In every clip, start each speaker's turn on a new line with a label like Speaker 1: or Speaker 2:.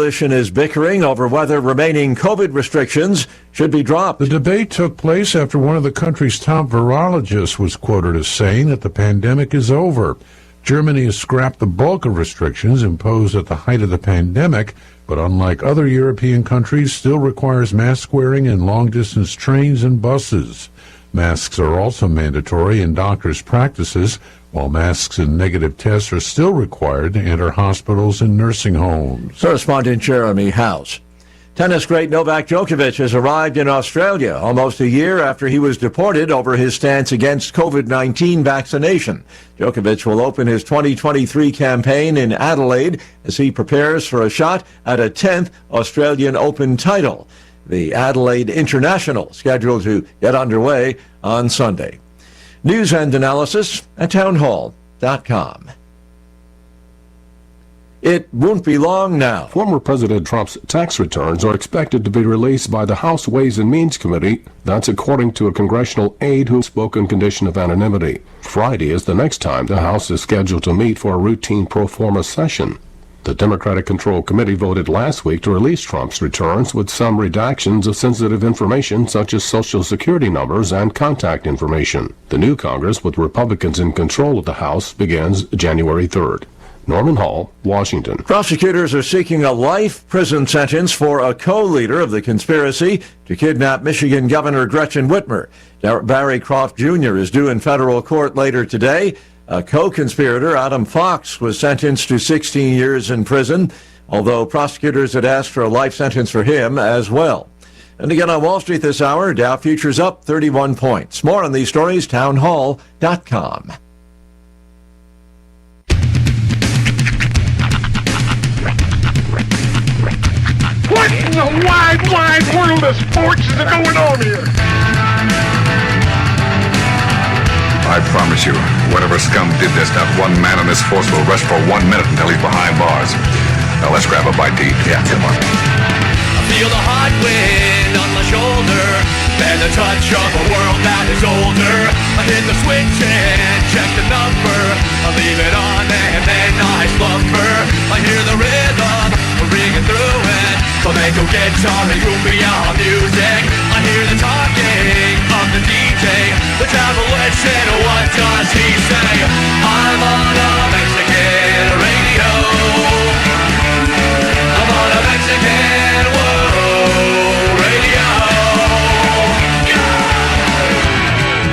Speaker 1: coalition is bickering over whether remaining COVID restrictions should be dropped.
Speaker 2: The debate took place after one of the country's top virologists was quoted as saying that the pandemic is over. Germany has scrapped the bulk of restrictions imposed at the height of the pandemic, but unlike other European countries, still requires mask wearing in long-distance trains and buses. Masks are also mandatory in doctors' practices, while masks and negative tests are still required to enter hospitals and nursing homes.
Speaker 1: Correspondent Jeremy House. Tennis great Novak Djokovic has arrived in Australia almost a year after he was deported over his stance against COVID-19 vaccination. Djokovic will open his 2023 campaign in Adelaide as he prepares for a shot at a 10th Australian Open title. The Adelaide International scheduled to get underway on Sunday. News and analysis at townhall.com. It won't be long now.
Speaker 3: Former President Trump's tax returns are expected to be released by the House Ways and Means Committee. That's according to a congressional aide who spoke on condition of anonymity. Friday is the next time the House is scheduled to meet for a routine pro forma session. The Democratic-controlled committee voted last week to release Trump's returns with some redactions of sensitive information such as Social Security numbers and contact information. The new Congress, with Republicans in control of the House, begins January 3rd. Norman Hall, Washington.
Speaker 1: Prosecutors are seeking a life prison sentence for a co-leader of the conspiracy to kidnap Michigan Governor Gretchen Whitmer. Barry Croft Jr. is due in federal court later today. A co-conspirator, Adam Fox, was sentenced to 16 years in prison, although prosecutors had asked for a life sentence for him as well. And again on Wall Street this hour, Dow futures up 31 points. More on these stories, townhall.com.
Speaker 4: What in the wide world of sports is going on here?
Speaker 5: I promise you, whatever scum did this, not one man on this force will rest for 1 minute until he's behind bars. Now let's grab a bite to eat. Yeah, come on.
Speaker 6: I feel the hot wind on my shoulder and the touch of a world that is older. I hit the switch and check the number. I leave it on and then I slumber. I hear the rhythm ringing through it. Flamenco guitar and cumbia music. I hear the talking of the DJ. The travel listen, what does he say? I'm on a Mexican radio. I'm on a Mexican radio.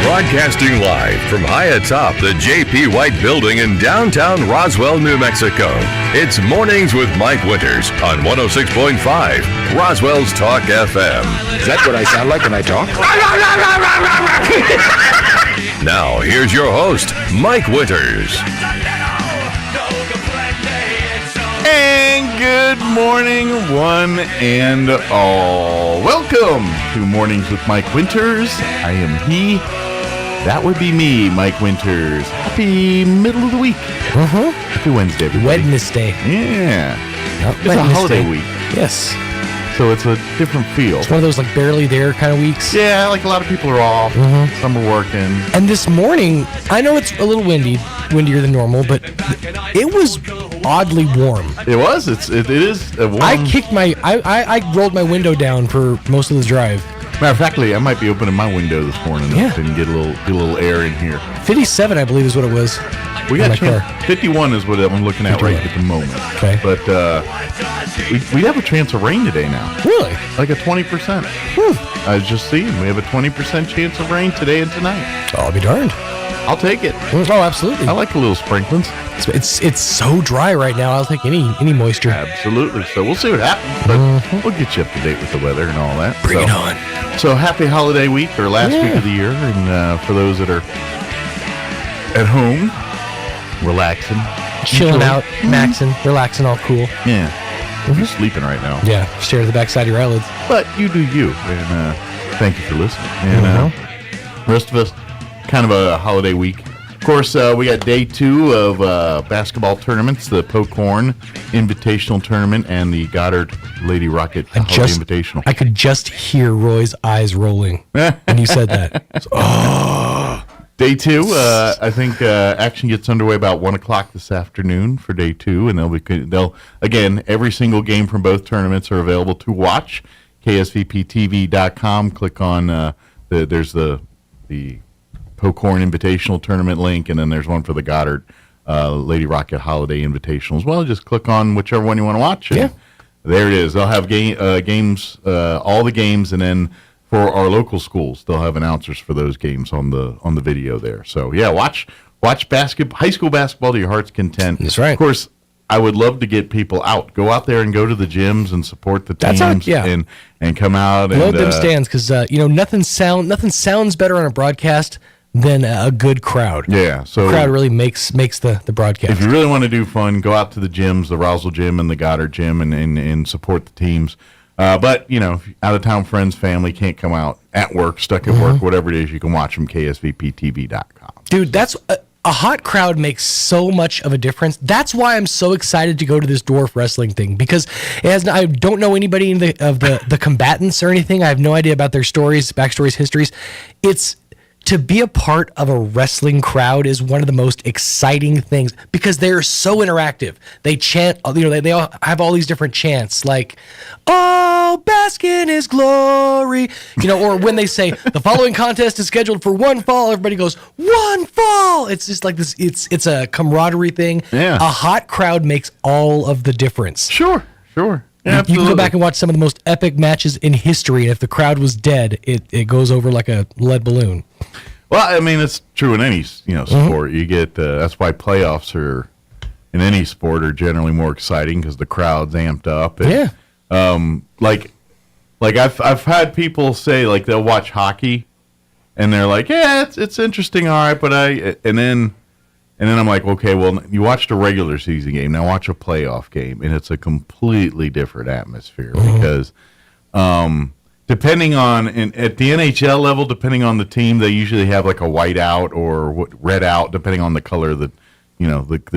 Speaker 7: Broadcasting live from high atop the J.P. White Building in downtown Roswell, New Mexico. It's Mornings with Mike Winters on 106.5 Roswell's Talk FM.
Speaker 5: Is that what I sound like when I talk?
Speaker 7: Now, here's your host, Mike Winters.
Speaker 8: And good morning, one and all. Welcome to Mornings with Mike Winters. I am he. That would be me, Mike Winters. Happy middle of the week. Happy Wednesday, everybody.
Speaker 9: Wednesday.
Speaker 8: Yeah.
Speaker 9: Yep,
Speaker 8: It's a holiday week.
Speaker 9: Yes.
Speaker 8: So it's a different feel.
Speaker 9: It's one of those like barely there kind of weeks.
Speaker 8: Yeah, like a lot of people are off. Some are working.
Speaker 9: And this morning, I know it's a little windier than normal, but it was oddly warm.
Speaker 8: It was. It is warm.
Speaker 9: I rolled my window down for most of the drive.
Speaker 8: Matter of fact, I might be opening my window this morning and get a little air in here.
Speaker 9: 57, I believe, is what it was.
Speaker 8: We got 51 is what I'm looking at 51. Right at the moment.
Speaker 9: Okay.
Speaker 8: But we have a chance of rain today now.
Speaker 9: Really?
Speaker 8: Like a 20%. I was just seeing we have a 20% chance of rain today and tonight.
Speaker 9: I'll be darned.
Speaker 8: I'll take it.
Speaker 9: Oh, absolutely.
Speaker 8: I like a little sprinklings.
Speaker 9: It's so dry right now. I'll take any moisture.
Speaker 8: Absolutely. So we'll see what happens, but we'll get you up to date with the weather and all that.
Speaker 9: Bring it on.
Speaker 8: So happy holiday week or last week of the year, and for those that are at home, relaxing,
Speaker 9: chilling out, maxing, relaxing, all cool.
Speaker 8: Yeah. You're sleeping right now.
Speaker 9: Yeah. Stare at the backside of your eyelids.
Speaker 8: But you do you, and thank you for listening. And rest of us, kind of a holiday week. Of course, we got day 2 of basketball tournaments, the Pokhorn Invitational Tournament and the Goddard Lady Rocket Invitational.
Speaker 9: I could just hear Roy's eyes rolling when you said that.
Speaker 8: Day 2, I think action gets underway about 1 o'clock this afternoon for day 2, and they'll again, every single game from both tournaments are available to watch. KSVPTV.com. Click on there's the Pocorn Invitational Tournament link, and then there's one for the Goddard Lady Rocket Holiday Invitational as well. Just click on whichever one you want to watch. And there it is. They'll have games, all the games, and then for our local schools, they'll have announcers for those games on the video there. So yeah, watch high school basketball to your heart's content.
Speaker 9: That's right.
Speaker 8: Of course, I would love to get people out. Go out there and go to the gyms and support the teams. And come out and
Speaker 9: load them stands, because nothing sounds better on a broadcast than a good crowd.
Speaker 8: Yeah, so
Speaker 9: the crowd really makes the broadcast.
Speaker 8: If you really want to do fun, go out to the gyms, the Roswell gym and the Goddard gym, and support the teams. But, if out-of-town friends, family can't come out at work, stuck at work, whatever it is, you can watch them, KSVPTV.com.
Speaker 9: Dude, that's a hot crowd makes so much of a difference. That's why I'm so excited to go to this dwarf wrestling thing, because I don't know anybody of the combatants or anything. I have no idea about their stories, backstories, histories. To be a part of a wrestling crowd is one of the most exciting things, because they're so interactive. They chant, they all have all these different chants, like, "Oh, bask in his glory," or when they say, "The following contest is scheduled for one fall," everybody goes, "One fall." It's just like this. It's a camaraderie thing.
Speaker 8: Yeah.
Speaker 9: A hot crowd makes all of the difference.
Speaker 8: Sure.
Speaker 9: Yeah, you can go back and watch some of the most epic matches in history, and if the crowd was dead, it goes over like a lead balloon.
Speaker 8: Well, I mean, it's true in any sport. You get that's why playoffs in any sport are generally more exciting, because the crowd's amped up. And, like I've had people say, like, they'll watch hockey and they're like, "Yeah, it's interesting, all right," but and then I'm like, "Okay, well, you watched a regular season game, now watch a playoff game," and it's a completely different atmosphere, because depending on at the NHL level, depending on the team, they usually have like a white out or red out, depending on the color of the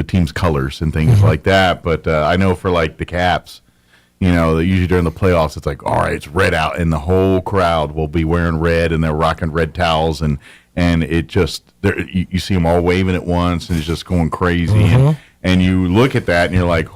Speaker 8: team's colors and things like that. But I know for like the Caps, usually during the playoffs, it's like, all right, it's red out, and the whole crowd will be wearing red, and they're rocking red towels, and it just you see them all waving at once, and it's just going crazy. And you look at that, and you're like.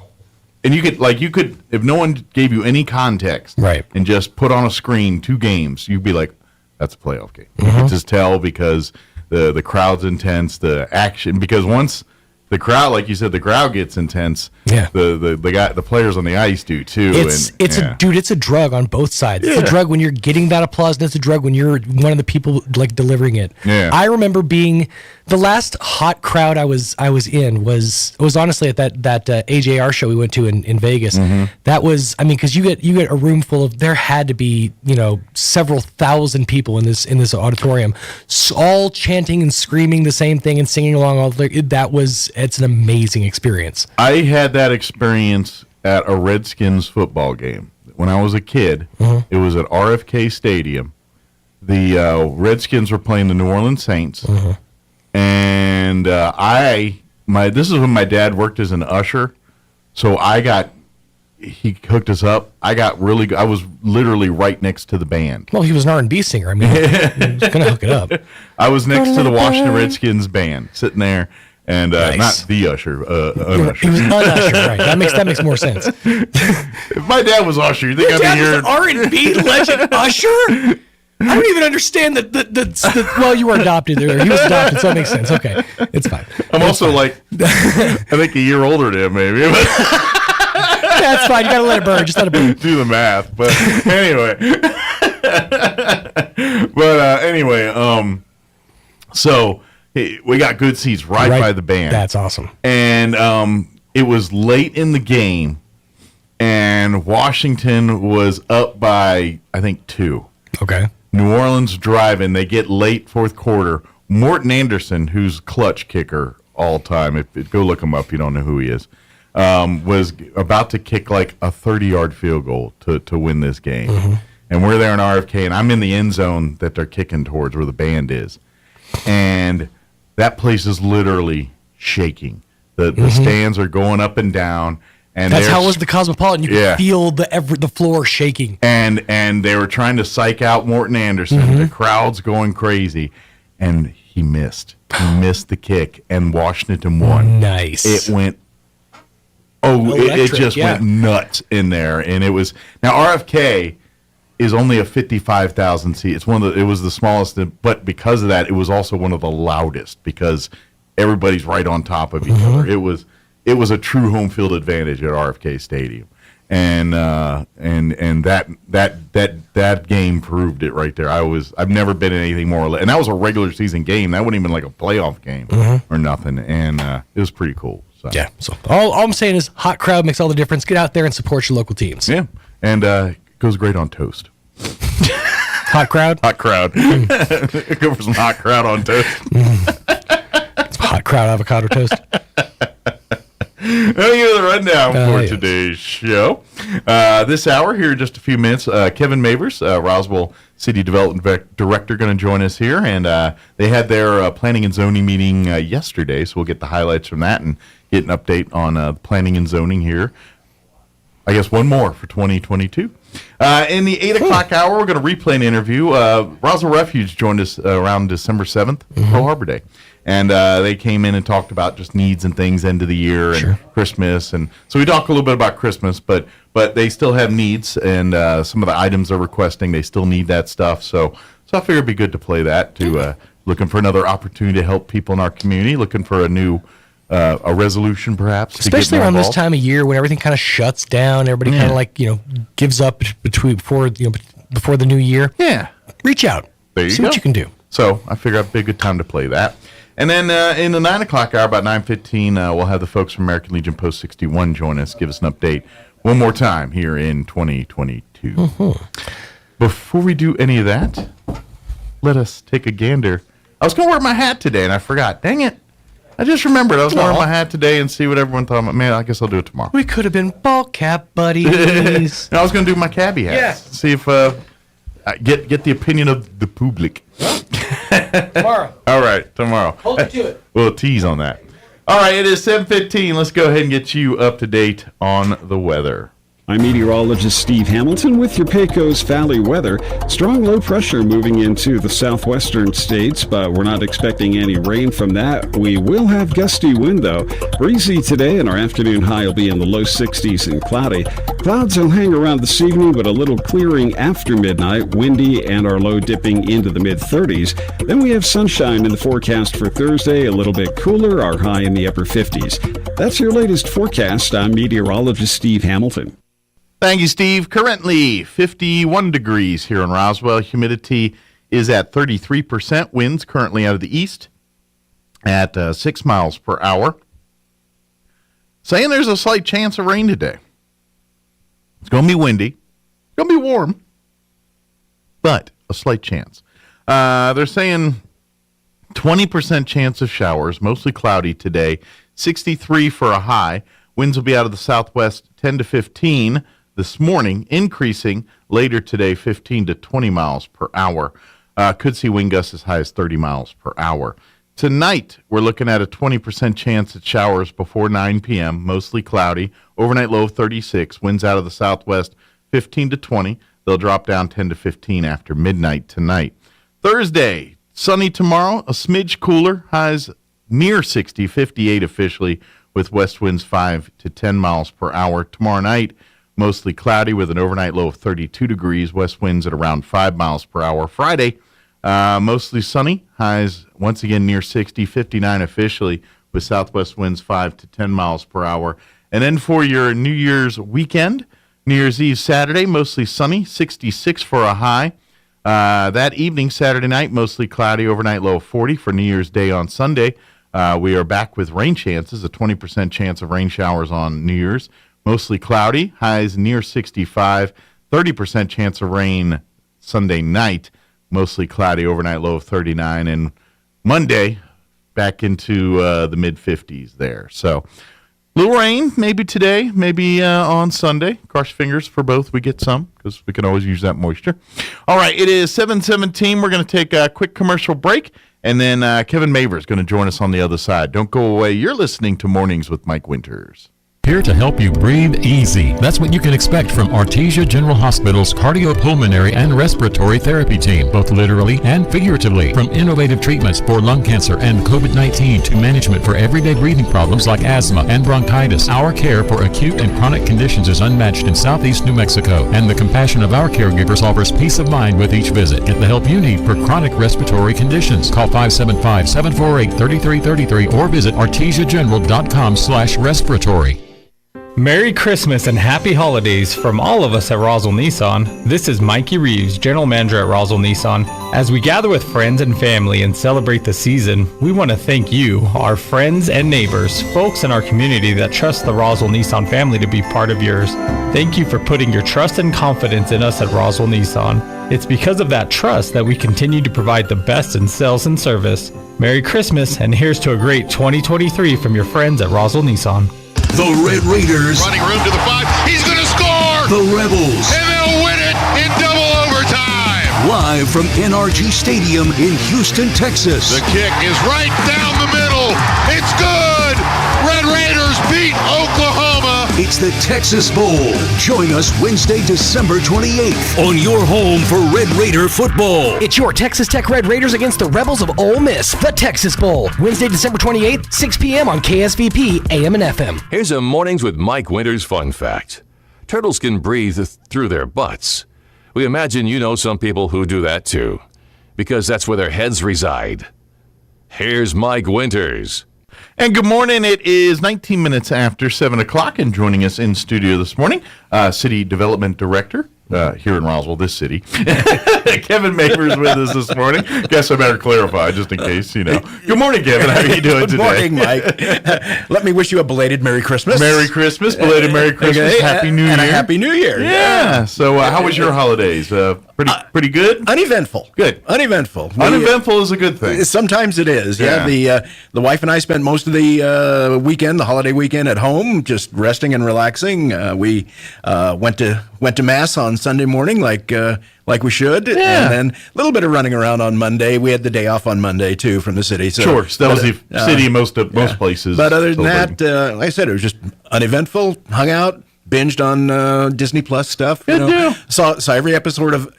Speaker 8: And you could, if no one gave you any context,
Speaker 9: right,
Speaker 8: and just put on a screen 2 games, you'd be like, that's a playoff game. You can just tell, because the crowd's intense, the action, because once the crowd, like you said, the crowd gets intense, the players on the ice do too.
Speaker 9: It's a drug on both sides. It's a drug when you're getting that applause, and it's a drug when you're one of the people like delivering it.
Speaker 8: Yeah.
Speaker 9: I remember being the last hot crowd I was in was honestly at that AJR show we went to in Vegas. That was, because you get a room full of, there had to be several thousand people in this auditorium, all chanting and screaming the same thing and singing along. It's an amazing experience.
Speaker 8: I had that experience at a Redskins football game when I was a kid. It was at RFK Stadium. The Redskins were playing the New Orleans Saints. And this is when my dad worked as an usher, so he hooked us up. I was literally right next to the band.
Speaker 9: Well, he was an R&B singer. He was gonna hook it up.
Speaker 8: I was next to the Washington Redskins band, sitting there, and
Speaker 9: nice.
Speaker 8: Not the usher, an usher.
Speaker 9: He was an usher, right? That makes more sense.
Speaker 8: If my dad was usher, you think I'd be here?
Speaker 9: An R&B legend usher? I don't even understand well, you were adopted there. He was adopted, so it makes sense. Okay, it's fine.
Speaker 8: I'm also fine. I think a year older than him, maybe.
Speaker 9: That's fine. You gotta let it burn. Just let it burn.
Speaker 8: Do the math. But anyway. So we got good seats right by the band.
Speaker 9: That's awesome.
Speaker 8: And it was late in the game, and Washington was up by, I think, 2.
Speaker 9: Okay.
Speaker 8: New Orleans driving. They get late fourth quarter. Morton Anderson, who's clutch kicker all time, go look him up. You don't know who he is. Was about to kick like a 30-yard field goal to win this game. And we're there in RFK, and I'm in the end zone that they're kicking towards where the band is. And that place is literally shaking. The stands are going up and down. And
Speaker 9: that's how it was the Cosmopolitan. You could feel the floor shaking.
Speaker 8: And they were trying to psych out Morton Anderson. The crowd's going crazy. And he missed. He missed the kick, and Washington won.
Speaker 9: Nice.
Speaker 8: It went. It just went nuts in there, and it was now RFK is only a 55,000 seat. It was the smallest, but because of that, it was also one of the loudest because everybody's right on top of each other. It was a true home field advantage at RFK Stadium, and that game proved it right there. I've never been in anything more, and that was a regular season game. That wasn't even like a playoff game or nothing, and it was pretty cool. So.
Speaker 9: Yeah. So all I'm saying is, hot crowd makes all the difference. Get out there and support your local teams.
Speaker 8: Yeah, and it goes great on toast.
Speaker 9: Hot crowd.
Speaker 8: Hot crowd. Go for some hot crowd on toast.
Speaker 9: Some hot crowd avocado toast.
Speaker 8: Let me give the rundown for today's show. This hour, here in just a few minutes, Kevin Mavers, Roswell City Development Director, going to join us here. And they had their planning and zoning meeting yesterday, so we'll get the highlights from that and get an update on planning and zoning here. I guess one more for 2022. In the 8 o'clock hour, we're going to replay an interview. Roswell Refuge joined us around December 7th, Pearl Harbor Day. And they came in and talked about just needs and things end of the year and Christmas. And so we talked a little bit about Christmas, but they still have needs. And some of the items they're requesting, they still need that stuff. So I figured it'd be good to play that, looking for another opportunity to help people in our community, looking for a new a resolution perhaps.
Speaker 9: Especially around this time of year when everything kind of shuts down, everybody kind of gives up before the new year.
Speaker 8: Yeah.
Speaker 9: Reach out.
Speaker 8: There you
Speaker 9: See
Speaker 8: go.
Speaker 9: what you can do.
Speaker 8: So I figured it'd be a good time to play that. And then in the 9 o'clock hour, about 9:15, we'll have the folks from American Legion Post 61 join us, give us an update one more time here in 2022. Before we do any of that, let us take a gander. I was going to wear my hat today, and I forgot. Dang it. I just remembered I was going to wear my hat today and see what everyone thought. Man, I guess I'll do it tomorrow.
Speaker 9: We could have been ball cap buddies.
Speaker 8: I was going to do my cabbie hat. Yeah. See if get the opinion of the public.
Speaker 9: Tomorrow.
Speaker 8: All right, tomorrow.
Speaker 9: Hold you to it.
Speaker 8: We'll tease on that. All right, it is 7:15. Let's go ahead and get you up to date on the weather.
Speaker 10: I'm meteorologist Steve Hamilton with your Pecos Valley weather. Strong low pressure moving into the southwestern states, but we're not expecting any rain from that. We will have gusty wind, though. Breezy today, and our afternoon high will be in the low 60s and cloudy. Clouds will hang around this evening, but a little clearing after midnight, windy, and our low dipping into the mid-30s. Then we have sunshine in the forecast for Thursday, a little bit cooler, our high in the upper 50s. That's your latest forecast. I'm meteorologist Steve Hamilton.
Speaker 8: Thank you, Steve. Currently 51 degrees here in Roswell. Humidity is at 33%. Winds currently out of the east at 6 miles per hour. Saying there's a slight chance of rain today. It's going to be windy. It's going to be warm, but a slight chance. They're saying 20% chance of showers, mostly cloudy today. 63 for a high. Winds will be out of the southwest 10 to 15 this morning, increasing later today 15 to 20 miles per hour. Could see wind gusts as high as 30 miles per hour. Tonight, we're looking at a 20% chance at showers before 9 p.m., mostly cloudy. Overnight low of 36. Winds out of the southwest 15 to 20. They'll drop down 10 to 15 after midnight tonight. Thursday, sunny tomorrow, a smidge cooler. Highs near 60, 58 officially, with west winds 5 to 10 miles per hour. Tomorrow night, mostly cloudy with an overnight low of 32 degrees. West winds at around 5 miles per hour. Friday, mostly sunny. Highs once again near 60, 59 officially, with southwest winds 5 to 10 miles per hour. And then for your New Year's weekend, New Year's Eve Saturday, mostly sunny, 66 for a high. That evening, Saturday night, mostly cloudy, overnight low of 40 for New Year's Day on Sunday. We are back with rain chances, a 20% chance of rain showers on New Year's. Mostly cloudy, highs near 65, 30% chance of rain Sunday night. Mostly cloudy, overnight low of 39. And Monday, back into the mid-50s there. So, little rain maybe today, maybe on Sunday. Cross your fingers for both. We get some because we can always use that moisture. All right, it is 7:17. We're going to take a quick commercial break. And then Kevin Mavers is going to join us on the other side. Don't go away. You're listening to Mornings with Mike Winters.
Speaker 11: Here to help you breathe easy. That's what you can expect from Artesia General Hospital's cardiopulmonary and respiratory therapy team, both literally and figuratively. From innovative treatments for lung cancer and COVID-19 to management for everyday breathing problems like asthma and bronchitis, our care for acute and chronic conditions is unmatched in Southeast New Mexico, and the compassion of our caregivers offers peace of mind with each visit. Get the help you need for chronic respiratory conditions. Call 575-748-3333 or visit artesiageneral.com/respiratory.
Speaker 12: Merry Christmas and Happy Holidays from all of us at Roswell Nissan. This is Mikey Reeves, General Manager at Roswell Nissan. As we gather with friends and family and celebrate the season, we want to thank you, our friends and neighbors, folks in our community that trust the Roswell Nissan family to be part of yours. Thank you for putting your trust and confidence in us at Roswell Nissan. It's because of that trust that we continue to provide the best in sales and service. Merry Christmas, and here's to a great 2023 from your friends at Roswell Nissan.
Speaker 13: The Red Raiders.
Speaker 4: Running room to the 5. He's going to score!
Speaker 13: The Rebels.
Speaker 4: And they'll win it in double overtime.
Speaker 13: Live from NRG Stadium in Houston, Texas.
Speaker 4: The kick is right down the middle. It's good! Red Raiders beat Oklahoma.
Speaker 13: It's the Texas Bowl. Join us Wednesday, December 28th on your home for Red Raider football.
Speaker 9: It's your Texas Tech Red Raiders against the Rebels of Ole Miss, the Texas Bowl. Wednesday, December 28th, 6 p.m. on KSVP, AM and FM.
Speaker 7: Here's a Mornings with Mike Winters fun fact. Turtles can breathe through their butts. We imagine you know some people who do that too, because that's where their heads reside. Here's Mike Winters.
Speaker 8: And good morning. It is 19 minutes after 7 o'clock, and joining us in studio this morning, City Development Director here in Roswell, this city, Kevin Maver's with us this morning. Guess I better clarify just in case, you know. Good morning, Kevin. How are you doing today?
Speaker 14: Good morning, Mike. Let me wish you a belated Merry Christmas.
Speaker 8: Merry Christmas, belated Merry Christmas, Happy New Year.
Speaker 14: And a Happy New Year.
Speaker 8: Yeah. So how was your holidays? Pretty good?
Speaker 14: Uneventful.
Speaker 8: Good.
Speaker 14: Uneventful.
Speaker 8: Uneventful is a good thing.
Speaker 14: Sometimes it is. Yeah. The wife and I spent most of the weekend, the holiday weekend, at home, just resting and relaxing. We went to Mass on Sunday morning, like we should, and then a little bit of running around on Monday. We had the day off on Monday too from the city. So,
Speaker 8: sure, that was the city in most places.
Speaker 14: But other than that, like I said, it was just uneventful. Hung out, binged on Disney Plus stuff.
Speaker 8: Good deal.
Speaker 14: Saw every episode of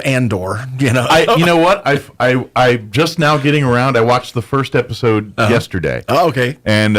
Speaker 14: Andor. You know,
Speaker 8: you know what? I just now getting around. I watched the first episode yesterday.
Speaker 14: Oh, okay.
Speaker 8: And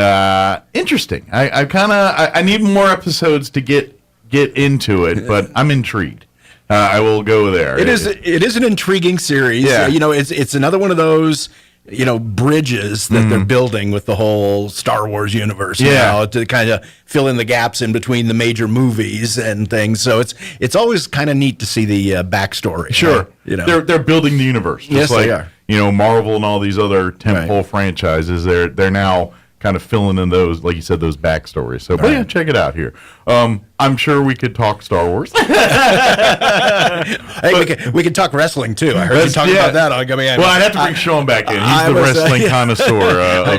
Speaker 8: interesting. I need more episodes to get into it, but I'm intrigued. I will go there.
Speaker 14: It is an intriguing series.
Speaker 8: Yeah.
Speaker 14: It's another one of those bridges that they're building with the whole Star Wars universe. To kind of fill in the gaps in between the major movies and things. So it's always kind of neat to see the backstory.
Speaker 8: Sure.
Speaker 14: Right?
Speaker 8: They're building the universe. Just
Speaker 14: they are.
Speaker 8: Marvel and all these other tentpole franchises. They're now kind of filling in those, like you said, those backstories. So, but yeah, check it out here. I'm sure we could talk Star Wars.
Speaker 14: We could talk wrestling too. I heard you talking about that. I'd
Speaker 8: have to bring Sean back in. He's the wrestling connoisseur of the
Speaker 14: I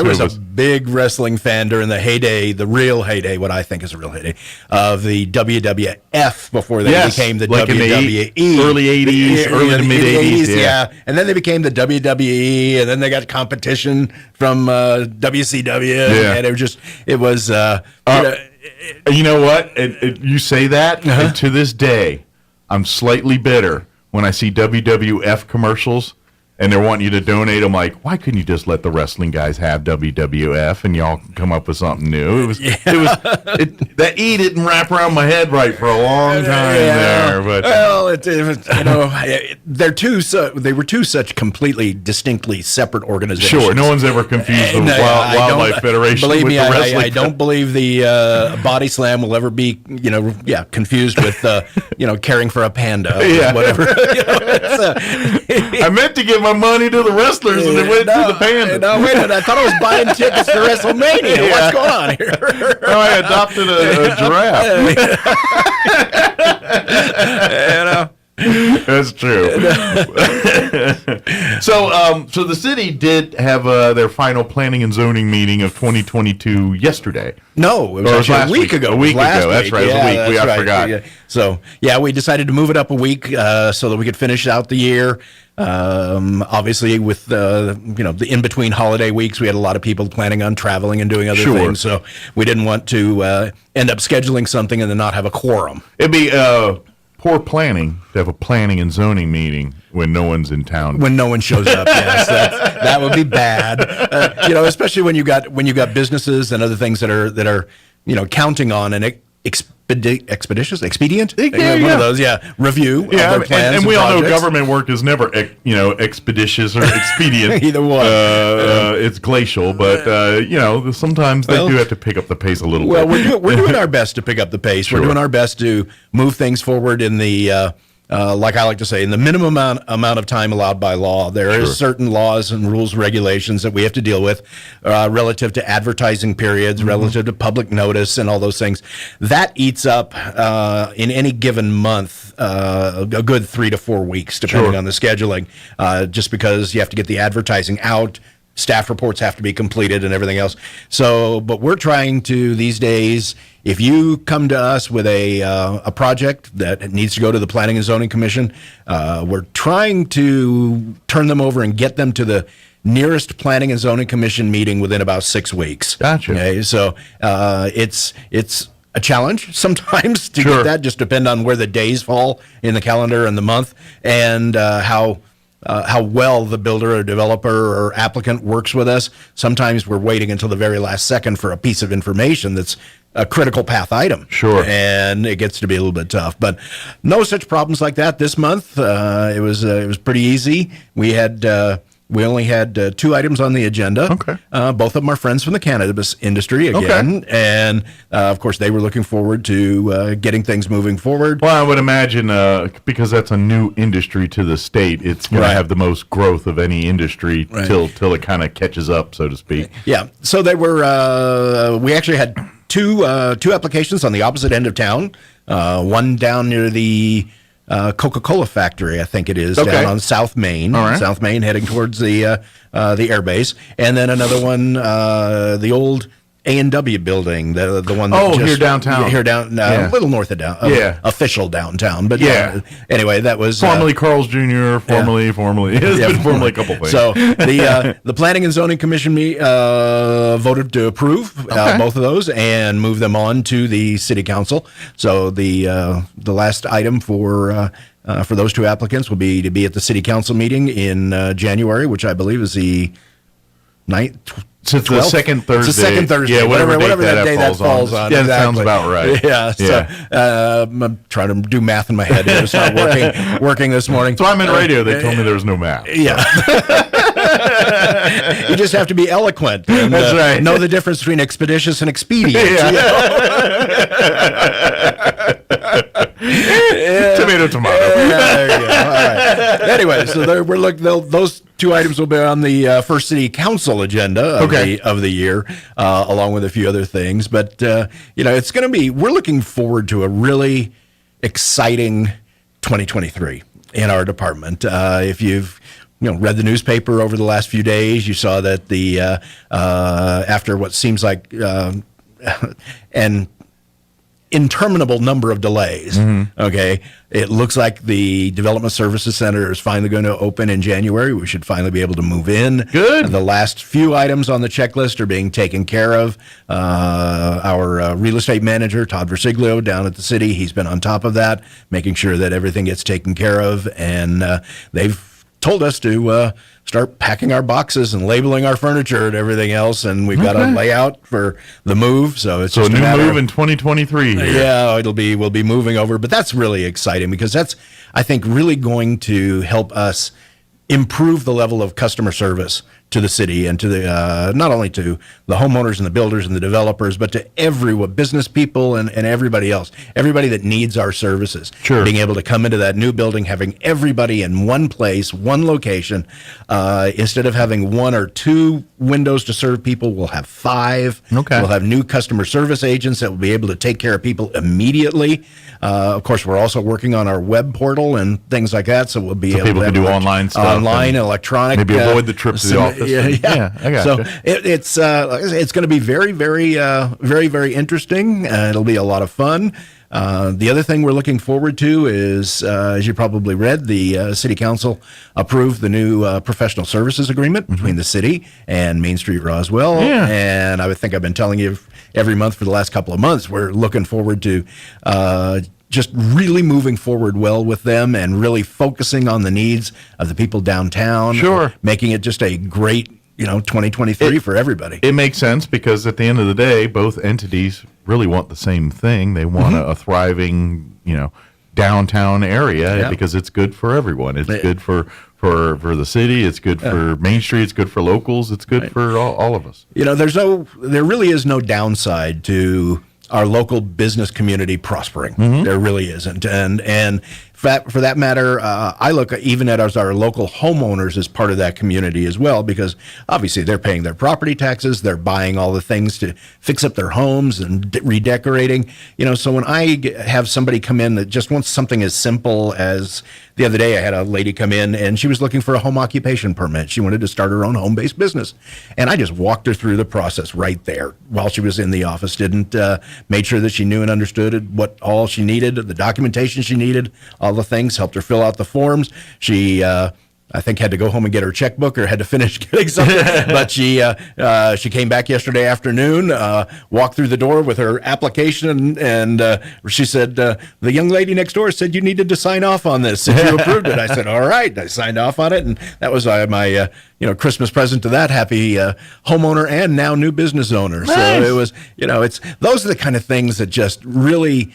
Speaker 8: two
Speaker 14: was
Speaker 8: of us.
Speaker 14: a big wrestling fan during the heyday, the real heyday, what I think is a real heyday, of the WWF before they became the WWE.
Speaker 8: In the early 80s, early to mid 80s.
Speaker 14: Yeah. And then they became the WWE, and then they got competition from WCW. And it was
Speaker 8: you know what? You say that, and to this day, I'm slightly bitter when I see WWF commercials and they're wanting you to donate. I'm like, why couldn't you just let the wrestling guys have WWF and y'all come up with something new? That E didn't wrap around my head right for a long time there. But
Speaker 14: they were two such completely, distinctly separate organizations.
Speaker 8: Sure, no one's ever confused the Wildlife Federation with the wrestling.
Speaker 14: I don't believe the Body Slam will ever be, confused with, caring for a panda or whatever.
Speaker 8: I meant to give my money to the wrestlers and it went to the panda.
Speaker 14: No, wait a minute. I thought I was buying tickets to WrestleMania. What's going on here?
Speaker 8: No, I adopted a giraffe. That's true. So the city did have their final planning and zoning meeting of 2022 yesterday.
Speaker 14: No, it was actually
Speaker 8: last
Speaker 14: a week ago.
Speaker 8: A week
Speaker 14: Last
Speaker 8: ago. That's
Speaker 14: week.
Speaker 8: right.
Speaker 14: Yeah,
Speaker 8: It was a week. I forgot.
Speaker 14: Yeah. So, we decided to move it up a week so that we could finish out the year. Obviously, with the in-between holiday weeks, we had a lot of people planning on traveling and doing other things. So we didn't want to end up scheduling something and then not have a quorum.
Speaker 8: It'd be poor planning to have a planning and zoning meeting when no one's in town.
Speaker 14: When no one shows up, yes, that would be bad. Especially when you got businesses and other things that are counting on an expedient. One of those, review of their plans.
Speaker 8: And we all know
Speaker 14: projects.
Speaker 8: government work is never expeditious or expedient.
Speaker 14: Either one.
Speaker 8: It's glacial, but sometimes they do have to pick up the pace a little bit.
Speaker 14: Well, we're doing our best to pick up the pace.
Speaker 8: Sure.
Speaker 14: We're doing our best to move things forward in the like I like to say, in the minimum amount of time allowed by law. There is certain laws and rules, regulations that we have to deal with relative to advertising periods, relative to public notice, and all those things. That eats up in any given month a good 3 to 4 weeks, depending on the scheduling. Just because you have to get the advertising out. Staff reports have to be completed and everything else. So, but we're trying to these days, if you come to us with a project that needs to go to the Planning and Zoning Commission, we're trying to turn them over and get them to the nearest Planning and Zoning Commission meeting within about 6 weeks.
Speaker 8: Gotcha.
Speaker 14: Okay, so it's a challenge sometimes to get that, just depend on where the days fall in the calendar and the month, and how well the builder or developer or applicant works with us. Sometimes we're waiting until the very last second for a piece of information that's a critical path item.
Speaker 8: Sure.
Speaker 14: And it gets to be a little bit tough. But no such problems like that this month. It was pretty easy. We only had 2 items on the agenda.
Speaker 8: Okay.
Speaker 14: Both of them are friends from the cannabis industry again.
Speaker 8: Okay.
Speaker 14: And, of course, they were looking forward to getting things moving forward.
Speaker 8: Well, I would imagine because that's a new industry to the state, it's going to have the most growth of any industry till it kind of catches up, so to speak.
Speaker 14: Yeah. So they were. We actually had two applications on the opposite end of town. One down near the Coca-Cola factory, I think it is, down on South Main.
Speaker 8: All right.
Speaker 14: South Main, heading towards the air base, and then another one, the old A&W building, the one that
Speaker 8: here downtown,
Speaker 14: a little north of official downtown, but anyway, that was
Speaker 8: formerly Carl's Jr., formerly a couple things.
Speaker 14: So the Planning and Zoning Commission voted to approve both of those and move them on to the City Council. So the last item for those 2 applicants will be to be at the City Council meeting in January, which I believe is the 9th.
Speaker 8: So it's the second Thursday.
Speaker 14: It's the second Thursday.
Speaker 8: Yeah,
Speaker 14: whatever that day that falls on.
Speaker 8: Yeah,
Speaker 14: exactly.
Speaker 8: that sounds about right.
Speaker 14: Yeah. So I'm trying to do math in my head here. It's not working this morning.
Speaker 8: So I'm in radio. They told me there was no math.
Speaker 14: Yeah. You just have to be eloquent. And,
Speaker 8: that's right.
Speaker 14: Know the difference between expeditious and expedient.
Speaker 8: Tomato.
Speaker 14: There you go. All right. Anyway, so those 2 items will be on the first City Council agenda of the year, along with a few other things. But it's going to be. We're looking forward to a really exciting 2023 in our department. If you've read the newspaper over the last few days, you saw that the after what seems like an interminable number of delays. Okay, it looks like the Development Services Center is finally going to open in January. We should finally be able to move in.
Speaker 8: Good.
Speaker 14: The last few items on the checklist are being taken care of. Our real estate manager, Todd Versiglio, down at the city, he's been on top of that, making sure that everything gets taken care of, and they've told us to start packing our boxes and labeling our furniture and everything else, and we've got a layout for the move. So it's just
Speaker 8: a new move in 2023. Here.
Speaker 14: Yeah, we'll be moving over, but that's really exciting because that's, I think, really going to help us improve the level of customer service to the city and to the not only to the homeowners and the builders and the developers, but to everyone, business people and everybody else, everybody that needs our services.
Speaker 8: Sure.
Speaker 14: Being able to come into that new building, having everybody in one place, one location, instead of having 1 or 2 windows to serve people. We'll have 5.
Speaker 8: Okay.
Speaker 14: We'll have new customer service agents that will be able to take care of people immediately. Of course, we're also working on our web portal and things like that, so we'll be able
Speaker 8: people
Speaker 14: to
Speaker 8: can do online stuff,
Speaker 14: online, electronic.
Speaker 8: maybe avoid the trip to the office.
Speaker 14: Yeah,
Speaker 8: I got
Speaker 14: so
Speaker 8: you.
Speaker 14: it's going to be very, very interesting. It'll be a lot of fun. The other thing we're looking forward to is, as you probably read, the City Council approved the new professional services agreement between the city and Main Street Roswell.
Speaker 8: Yeah.
Speaker 14: And I think I've been telling you every month for the last couple of months, we're looking forward to just really moving forward well with them and really focusing on the needs of the people downtown.
Speaker 8: Sure.
Speaker 14: Making it just a great 2023 for everybody.
Speaker 8: It makes sense because at the end of the day, both entities really want the same thing. They want a thriving, downtown area because it's good for everyone. It's good for the city. It's good for Main Street. It's good for locals. It's good for all of us.
Speaker 14: There really is no downside to our local business community prospering. There really isn't. And for that matter, I look even at our local homeowners as part of that community as well, because obviously they're paying their property taxes, they're buying all the things to fix up their homes and redecorating. So when I have somebody come in that just wants something as simple as, the other day I had a lady come in and she was looking for a home occupation permit. She wanted to start her own home-based business. And I just walked her through the process right there while she was in the office. Made sure that she knew and understood what all she needed, the documentation she needed, all the things, helped her fill out the forms. She I think had to go home and get her checkbook or had to finish getting something. But she came back yesterday afternoon, walked through the door with her application, and she said, the young lady next door said you needed to sign off on this if you approved it. I said, all right. I signed off on it, and that was my Christmas present to that happy homeowner and now new business owner.
Speaker 8: Nice.
Speaker 14: So it was, those are the kind of things that just really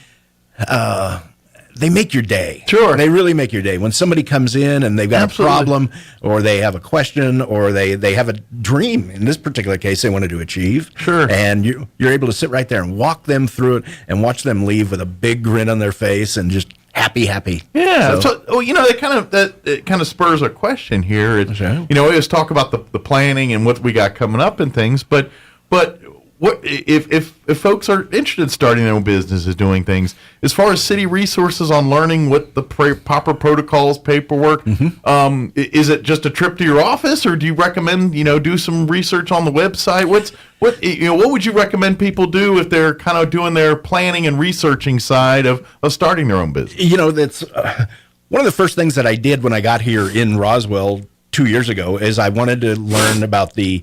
Speaker 14: they make your day.
Speaker 8: Sure.
Speaker 14: They really make your day. When somebody comes in and they've got
Speaker 8: Absolutely.
Speaker 14: a problem or they have a question or they have a dream, in this particular case, they wanted to achieve.
Speaker 8: Sure.
Speaker 14: And you're able to sit right there and walk them through it and watch them leave with a big grin on their face and just happy.
Speaker 8: Yeah. So it kind of spurs a question here. We always talk about the planning and what we got coming up and things, but what if folks are interested in starting their own businesses, doing things as far as city resources on learning what the proper protocols, paperwork, is it just a trip to your office, or do you recommend do some research on the website? What would you recommend people do if they're kind of doing their planning and researching side of starting their own business?
Speaker 14: That's one of the first things that I did when I got here in Roswell 2 years ago is I wanted to learn about the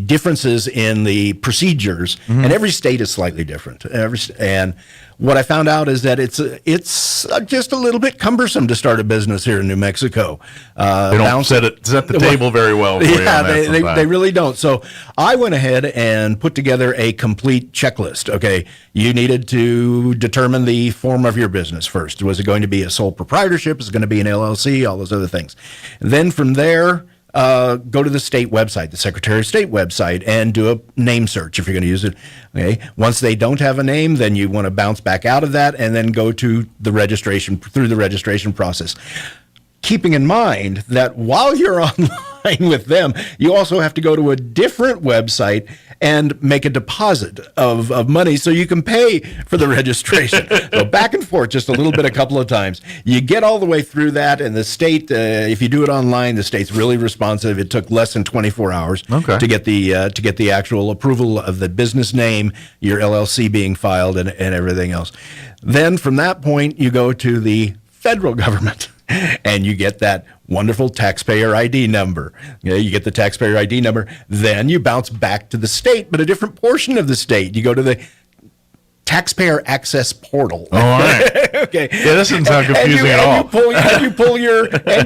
Speaker 14: differences in the procedures, and every state is slightly different. And what I found out is that it's just a little bit cumbersome to start a business here in New Mexico.
Speaker 8: They don't set the table very well for you.
Speaker 14: Yeah, they really don't. So I went ahead and put together a complete checklist. Okay, you needed to determine the form of your business first. Was it going to be a sole proprietorship? Is it going to be an LLC? All those other things. And then from there, go to the state website, the Secretary of State website, and do a name search if you're going to use it. Okay. Once they don't have a name, then you want to bounce back out of that and then go to the registration process. Keeping in mind that while you're online with them, you also have to go to a different website and make a deposit of money so you can pay for the registration. So back and forth just a little bit, a couple of times. You get all the way through that, and the state, if you do it online, the state's really responsive. It took less than 24 hours to get the actual approval of the business name, your LLC being filed, and everything else. Then from that point, you go to the federal government. And you get that wonderful taxpayer ID number. You get the taxpayer ID number. Then you bounce back to the state, but a different portion of the state. You go to the taxpayer access portal.
Speaker 8: All right.
Speaker 14: Okay.
Speaker 8: Yeah, this doesn't sound confusing at all.
Speaker 14: And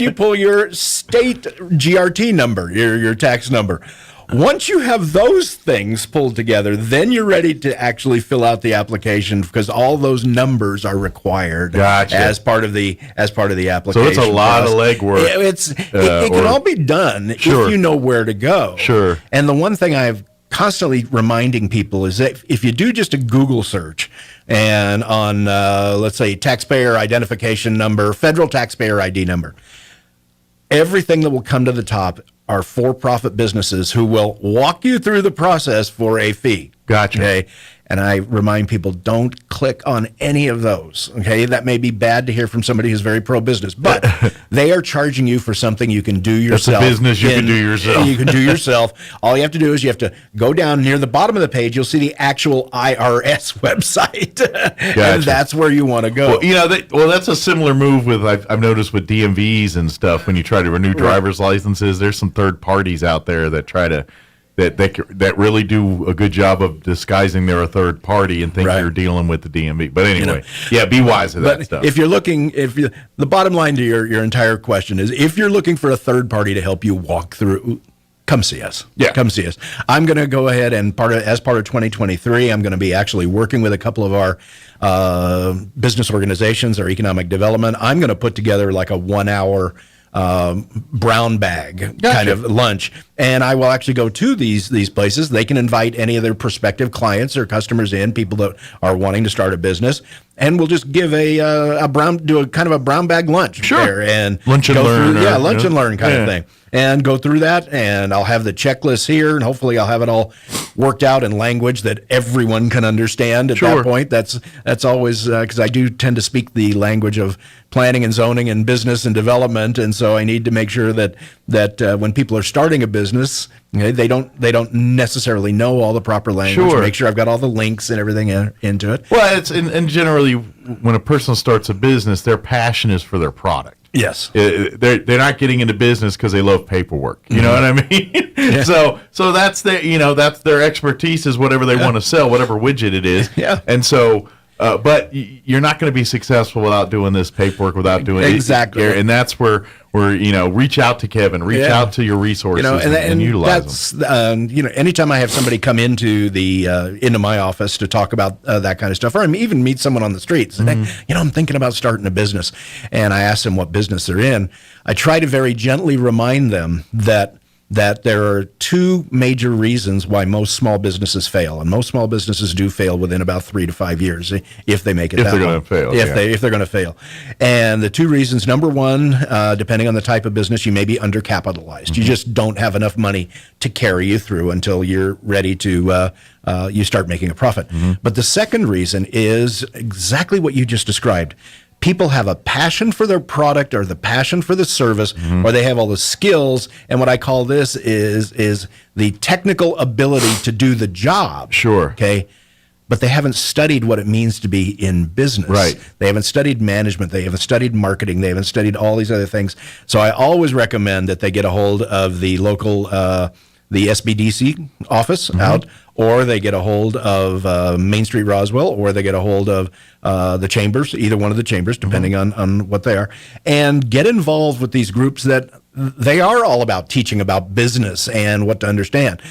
Speaker 14: you pull your state GRT number, your tax number. Once you have those things pulled together, then you're ready to actually fill out the application because all those numbers are required as part of the application.
Speaker 8: So it's a lot of legwork.
Speaker 14: It can all be done if you know where to go.
Speaker 8: Sure.
Speaker 14: And the one thing I've constantly reminding people is that if you do just a Google search and on, let's say, taxpayer identification number, federal taxpayer ID number, everything that will come to the top are for-profit businesses who will walk you through the process for a fee.
Speaker 8: Gotcha.
Speaker 14: Okay. And I remind people, don't click on any of those. Okay. That may be bad to hear from somebody who's very pro-business, but they are charging you for something you can do yourself.
Speaker 8: That's a business you can do yourself.
Speaker 14: You can do yourself. All you have to do is you have to go down near the bottom of the page. You'll see the actual IRS website.
Speaker 8: Gotcha.
Speaker 14: And that's where you want to go.
Speaker 8: Well, that's a similar move with I've noticed with DMVs and stuff. When you try to renew driver's licenses, there's some third parties out there that try to that really do a good job of disguising they're a third party and think you're dealing with the DMV. But anyway, be wise of that stuff.
Speaker 14: If you're looking, the bottom line to your entire question is, if you're looking for a third party to help you walk through, come see us.
Speaker 8: Yeah,
Speaker 14: come see us. I'm going to go ahead and as part of 2023, I'm going to be actually working with a couple of our business organizations, our economic development. I'm going to put together like a 1-hour brown bag kind of lunch, and I will actually go to these places. They can invite any of their prospective clients or customers in, people that are wanting to start a business, and we'll just give a kind of a brown bag lunch there, and
Speaker 8: lunch and learn,
Speaker 14: lunch and learn kind of thing, and go through that. And I'll have the checklist here, and hopefully I'll have it all worked out in language that everyone can understand at that point. That's always because I do tend to speak the language of planning and zoning and business and development, and so I need to make sure that when people are starting a business, they don't necessarily know all the proper language. Make sure I've got all the links and everything into it.
Speaker 8: Well, it's and generally when a person starts a business, their passion is for their product.
Speaker 14: Yes,
Speaker 8: they're not getting into business because they love paperwork. You know what I mean?
Speaker 14: Yeah.
Speaker 8: So that's that's their expertise is whatever they want to sell, whatever widget it is.
Speaker 14: Yeah,
Speaker 8: and so. But you're not going to be successful without doing this paperwork, without doing
Speaker 14: exactly.
Speaker 8: And that's where reach out to Kevin, reach out to your resources, and utilize them.
Speaker 14: Anytime I have somebody come into my office to talk about that kind of stuff, or I even meet someone on the streets, and I'm thinking about starting a business, and I ask them what business they're in. I try to very gently remind them that there are two major reasons why most small businesses fail, and most small businesses do fail within about 3 to 5 years if they make it.
Speaker 8: If they're going to fail,
Speaker 14: if they're going to fail, and the two reasons: number one, depending on the type of business, you may be undercapitalized. You just don't have enough money to carry you through until you're ready to you start making a profit. But the second reason is exactly what you just described. People have a passion for their product or the passion for the service, or they have all the skills. And what I call this is the technical ability to do the job.
Speaker 8: Sure.
Speaker 14: Okay. But they haven't studied what it means to be in business.
Speaker 8: Right.
Speaker 14: They haven't studied management. They haven't studied marketing. They haven't studied all these other things. So I always recommend that they get a hold of the local, the SBDC office out, or they get a hold of Main Street Roswell, or they get a hold of the chambers, either one of the chambers, depending on what they are, and get involved with these groups that they are all about teaching about business and what to understand.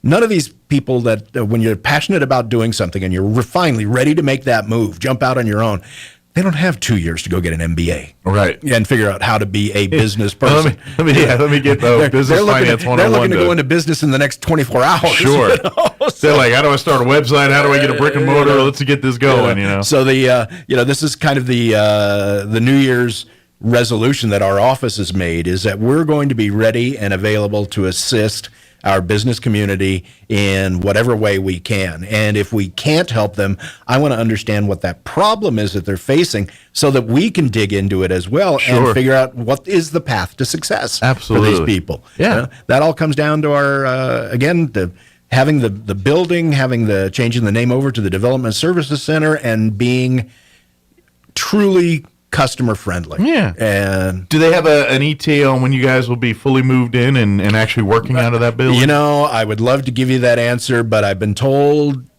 Speaker 14: None of these people that when you're passionate about doing something and you're finally ready to make that move, jump out on your own, they don't have 2 years to go get an MBA,
Speaker 8: right,
Speaker 14: and figure out how to be a business person.
Speaker 8: Let me get the business finance 101.
Speaker 14: They're looking to go into business in the next 24 hours.
Speaker 8: Sure. They're like, how do I start a website? How do I get a brick and mortar? Let's get this going.
Speaker 14: So this is kind of the New Year's resolution that our office has made, is that we're going to be ready and available to assist our business community in whatever way we can. And if we can't help them, I want to understand what that problem is that they're facing so that we can dig into it as well and figure out what is the path to success for these people.
Speaker 8: Yeah.
Speaker 14: That all comes down to our, having the building, changing the name over to the Development Services Center, and being truly customer friendly.
Speaker 8: Yeah.
Speaker 14: And
Speaker 8: do they have an ETA on when you guys will be fully moved in and actually working out of that building?
Speaker 14: I would love to give you that answer, but I've been told,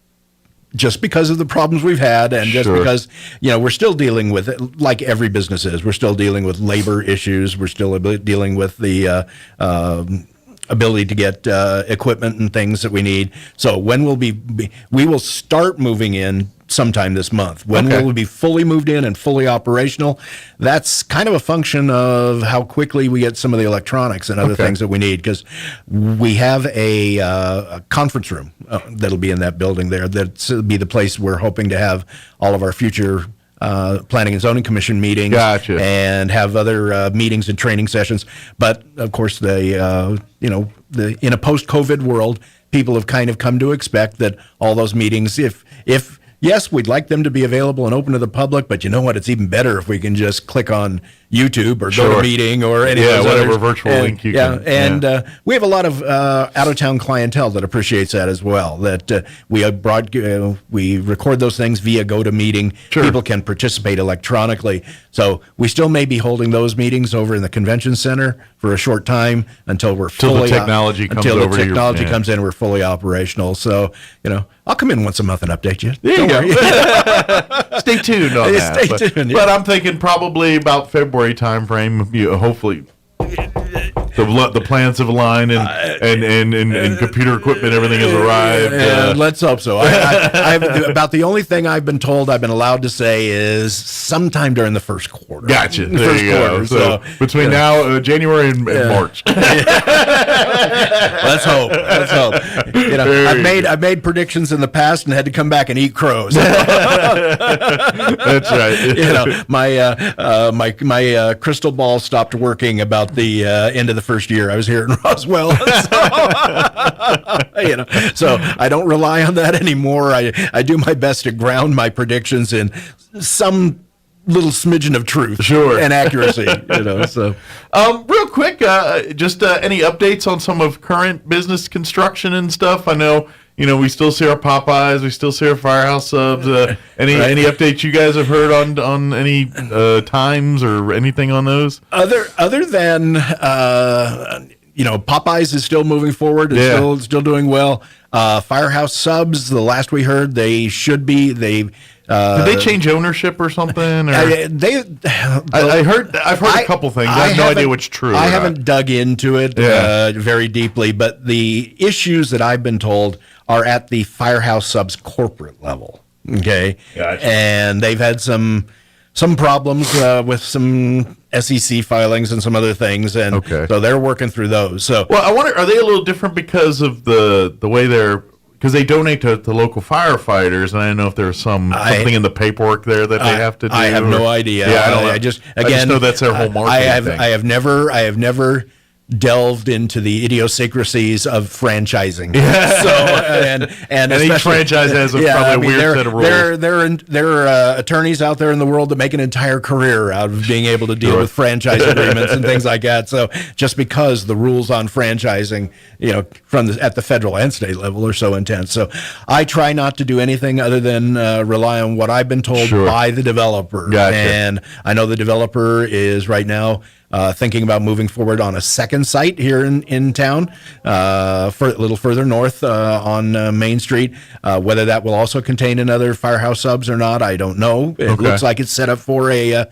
Speaker 14: just because of the problems we've had, and just because we're still dealing with it, like every business is. We're still dealing with labor issues. We're still dealing with the ability to get equipment and things that we need. So when we will start moving in sometime this month. When will we be fully moved in and fully operational? That's kind of a function of how quickly we get some of the electronics and other things that we need, because we have a conference room that'll be in that building there. That'll be the place we're hoping to have all of our future Planning and Zoning Commission meetings.
Speaker 8: Gotcha.
Speaker 14: And have other meetings and training sessions. But of course, in a post-COVID world, people have kind of come to expect that all those meetings, if yes, we'd like them to be available and open to the public, but you know what? It's even better if we can just click on YouTube or go to a meeting or any of those
Speaker 8: whatever
Speaker 14: others.
Speaker 8: virtual link you can.
Speaker 14: We have a lot of out-of-town clientele that appreciates that as well. That we record those things via GoToMeeting.
Speaker 8: Sure.
Speaker 14: People can participate electronically. So we still may be holding those meetings over in the convention center for a short time until we're fully
Speaker 8: the technology comes
Speaker 14: until the
Speaker 8: over.
Speaker 14: technology comes in, we're fully operational. So I'll come in once a month and update you.
Speaker 8: There you go. Stay tuned on that.
Speaker 14: Stay tuned.
Speaker 8: But I'm thinking probably about February time frame. Hopefully, the plans have aligned and computer equipment, everything has arrived.
Speaker 14: Let's hope so. About the only thing I've been told I've been allowed to say is sometime during the first quarter.
Speaker 8: Gotcha.
Speaker 14: The
Speaker 8: There
Speaker 14: first
Speaker 8: you go.
Speaker 14: quarter.
Speaker 8: So between now, January and March.
Speaker 14: Let's hope. I've made predictions in the past and had to come back and eat crows.
Speaker 8: That's right.
Speaker 14: My crystal ball stopped working about the end of the first year I was here in Roswell. So I don't rely on that anymore. I do my best to ground my predictions in some little smidgen of truth, and accuracy. So
Speaker 8: real quick, just any updates on some of current business construction and stuff? I know. We still see our Popeyes, we still see our Firehouse Subs. Any updates you guys have heard on any times or anything on those?
Speaker 14: Other than Popeyes is still moving forward, and still doing well. Firehouse Subs, the last we heard, they should be. Did
Speaker 8: they change ownership or something? Or? I've heard a couple things. I have no idea what's true.
Speaker 14: I haven't dug into it very deeply, but the issues that I've been told are at the Firehouse Subs corporate level. Okay,
Speaker 8: gotcha.
Speaker 14: And they've had some problems with some SEC filings and some other things, and so they're working through those. So,
Speaker 8: well, I wonder, are they a little different because of the way because they donate to local firefighters, and I don't know if there's something in the paperwork there that they have to do.
Speaker 14: I have no idea.
Speaker 8: Yeah, I just know that's their whole marketing thing.
Speaker 14: I have never delved into the idiosyncrasies of franchising.
Speaker 8: So,
Speaker 14: and
Speaker 8: each franchise has probably a weird set of rules.
Speaker 14: There are attorneys out there in the world that make an entire career out of being able to deal with franchise agreements and things like that. So just because the rules on franchising, at the federal and state level are so intense. So I try not to do anything other than rely on what I've been told by the developer.
Speaker 8: Gotcha.
Speaker 14: And I know the developer is right now thinking about moving forward on a second site here in town, for a little further north on Main Street. Whether that will also contain another Firehouse Subs or not, I don't know. It looks like it's set up for a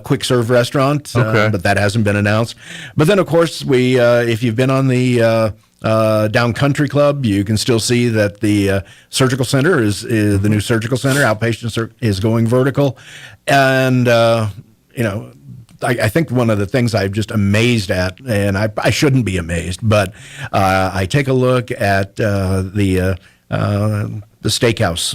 Speaker 14: quick serve restaurant, but that hasn't been announced. But then, of course, if you've been on the Down Country Club, you can still see that the surgical center is the new surgical center. Outpatient is going vertical, and I think one of the things I'm just amazed at, and I shouldn't be amazed, but I take a look at the steakhouse.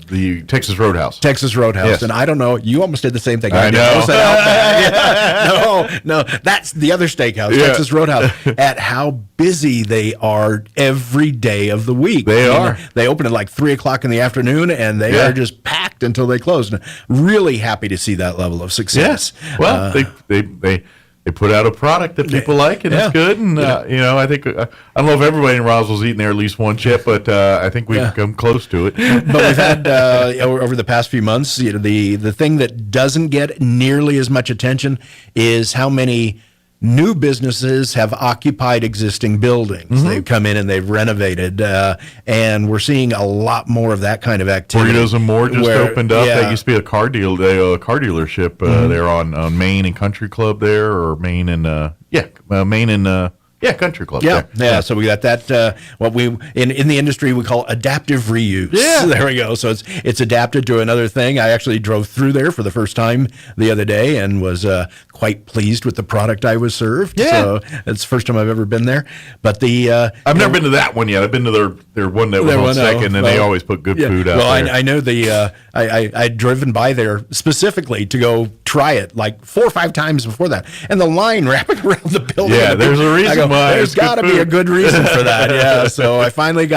Speaker 8: The Texas Roadhouse.
Speaker 14: Texas Roadhouse.
Speaker 8: Yes.
Speaker 14: And I don't know, you almost did the same thing
Speaker 8: I
Speaker 14: did.
Speaker 8: know.
Speaker 14: I said Outback. No, that's the other steakhouse, Texas Roadhouse, at how busy they are every day of the week.
Speaker 8: They are.
Speaker 14: They open at like 3 o'clock in the afternoon, and they are just packed until they close. And really happy to see that level of success.
Speaker 8: Yes. Well, they put out a product that people like, and it's good. And I think I don't know if everybody in Roswell's eaten there at least once yet, but I think we've come close to it.
Speaker 14: But we've had over the past few months, the thing that doesn't get nearly as much attention is how many new businesses have occupied existing buildings.
Speaker 8: Mm-hmm.
Speaker 14: They've come in and they've renovated, and we're seeing a lot more of that kind of activity.
Speaker 8: Burritos and More just opened up. That used to be a car dealership there on Main and Country Club there, or Main and Main and Yeah, country club.
Speaker 14: Yeah,
Speaker 8: there.
Speaker 14: yeah. So we got that. What we in the industry we call adaptive reuse.
Speaker 8: Yeah,
Speaker 14: there we go. So it's adapted to another thing. I actually drove through there for the first time the other day and was quite pleased with the product I was served.
Speaker 8: Yeah,
Speaker 14: so it's the first time I've ever been there. But
Speaker 8: I've never been to that one yet. I've been to their one that was on Second, and they always put good food out there.
Speaker 14: I know I'd driven by there specifically to go try it like 4 or 5 times before that, and the line wrapping around the building.
Speaker 8: Yeah, there's a reason why.
Speaker 14: There's got to be a good reason for that. Yeah, so I finally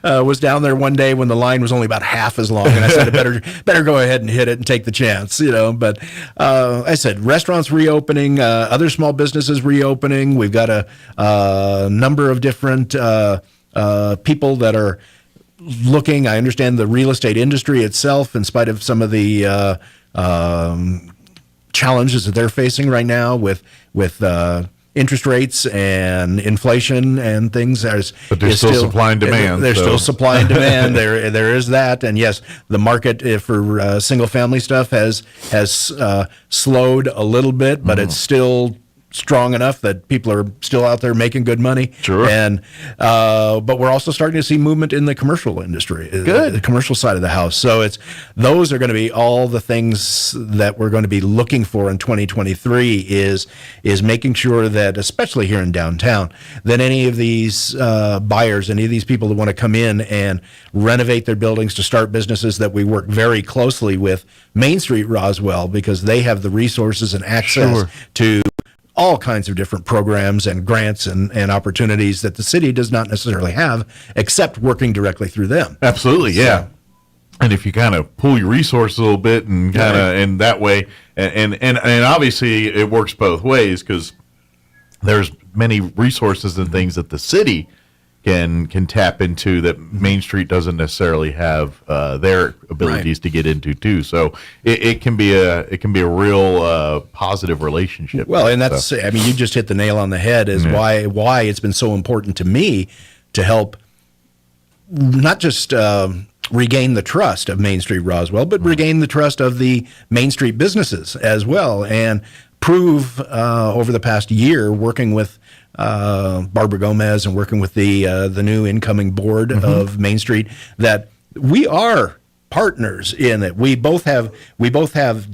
Speaker 14: was down there one day when the line was only about half as long, and I said I better go ahead and hit it and take the chance, But I said restaurants reopening, other small businesses reopening. We've got a number of different people that are looking. I understand the real estate industry itself, in spite of some of the challenges that they're facing right now with interest rates and inflation and things.
Speaker 8: But there's still supply and demand.
Speaker 14: There's still supply and demand. There is that, and yes, the market for single family stuff has slowed a little bit, but it's still strong enough that people are still out there making good money.
Speaker 8: Sure.
Speaker 14: And but we're also starting to see movement in the commercial industry, the commercial side of the house. So those are going to be all the things that we're going to be looking for in 2023 is making sure that, especially here in downtown, that any of these buyers, any of these people that want to come in and renovate their buildings to start businesses, that we work very closely with Main Street Roswell, because they have the resources and access to all kinds of different programs and grants and opportunities that the city does not necessarily have, except working directly through them.
Speaker 8: Absolutely, yeah. And if you kind of pull your resources a little bit and kind of in that way, and obviously it works both ways, because there's many resources and things that the city can tap into that Main Street doesn't necessarily have their abilities to get into too. So it can be a real positive relationship.
Speaker 14: Well, and that's I mean, you just hit the nail on the head. Is why it's been so important to me to help not just regain the trust of Main Street Roswell, but regain the trust of the Main Street businesses as well, and prove over the past year working with Barbara Gomez and working with the new incoming board of Main Street that we are partners in it. We both have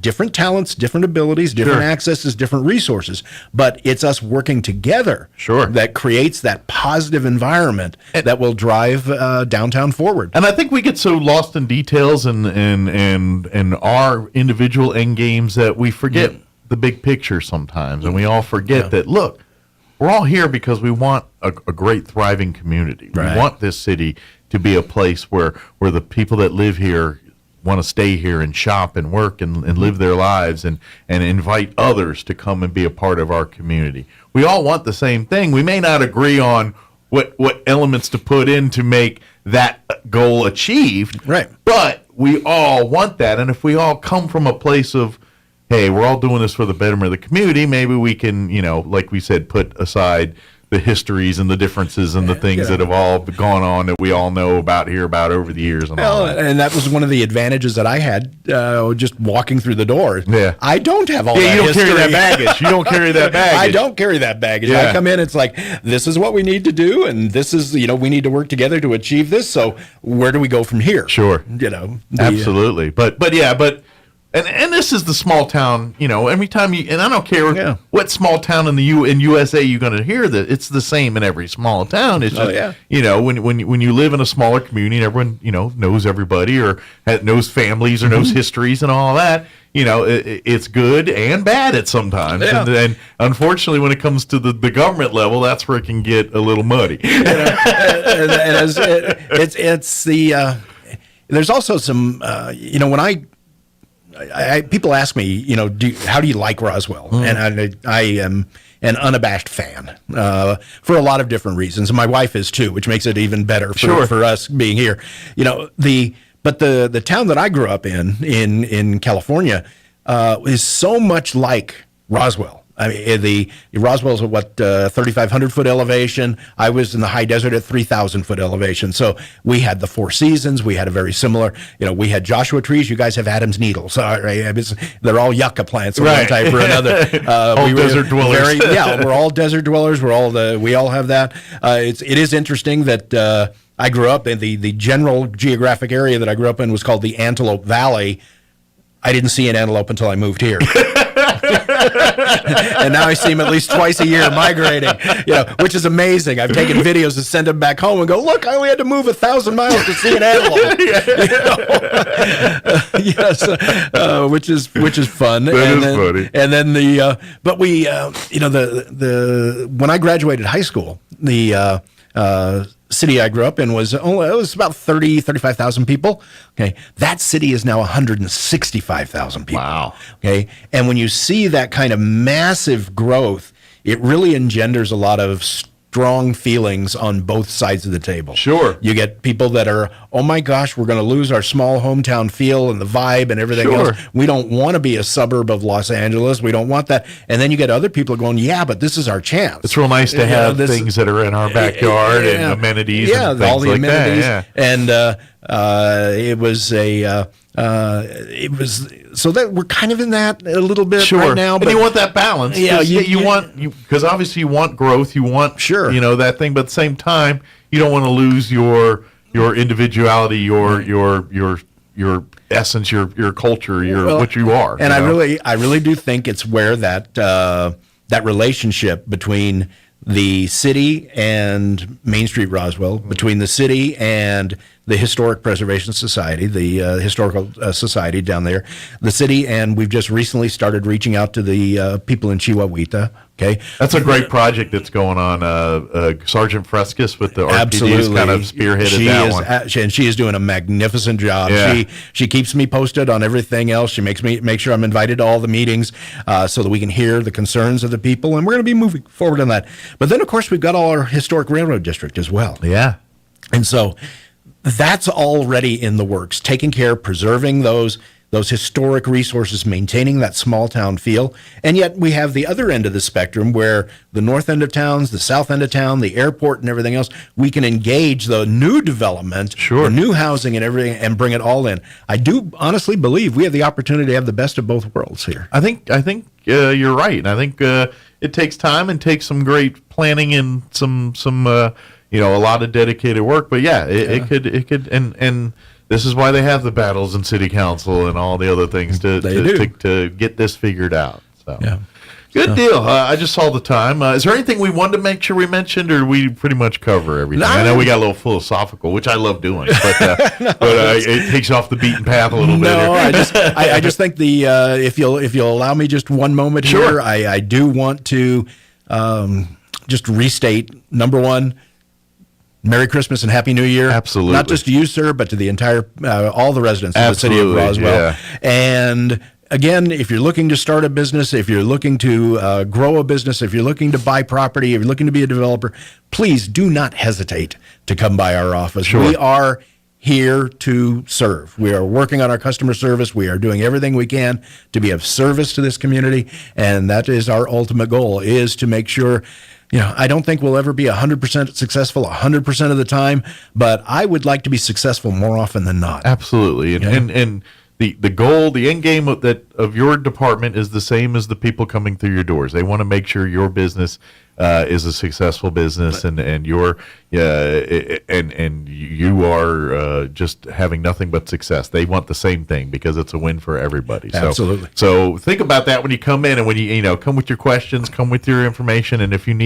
Speaker 14: different talents, different abilities, different accesses, different resources, but it's us working together that creates that positive environment that will drive downtown forward.
Speaker 8: And I think we get so lost in details and our individual end games that we forget the big picture sometimes, and we all forget that, look, we're all here because we want a great, thriving community. We want this city to be a place where the people that live here want to stay here and shop and work and live their lives and invite others to come and be a part of our community. We all want the same thing. We may not agree on what elements to put in to make that goal achieved, but we all want that. And if we all come from a place of, hey, we're all doing this for the betterment of the community, maybe we can, like we said, put aside the histories and the differences and the things that have all gone on that we all know about over the years. And all that.
Speaker 14: And that was one of the advantages that I had just walking through the door.
Speaker 8: Yeah.
Speaker 14: I don't have all that
Speaker 8: you don't
Speaker 14: history.
Speaker 8: carry that baggage. You don't carry that baggage.
Speaker 14: I don't carry that baggage.
Speaker 8: Yeah.
Speaker 14: I come in, it's like, this is what we need to do, and this is, we need to work together to achieve this, so where do we go from here?
Speaker 8: Sure. Absolutely. But And this is the small town, every time and I don't care what small town in USA you're going to hear that it's the same in every small town. It's just, when you live in a smaller community and everyone, knows everybody or knows families or knows histories and all that, it's good and bad at sometimes.
Speaker 14: Yeah.
Speaker 8: And unfortunately, when it comes to the government level, that's where it can get a little muddy.
Speaker 14: There's also some, when people ask me, how do you like Roswell? And I am an unabashed fan for a lot of different reasons. And my wife is too, which makes it even better for us being here. But the town that I grew up in California is so much like Roswell. I mean, the Roswell's at what 3,500 foot elevation. I was in the high desert at 3,000 foot elevation. So we had the Four Seasons. We had a very similar. We had Joshua trees. You guys have Adam's needles. Right? They're all yucca plants of one type or another.
Speaker 8: All desert dwellers.
Speaker 14: We're all desert dwellers. We all have that. It is interesting that I grew up in the general geographic area that I grew up in was called the Antelope Valley. I didn't see an antelope until I moved here. And now I see him at least twice a year migrating, which is amazing. I've taken videos and sent them back home and go, look, I only had to move 1,000 miles to see an antelope. Yes, which is fun.
Speaker 8: That is funny.
Speaker 14: And then when I graduated high school, the city I grew up in was about 35,000 people. Okay, that city is now 165,000 people.
Speaker 8: Wow.
Speaker 14: Okay, and when you see that kind of massive growth, it really engenders a lot of strong feelings on both sides of the table.
Speaker 8: Sure.
Speaker 14: You get people that are, oh my gosh, we're going to lose our small hometown feel and the vibe and everything else. We don't want to be a suburb of Los Angeles. We don't want that. And then you get other people going, yeah, but this is our chance.
Speaker 8: It's real nice to have things that are in our backyard and amenities and things
Speaker 14: all the
Speaker 8: like
Speaker 14: amenities.
Speaker 8: that.
Speaker 14: Yeah. And it was so that we're kind of in that a little bit right now.
Speaker 8: But you want that balance.
Speaker 14: Yeah,
Speaker 8: you want because obviously you want growth. You want that thing, but at the same time, you don't want to lose your individuality, your essence, your culture, what you are.
Speaker 14: And I really do think it's where that relationship between the city and Main Street Roswell, between the city and the Historic Preservation Society, the Historical Society down there, the city, and we've just recently started reaching out to the people in Chihuahuita. Okay,
Speaker 8: that's a great project that's going on. Sergeant Frescus with the RPD has kind of spearheaded that one.
Speaker 14: And she is doing a magnificent job.
Speaker 8: Yeah.
Speaker 14: She keeps me posted on everything else. She makes sure I'm invited to all the meetings so that we can hear the concerns of the people, and we're going to be moving forward on that. But then, of course, we've got all our historic railroad district as well.
Speaker 8: Yeah,
Speaker 14: and so that's already in the works, taking care, preserving those historic resources, maintaining that small town feel. And yet we have the other end of the spectrum where the north end of towns, the south end of town, the airport and everything else, we can engage the new development, the new housing and everything, and bring it all in. I do honestly believe we have the opportunity to have the best of both worlds here.
Speaker 8: I think you're right. I think it takes time and takes some great planning and some a lot of dedicated work. But it could and this is why they have the battles in city council and all the other things to get this figured out. So good deal. I just saw the time. Is there anything we wanted to make sure we mentioned, or we pretty much cover everything? I know we got a little philosophical, which I love doing, but it takes off the beaten path a little bit.
Speaker 14: No, I just think if you'll allow me just one moment here, I do want to just restate, number one, Merry Christmas and Happy New Year.
Speaker 8: Absolutely.
Speaker 14: Not just to you, sir, but to the entire, all the residents of the city of Roswell. Yeah. And again, if you're looking to start a business, if you're looking to grow a business, if you're looking to buy property, if you're looking to be a developer, please do not hesitate to come by our office. We are here to serve. We are working on our customer service. We are doing everything we can to be of service to this community. And that is our ultimate goal, is to make sure. I don't think we'll ever be 100% successful 100% of the time, but I would like to be successful more often than not.
Speaker 8: Absolutely. And the goal, the end game of your department is the same as the people coming through your doors. They want to make sure your business is a successful business, and you're and you are just having nothing but success. They want the same thing because it's a win for everybody.
Speaker 14: Absolutely.
Speaker 8: So think about that when you come in, and when you come with your questions, come with your information, and if you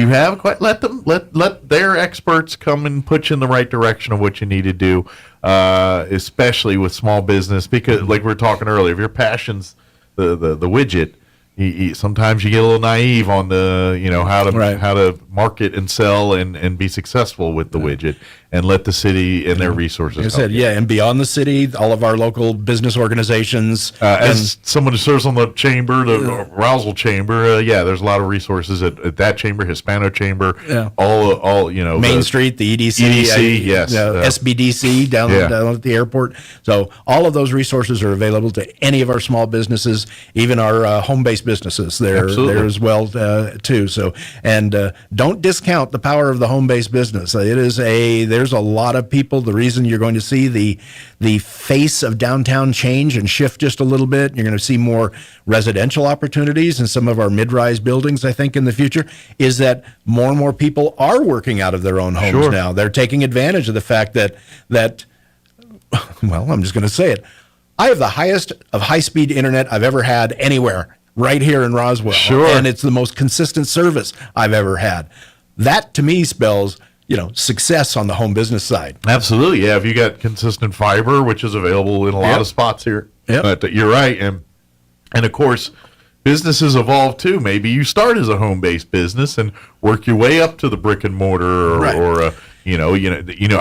Speaker 8: have, let their experts come and put you in the right direction of what you need to do, especially with small business, because like we were talking earlier, if your passion's the widget. Sometimes you get a little naive on the how to market and sell and be successful with the widget, and let the city and their resources
Speaker 14: Like I
Speaker 8: help
Speaker 14: said,
Speaker 8: you.
Speaker 14: yeah, and beyond the city, all of our local business organizations.
Speaker 8: As someone who serves on the chamber, the Roswell chamber, there's a lot of resources at that chamber, Hispano chamber, all
Speaker 14: Main Street, the EDC,
Speaker 8: yes,
Speaker 14: SBDC down at the airport. So all of those resources are available to any of our small businesses, even our home-based businesses. They're there as well too. So don't discount the power of the home-based business. There's a lot of people. The reason you're going to see the face of downtown change and shift just a little bit. You're going to see more residential opportunities in some of our mid-rise buildings, I think, in the future, is that more and more people are working out of their own homes now. They're taking advantage of the fact that well, I'm just going to say it. I have the highest of high-speed internet I've ever had anywhere right here in Roswell.
Speaker 8: Sure.
Speaker 14: And it's the most consistent service I've ever had. That, to me, spells success on the home business side.
Speaker 8: Absolutely, yeah. If you got consistent fiber, which is available in a lot of spots here, but you're right, and of course, businesses evolve too. Maybe you start as a home-based business and work your way up to the brick and mortar, or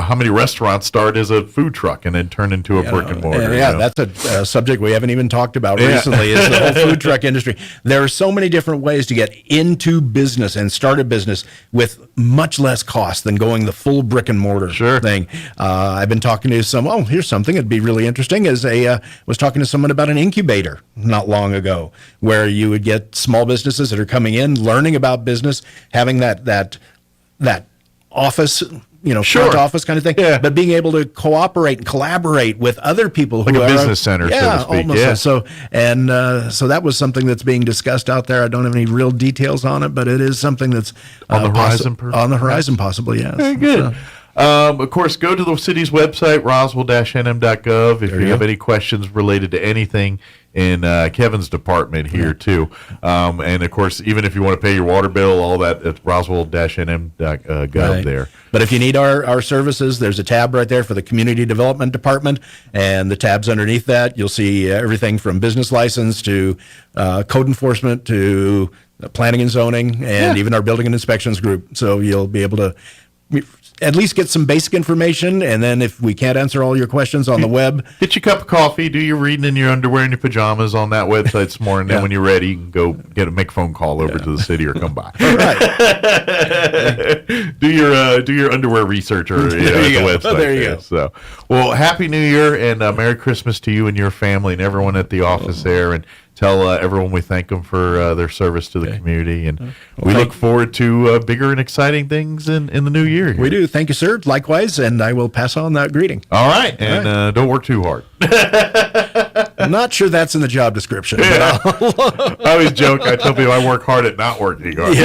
Speaker 8: how many restaurants start as a food truck and then turn into a brick and mortar.
Speaker 14: That's a subject we haven't even talked about recently, is the whole food truck industry. There are so many different ways to get into business and start a business with much less cost than going the full brick and mortar thing. I've been talking to here's something that'd be really interesting, was talking to someone about an incubator not long ago, where you would get small businesses that are coming in, learning about business, having that office, front office kind of thing, but being able to cooperate and collaborate with other people
Speaker 8: like a business center, so to speak.
Speaker 14: Almost. So that was something that's being discussed out there. I don't have any real details on it, but it is something that's
Speaker 8: on the horizon.
Speaker 14: On the horizon, possibly, yes.
Speaker 8: Very good. Of course, go to the city's website, roswell-nm.gov, if you have any questions related to anything in Kevin's department here, too. And, of course, even if you want to pay your water bill, all that at roswell-nm.gov there.
Speaker 14: But if you need our services, there's a tab right there for the Community Development Department, and the tabs underneath that, you'll see everything from business license to code enforcement to planning and zoning, and even our building and inspections group. So you'll be able to at least get some basic information, and then if we can't answer all your questions on the web,
Speaker 8: get your cup of coffee, do your reading in your underwear and your pajamas on that website this morning. Then when you're ready, you can go make a phone call over to the city or come by. do your underwear research or at the website.
Speaker 14: There you go.
Speaker 8: So, well, Happy New Year and Merry Christmas to you and your family and everyone at the office there, and tell everyone we thank them for their service to the community, and we look forward to bigger and exciting things in the new year here.
Speaker 14: We do. Thank you, sir. Likewise, and I will pass on that greeting.
Speaker 8: All right, and don't work too hard.
Speaker 14: I'm not sure that's in the job description.
Speaker 8: Yeah. But I always joke. I tell people I work hard at not working hard.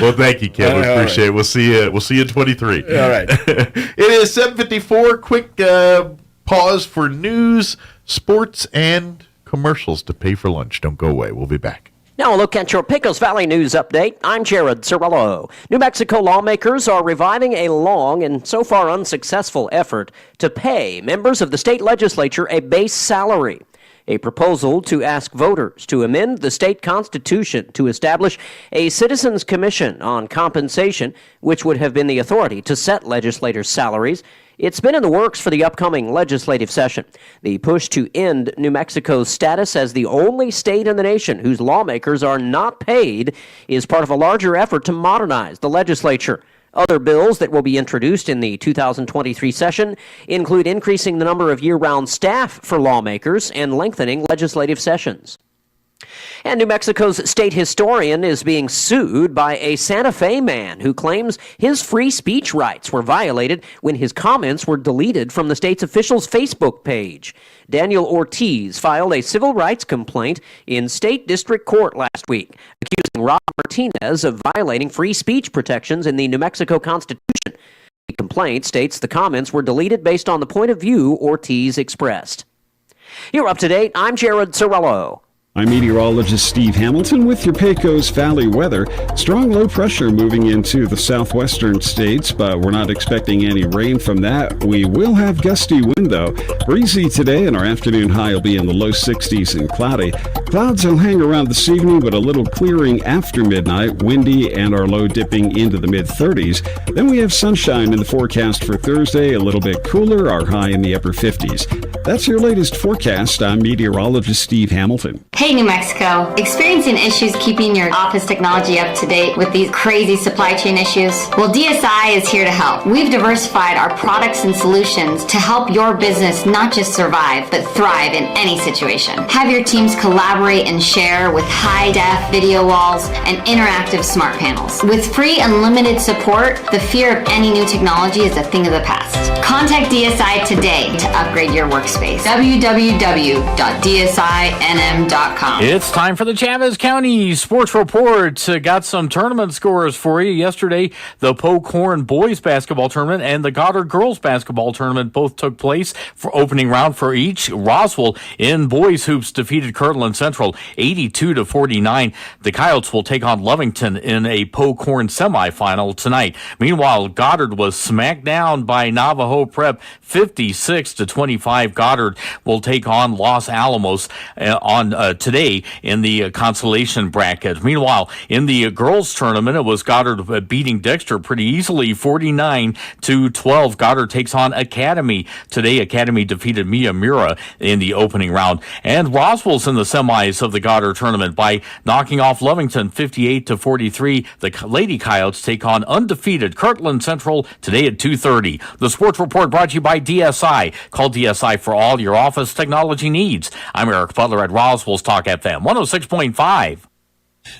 Speaker 8: Well, thank you, Kevin. We appreciate it. We'll see you in 23.
Speaker 14: All right.
Speaker 8: It is 7:54. Quick pause for news, sports, and commercials to pay for lunch. Don't go away. We'll be back.
Speaker 15: Now a look at your Pecos Valley News Update. I'm Jared Cirillo. New Mexico lawmakers are reviving a long and so far unsuccessful effort to pay members of the state legislature a base salary. A proposal to ask voters to amend the state constitution to establish a citizens' commission on compensation, which would have been the authority to set legislators' salaries. It's been in the works for the upcoming legislative session. The push to end New Mexico's status as the only state in the nation whose lawmakers are not paid is part of a larger effort to modernize the legislature. Other bills that will be introduced in the 2023 session include increasing the number of year-round staff for lawmakers and lengthening legislative sessions. And New Mexico's state historian is being sued by a Santa Fe man who claims his free speech rights were violated when his comments were deleted from the state's official's Facebook page. Daniel Ortiz filed a civil rights complaint in state district court last week, accusing Rob Martinez of violating free speech protections in the New Mexico Constitution. The complaint states the comments were deleted based on the point of view Ortiz expressed. You're up to date. I'm Jared Cirillo.
Speaker 10: I'm meteorologist Steve Hamilton with your Pecos Valley weather. Strong low pressure moving into the southwestern states, but we're not expecting any rain from that. We will have gusty wind, though. Breezy today, and our afternoon high will be in the low 60s and cloudy. Clouds will hang around this evening, but a little clearing after midnight, windy, and our low dipping into the mid-30s. Then we have sunshine in the forecast for Thursday, a little bit cooler, our high in the upper 50s. That's your latest forecast. I'm meteorologist Steve Hamilton.
Speaker 16: Hey, New Mexico. Experiencing issues keeping your office technology up to date with these crazy supply chain issues? Well, DSI is here to help. We've diversified our products and solutions to help your business not just survive, but thrive in any situation. Have your teams collaborate and share with high-def video walls and interactive smart panels. With free unlimited support, the fear of any new technology is a thing of the past. Contact DSI today to upgrade your workspace. www.dsinm.com.
Speaker 17: It's time for the Chavez County Sports Report. Got some tournament scores for you. Yesterday, the Polk Horn boys basketball tournament and the Goddard girls basketball tournament both took place for opening round for each. Roswell in boys hoops defeated Kirtland Central 82-49. The Coyotes will take on Lovington in a Polk Horn semifinal tonight. Meanwhile, Goddard was smacked down by Navajo Prep 56-25. Goddard will take on Los Alamos on today in the consolation bracket. Meanwhile, in the girls tournament, it was Goddard beating Dexter pretty easily, 49-12. Goddard takes on Academy today. Academy defeated Miyamura in the opening round. And Roswell's in the semis of the Goddard tournament by knocking off Lovington 58-43. The Lady Coyotes take on undefeated Kirtland Central today at 2:30. The Sports Report brought to you by DSI. Call DSI for all your office technology needs. I'm Eric Butler at Roswell's Talk FM 106.5.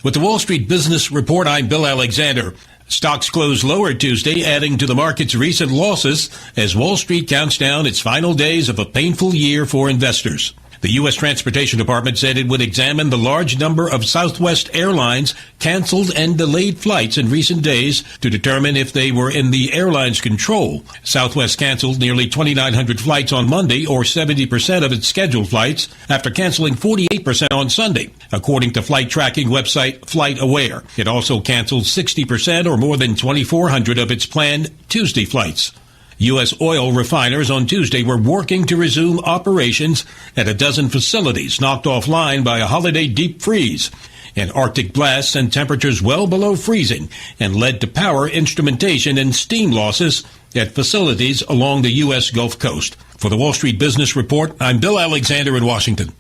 Speaker 18: With the Wall Street Business Report, I'm Bill Alexander. Stocks closed lower Tuesday, adding to the market's recent losses as Wall Street counts down its final days of a painful year for investors. The U.S. Transportation Department said it would examine the large number of Southwest Airlines canceled and delayed flights in recent days to determine if they were in the airline's control. Southwest canceled nearly 2,900 flights on Monday, or 70% of its scheduled flights, after canceling 48% on Sunday, according to flight tracking website FlightAware. It also canceled 60%, or more than 2,400 of its planned Tuesday flights. U.S. oil refiners on Tuesday were working to resume operations at a dozen facilities knocked offline by a holiday deep freeze. And Arctic blasts and temperatures well below freezing and led to power, instrumentation, and steam losses at facilities along the U.S. Gulf Coast. For the Wall Street Business Report, I'm Bill Alexander in Washington.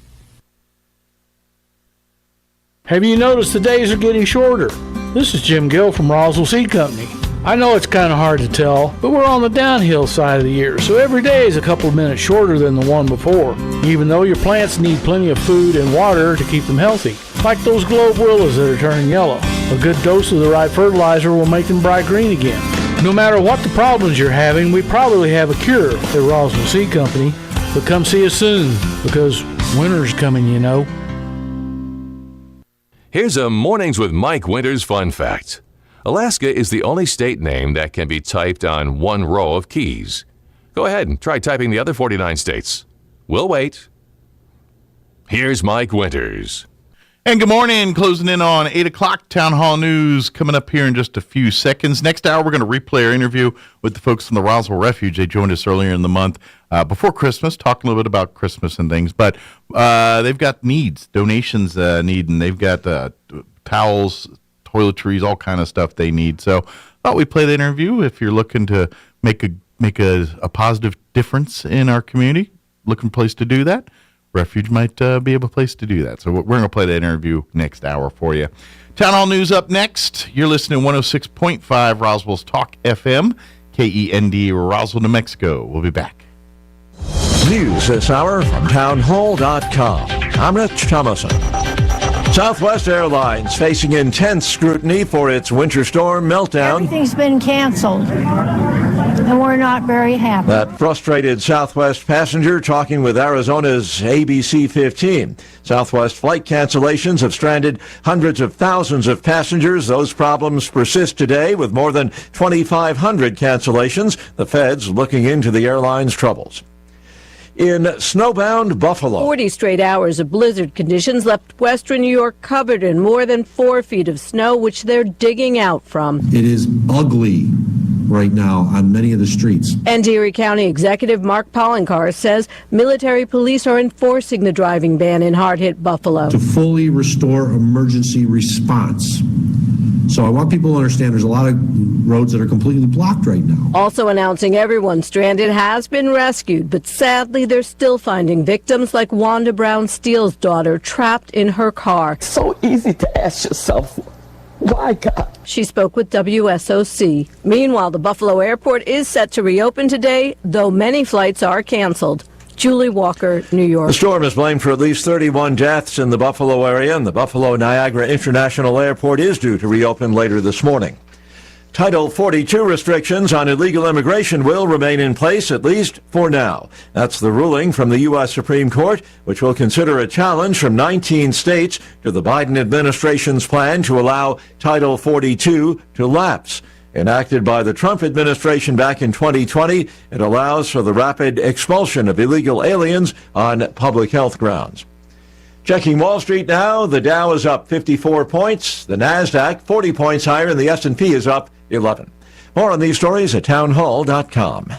Speaker 19: Have you noticed the days are getting shorter? This is Jim Gill from Roswell Seed Company. I know it's kind of hard to tell, but we're on the downhill side of the year, so every day is a couple of minutes shorter than the one before, even though your plants need plenty of food and water to keep them healthy. Like those globe willows that are turning yellow. A good dose of the right fertilizer will make them bright green again. No matter what the problems you're having, we probably have a cure at Roswell Seed Company, but come see us soon, because winter's coming, you know.
Speaker 7: Here's a Mornings with Mike Winters fun fact. Alaska is the only state name that can be typed on one row of keys. Go ahead and try typing the other 49 states. We'll wait. Here's Mike Winters.
Speaker 8: And good morning. Closing in on 8 o'clock. Town Hall News coming up here in just a few seconds. Next hour, we're going to replay our interview with the folks from the Roswell Refuge. They joined us earlier in the month before Christmas, talking a little bit about Christmas and things. But they've got needs, donations needing. They've got towels, toiletries, all kind of stuff they need. So thought we'd play the interview. If you're looking to make a positive difference in our community, looking for a place to do that, Refuge might be a place to do that. So we're going to play that interview next hour for you. Town Hall News up next. You're listening to 106.5 Roswell's Talk FM, KEND, Roswell, New Mexico. We'll be back.
Speaker 1: News this hour from townhall.com. I'm Rich Thomason. Southwest Airlines facing intense scrutiny for its winter storm meltdown.
Speaker 20: Everything's been canceled, and we're not very happy.
Speaker 1: That frustrated Southwest passenger talking with Arizona's ABC 15. Southwest flight cancellations have stranded hundreds of thousands of passengers. Those problems persist today with more than 2,500 cancellations. The Fed's looking into the airline's troubles. In snowbound Buffalo.
Speaker 21: 40 straight hours of blizzard conditions left western New York covered in more than 4 feet of snow, which they're digging out from.
Speaker 22: It is ugly right now on many of the streets.
Speaker 21: And Erie County Executive Mark Poloncarz says military police are enforcing the driving ban in hard-hit Buffalo.
Speaker 22: To fully restore emergency response. So I want people to understand there's a lot of roads that are completely blocked right now.
Speaker 21: Also announcing everyone stranded has been rescued, but sadly they're still finding victims like Wanda Brown Steele's daughter trapped in her car.
Speaker 23: So easy to ask yourself, why God?
Speaker 21: She spoke with WSOC. Meanwhile, the Buffalo airport is set to reopen today, though many flights are canceled. Julie Walker, New York.
Speaker 1: The storm is blamed for at least 31 deaths in the Buffalo area, and the Buffalo Niagara International Airport is due to reopen later this morning. Title 42 restrictions on illegal immigration will remain in place, at least for now. That's the ruling from the U.S. Supreme Court, which will consider a challenge from 19 states to the Biden administration's plan to allow Title 42 to lapse. Enacted by the Trump administration back in 2020, it allows for the rapid expulsion of illegal aliens on public health grounds. Checking Wall Street now, the Dow is up 54 points, the Nasdaq 40 points higher, and the S&P is up 11. More on these stories at townhall.com.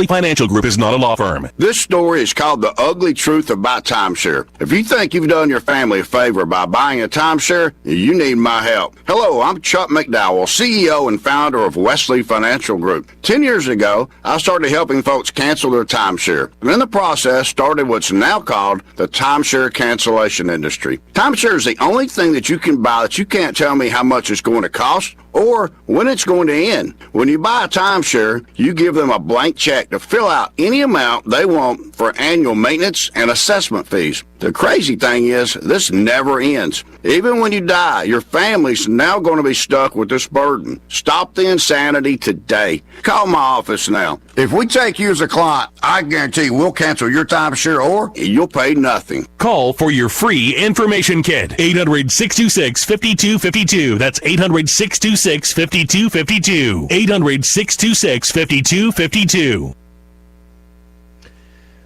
Speaker 24: Financial Group is not a law firm.
Speaker 25: This story is called The Ugly Truth About Timeshare. If you think you've done your family a favor by buying a timeshare, you need my help. Hello, I'm Chuck McDowell, CEO and founder of Wesley Financial Group. 10 years ago, I started helping folks cancel their timeshare. And in the process, started what's now called the timeshare cancellation industry. Timeshare is the only thing that you can buy that you can't tell me how much it's going to cost or when it's going to end. When you buy a timeshare, you give them a blank check to fill out any amount they want for annual maintenance and assessment fees. The crazy thing is, this never ends. Even when you die, your family's now going to be stuck with this burden. Stop the insanity today. Call my office now. If we take you as a client, I guarantee we'll cancel your timeshare or you'll pay nothing.
Speaker 24: Call for your free information kit. 800-626-5252. That's 800-626-5252. 800-626-5252.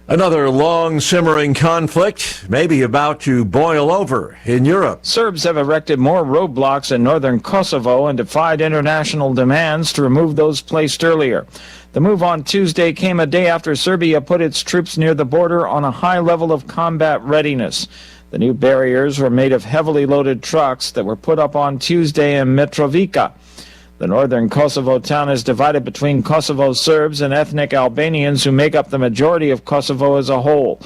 Speaker 1: Another long simmering conflict may be about to boil over in Europe.
Speaker 26: Serbs have erected more roadblocks in northern Kosovo and defied international demands to remove those placed earlier. The move on Tuesday came a day after Serbia put its troops near the border on a high level of combat readiness. The new barriers were made of heavily loaded trucks that were put up on Tuesday in Mitrovica. The northern Kosovo town is divided between Kosovo Serbs and ethnic Albanians who make up the majority of Kosovo as a whole.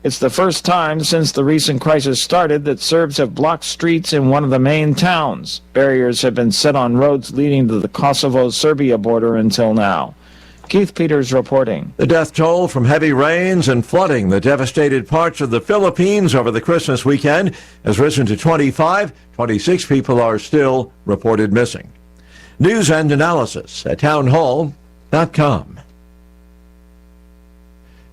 Speaker 26: It's the first time since the recent crisis started that Serbs have blocked streets in one of the main towns. Barriers have been set on roads leading to the Kosovo-Serbia border until now. Keith Peters reporting.
Speaker 1: The death toll from heavy rains and flooding that devastated parts of the Philippines over the Christmas weekend has risen to 25. 26 people are still reported missing. News and analysis at townhall.com.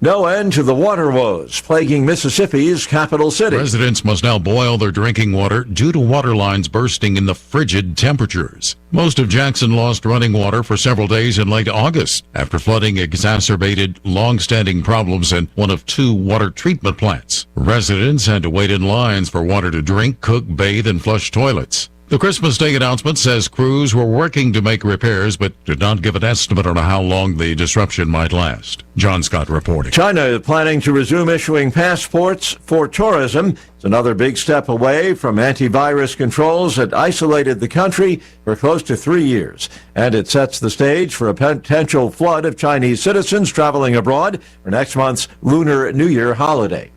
Speaker 1: No end to the water woes plaguing Mississippi's capital city.
Speaker 11: Residents must now boil their drinking water due to water lines bursting in the frigid temperatures. Most of Jackson lost running water for several days in late August after flooding exacerbated long-standing problems in one of 2 water treatment plants. Residents had to wait in lines for water to drink, cook, bathe, and flush toilets. The Christmas Day announcement says crews were working to make repairs, but did not give an estimate on how long the disruption might last. John Scott reporting.
Speaker 1: China is planning to resume issuing passports for tourism. It's another big step away from antivirus controls that isolated the country for close to 3 years. And it sets the stage for a potential flood of Chinese citizens traveling abroad for next month's Lunar New Year holiday.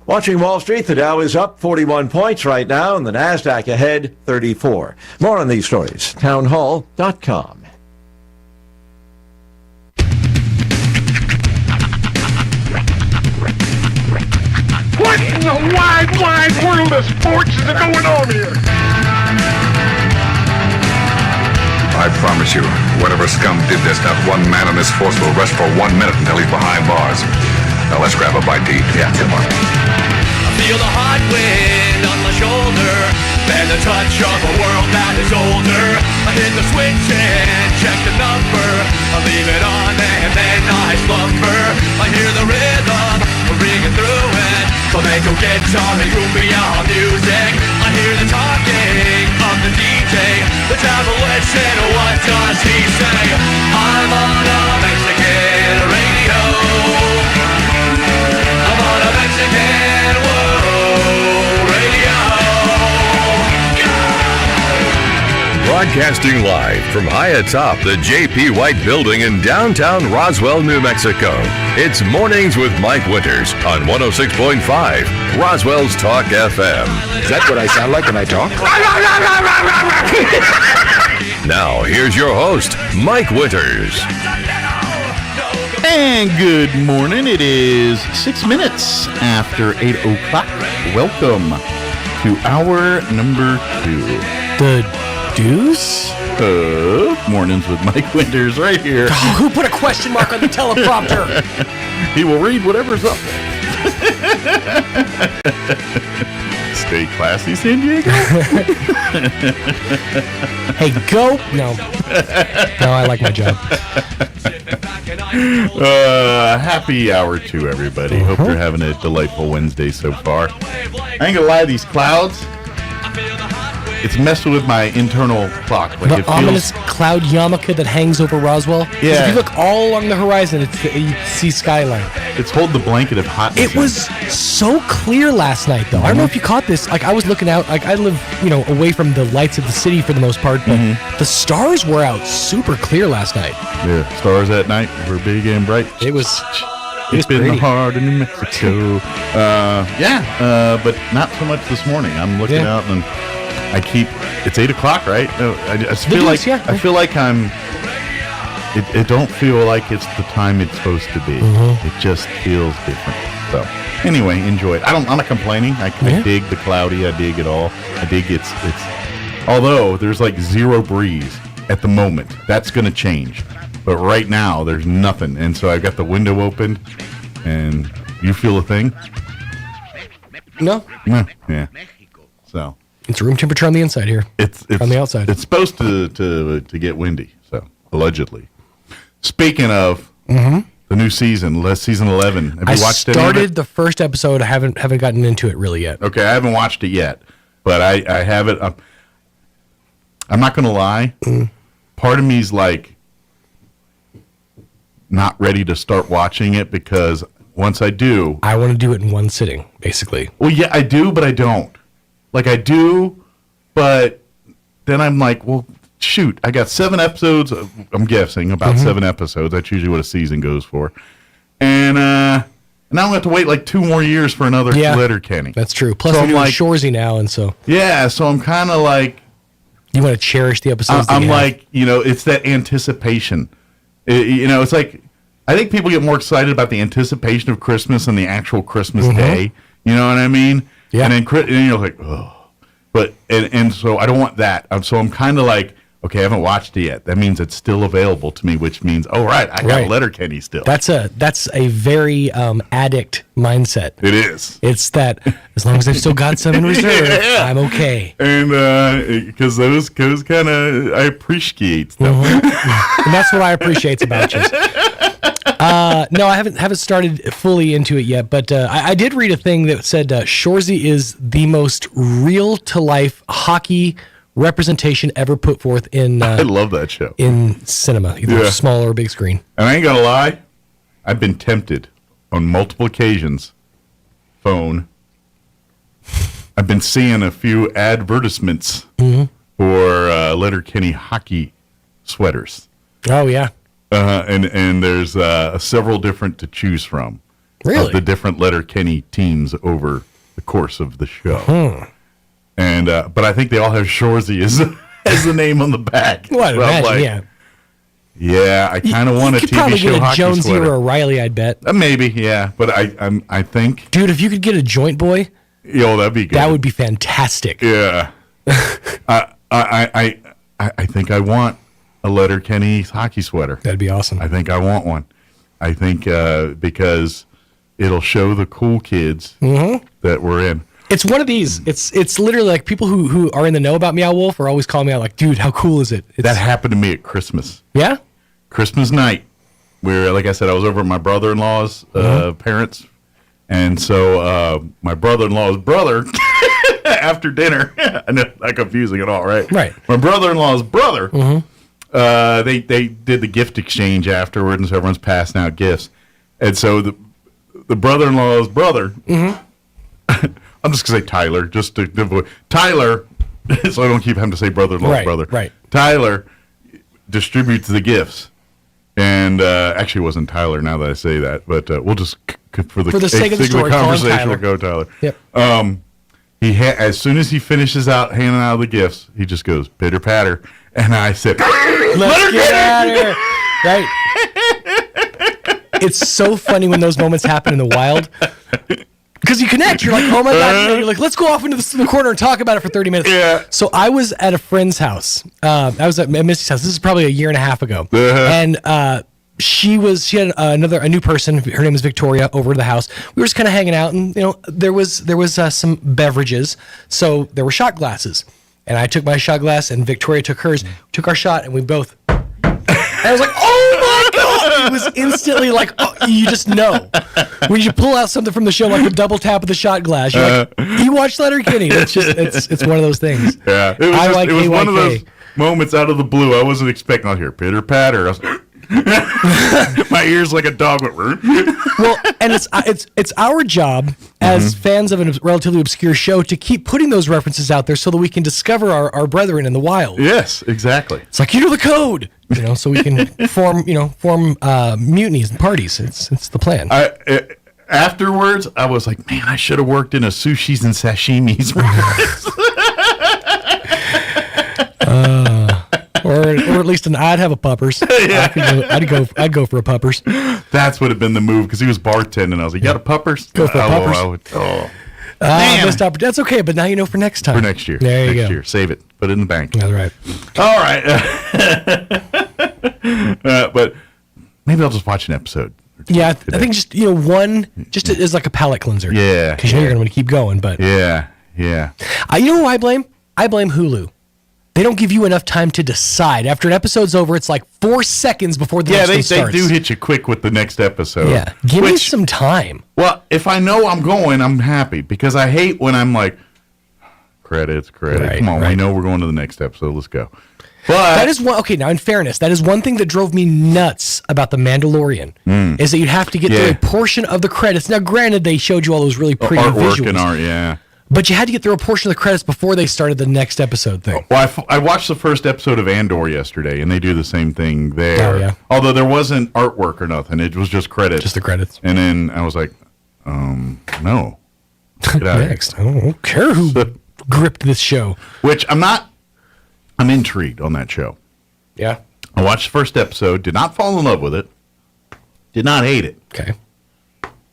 Speaker 1: Watching Wall Street, the Dow is up 41 points right now, and the Nasdaq ahead 34. More on these stories, townhall.com.
Speaker 4: What in the wide world of sports is going on here?
Speaker 5: I promise you, whatever scum did this, not one man on this force will rest for 1 minute until he's behind bars. Now let's grab a bite to eat. Yeah, come on.
Speaker 2: feel the hot wind on my shoulder and the touch of a world that is older. I hit the switch and check the number. I leave it on and then I slumber. I hear the rhythm ringing through it. Flamenco guitar and cumbia music. I hear the talking of the DJ. The devil listen, what does he say? I'm on a Mexican radio. I'm on a Mexican radio.
Speaker 7: Broadcasting live from high atop the J.P. White Building in downtown Roswell, New Mexico. It's Mornings with Mike Winters on 106.5 Roswell's Talk FM.
Speaker 3: Is that what I sound like when I talk?
Speaker 7: Now, here's your host, Mike Winters.
Speaker 8: And good morning. It is 6 minutes after 8 o'clock. Welcome to hour number 2.
Speaker 6: The Deuce?
Speaker 8: Mornings with Mike Winters right here.
Speaker 6: Oh, who put a question mark on the teleprompter?
Speaker 8: He will read whatever's up. Stay classy, San Diego.
Speaker 6: Hey, go. No, I like my job.
Speaker 8: Happy hour 2, everybody. Hope you're having a delightful Wednesday so far. I ain't gonna lie, these clouds, it's messing with my internal clock. Like
Speaker 6: the ominous cloud yarmulke that hangs over Roswell.
Speaker 8: Yeah.
Speaker 6: If you look all along the horizon, you see skyline.
Speaker 8: It's holding the blanket of hotness.
Speaker 6: It was so clear last night, though. I don't know if you caught this. Like, I was looking out. Like, I live, away from the lights of the city for the most part, but the stars were out super clear last night.
Speaker 8: Yeah, stars at night were big and bright.
Speaker 6: It was
Speaker 8: It's in the heart of New Mexico. But not so much this morning. I'm looking out and it's 8 o'clock, right? No, I feel like I'm. It don't feel like it's the time it's supposed to be. It just feels different. So anyway, enjoy it. I'm not complaining. I dig the cloudy. I dig it all. I dig it's. Although there's like zero breeze at the moment. That's going to change. But right now there's nothing, and so I've got the window open. And you feel a thing?
Speaker 6: No.
Speaker 8: Yeah. So.
Speaker 6: It's room temperature on the inside here.
Speaker 8: It's
Speaker 6: on the outside.
Speaker 8: It's supposed to get windy, so allegedly. Speaking of the new season, season 11. Have you watched it? I started
Speaker 6: the first episode. I haven't gotten into it really yet.
Speaker 8: Okay, I haven't watched it yet, but I have it. I'm not going to lie. Part of me's like not ready to start watching it because once I do,
Speaker 6: I want to do it in one sitting, basically.
Speaker 8: Well, yeah, I do, but I don't. Like, I do, but then I'm like, well, shoot, I got 7 episodes. I'm guessing about 7 episodes. That's usually what a season goes for. And now I'm going to have to wait like 2 more years for another Letterkenny.
Speaker 6: That's true. Plus, I'm doing Shoresy now, and so.
Speaker 8: Yeah, so I'm kind of like.
Speaker 6: You want to cherish the episodes
Speaker 8: I'm like, it's that anticipation. It's like, I think people get more excited about the anticipation of Christmas than the actual Christmas day. You know what I mean?
Speaker 6: Yeah.
Speaker 8: And then you're like, oh. But, and so I don't want that. So I'm kind of like, okay, I haven't watched it yet. That means it's still available to me, which means, I got Letterkenny still.
Speaker 6: That's a very addict mindset.
Speaker 8: It is.
Speaker 6: It's that as long as I've still got some in reserve, I'm okay.
Speaker 8: And because those kind of, I appreciate stuff.
Speaker 6: And that's what I appreciate about you. No, I haven't started fully into it yet, but I did read a thing that said Shoresy is the most real-to-life hockey representation ever put forth in.
Speaker 8: I love that show
Speaker 6: in cinema, either small or big screen.
Speaker 8: And I ain't gonna lie, I've been tempted on multiple occasions. Phone. I've been seeing a few advertisements for Letterkenny hockey sweaters.
Speaker 6: Oh yeah.
Speaker 8: And there's several different to choose from.
Speaker 6: Really?
Speaker 8: Of the different Letterkenny teams over the course of the show. And but I think they all have Shoresy as the name on the back.
Speaker 6: Well, I'd imagine,
Speaker 8: yeah, I kind of want a TV show hockey sweater. You could probably get a
Speaker 6: Jonesy or a Riley, I'd bet.
Speaker 8: Maybe, yeah. But I think...
Speaker 6: Dude, if you could get a Joint Boy...
Speaker 8: Yo, that'd be good.
Speaker 6: That would be fantastic.
Speaker 8: Yeah. I think I want a Letterkenny hockey sweater.
Speaker 6: That'd be awesome.
Speaker 8: I think I want one. I think because it'll show the cool kids that we're in.
Speaker 6: It's one of these. It's literally like people who are in the know about Meow Wolf are always calling me out like, dude, how cool is it?
Speaker 8: That happened to me at Christmas.
Speaker 6: Yeah?
Speaker 8: Christmas night, where, like I said, I was over at my brother-in-law's parents. And so my brother-in-law's brother, after dinner, I know, not confusing at all, right?
Speaker 6: Right.
Speaker 8: My brother-in-law's brother, they did the gift exchange afterward, and so everyone's passing out gifts. And so the brother-in-law's brother, I'm just going to say Tyler, just to avoid Tyler, so I don't keep having to say brother-in-law's brother.
Speaker 6: Right.
Speaker 8: Tyler distributes the gifts. And actually, it wasn't Tyler, now that I say that, but we'll just, for the sake of the story, conversation, we'll go Tyler.
Speaker 6: Yep.
Speaker 8: As soon as he finishes out handing out the gifts, he just goes, pitter patter. And I said,
Speaker 6: let's get out of here. Right. It's so funny when those moments happen in the wild. Because you connect. You're like, oh my God. You're like, let's go off into the corner and talk about it for 30 minutes.
Speaker 8: Yeah.
Speaker 6: So I was at a friend's house. I was at Missy's house. This is probably a year and a half ago. And she had a new person. Her name is Victoria, over to the house. We were just kind of hanging out, and there was some beverages. So there were shot glasses. And I took my shot glass, and Victoria took hers, took our shot, and we both. And I was like, oh my God! It was instantly like, you just know. When you pull out something from the show, like a double tap of the shot glass, you're like, you watched Letterkenny. It's one of those things.
Speaker 8: Yeah. It was one of those moments out of the blue. I wasn't expecting. I'll hear pitter patter. I was like, my ears like a dog went.
Speaker 6: Well, and it's our job as fans of a relatively obscure show to keep putting those references out there so that we can discover our brethren in the wild.
Speaker 8: Yes, exactly.
Speaker 6: It's like, you know the code, so we can form mutinies and parties. It's the plan.
Speaker 8: Afterwards, I was like, man, I should have worked in a sushis and sashimis.
Speaker 6: Or at least I'd have a puppers. Yeah. I'd go for a puppers.
Speaker 8: That's would have been the move, because he was bartending. I was like, you got a puppers?
Speaker 6: Go for a puppers. Missed opportunity. That's okay, but now you know for next time.
Speaker 8: For next year.
Speaker 6: There you go.
Speaker 8: Next year. Save it. Put it in the bank.
Speaker 6: That's right.
Speaker 8: All right. But maybe I'll just watch an episode.
Speaker 6: Yeah, I think just one, just as like a palate cleanser.
Speaker 8: Yeah.
Speaker 6: Because you're going to keep going. But
Speaker 8: yeah.
Speaker 6: You know who I blame? I blame Hulu. They don't give you enough time to decide. After an episode's over, it's like 4 seconds before the next one starts.
Speaker 8: They do hit you quick with the next episode.
Speaker 6: Yeah, give me some time.
Speaker 8: Well, if I know I'm going, I'm happy, because I hate when I'm like, credits.
Speaker 6: Right,
Speaker 8: come on,
Speaker 6: right.
Speaker 8: we know we're going to the next episode. Let's go. But
Speaker 6: that is one. Okay, now in fairness, that is one thing that drove me nuts about The Mandalorian is that you'd have to get through a portion of the credits. Now, granted, they showed you all those really pretty
Speaker 8: artwork
Speaker 6: visuals.
Speaker 8: And art, yeah.
Speaker 6: But you had to get through a portion of the credits before they started the next episode thing.
Speaker 8: Well, I watched the first episode of Andor yesterday, and they do the same thing there.
Speaker 6: Oh, yeah.
Speaker 8: Although there wasn't artwork or nothing. It was just credits.
Speaker 6: Just the credits.
Speaker 8: And then I was like, no. Get out
Speaker 6: next. I don't care who gripped this show.
Speaker 8: Which I'm intrigued on that show.
Speaker 6: Yeah.
Speaker 8: I watched the first episode, did not fall in love with it, did not hate it.
Speaker 6: Okay.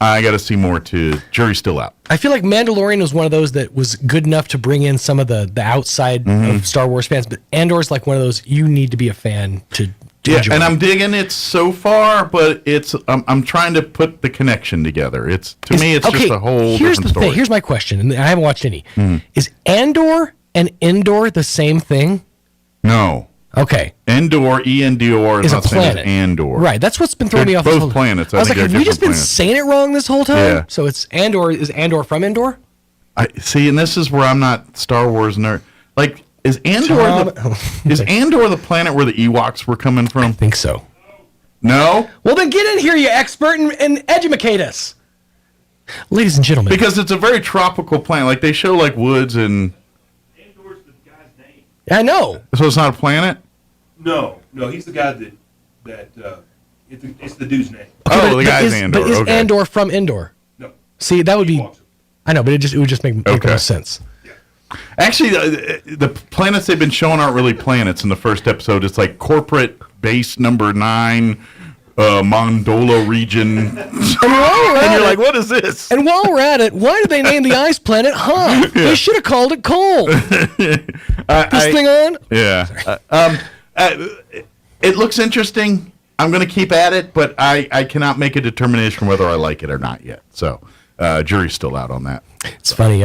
Speaker 8: I got to see more to. Jury's still out.
Speaker 6: I feel like Mandalorian was one of those that was good enough to bring in some of the outside of Star Wars fans, but Andor's like one of those you need to be a fan to enjoy.
Speaker 8: And I'm digging it so far, but I'm trying to put the connection together. To me, it's just a whole different story.
Speaker 6: Here's my question, and I haven't watched any. Is Andor and Endor the same thing?
Speaker 8: No.
Speaker 6: Okay.
Speaker 8: Endor, E-N-D-O-R, is not the same as Andor.
Speaker 6: Right, that's what's been throwing me off.
Speaker 8: Both planets.
Speaker 6: I was like, have we just been saying it wrong this whole time?
Speaker 8: Yeah.
Speaker 6: So it's Andor. Is Andor from Endor?
Speaker 8: I see, and this is where I'm not Star Wars nerd. Like, is Andor the planet where the Ewoks were coming from?
Speaker 6: I think so.
Speaker 8: No?
Speaker 6: Well, then get in here, you expert, and educate us. Ladies and gentlemen.
Speaker 8: Because it's a very tropical planet. Like, they show, like, woods and...
Speaker 6: I know.
Speaker 8: So it's not a planet?
Speaker 9: No, he's the guy that it's the dude's name.
Speaker 8: Okay, the guy's Andor.
Speaker 6: But is Andor from Endor?
Speaker 9: No.
Speaker 6: See, that would be... I know, but it would just make more sense.
Speaker 8: Yeah. Actually, the planets they've been showing aren't really planets in the first episode. It's like corporate base number 9, Mondolo region. And you're like, what is this?
Speaker 6: And while we're at it, why did they name the ice planet? They should have called it coal. This thing on?
Speaker 8: Yeah. It looks interesting. I'm going to keep at it, but I cannot make a determination whether I like it or not yet. So, jury's still out on that.
Speaker 6: It's funny.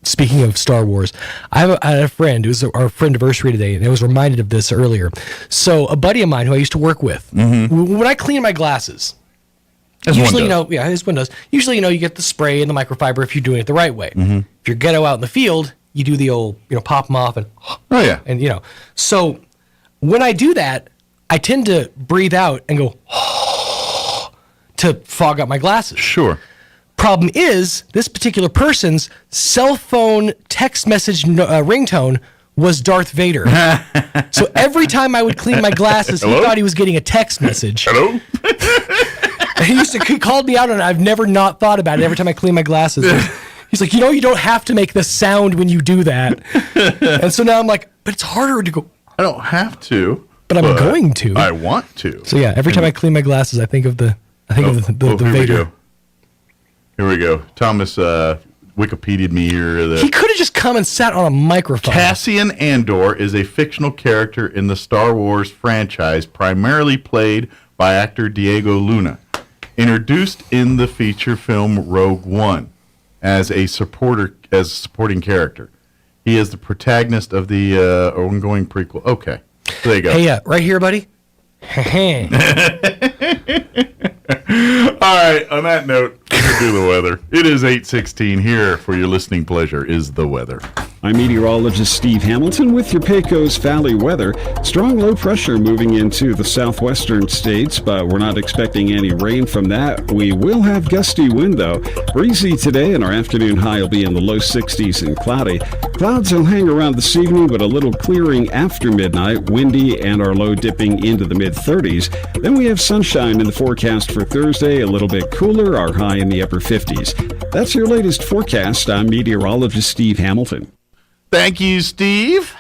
Speaker 6: Speaking of Star Wars, I had a friend. It was our friend anniversary today, and I was reminded of this earlier. So, a buddy of mine who I used to work with, when I clean my glasses, usually, as one does. Usually, you get the spray and the microfiber if you're doing it the right way. If you're ghetto out in the field, you do the old, pop them off and and So when I do that, I tend to breathe out and go to fog up my glasses.
Speaker 8: Sure.
Speaker 6: Problem is, this particular person's cell phone text message ringtone was Darth Vader. So every time I would clean my glasses, he thought he was getting a text message.
Speaker 8: Hello?
Speaker 6: He called me out on it. I've never not thought about it every time I clean my glasses. He's like, you don't have to make the sound when you do that. And so now I'm like, but it's harder to go.
Speaker 8: I don't have to.
Speaker 6: But I'm going to.
Speaker 8: I want to.
Speaker 6: So yeah, every time I clean my glasses, I think of the Vader.
Speaker 8: Here we go. Thomas Wikipedia'd me here.
Speaker 6: He could have just come and sat on a microphone.
Speaker 8: Cassian Andor is a fictional character in the Star Wars franchise, primarily played by actor Diego Luna. Introduced in the feature film Rogue One as a supporting character. He is the protagonist of the ongoing prequel. Okay, so there you go.
Speaker 6: Hey, right here, buddy.
Speaker 8: All right, on that note, we'll do the weather. It is 8:16 here. For your listening pleasure is the weather.
Speaker 10: I'm meteorologist Steve Hamilton with your Pecos Valley weather. Strong low pressure moving into the southwestern states, but we're not expecting any rain from that. We will have gusty wind, though. Breezy today, and our afternoon high will be in the low 60s and cloudy. Clouds will hang around this evening, but a little clearing after midnight, windy, and our low dipping into the mid-30s. Then we have sunshine in the forecast for Thursday, a little bit cooler, our high in the upper 50s. That's your latest forecast. I'm meteorologist Steve Hamilton.
Speaker 8: Thank you, Steve.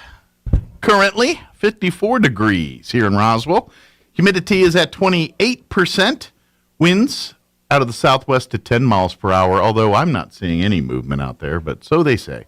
Speaker 8: Currently, 54 degrees here in Roswell. Humidity is at 28%. Winds out of the southwest at 10 miles per hour, although I'm not seeing any movement out there, but so they say.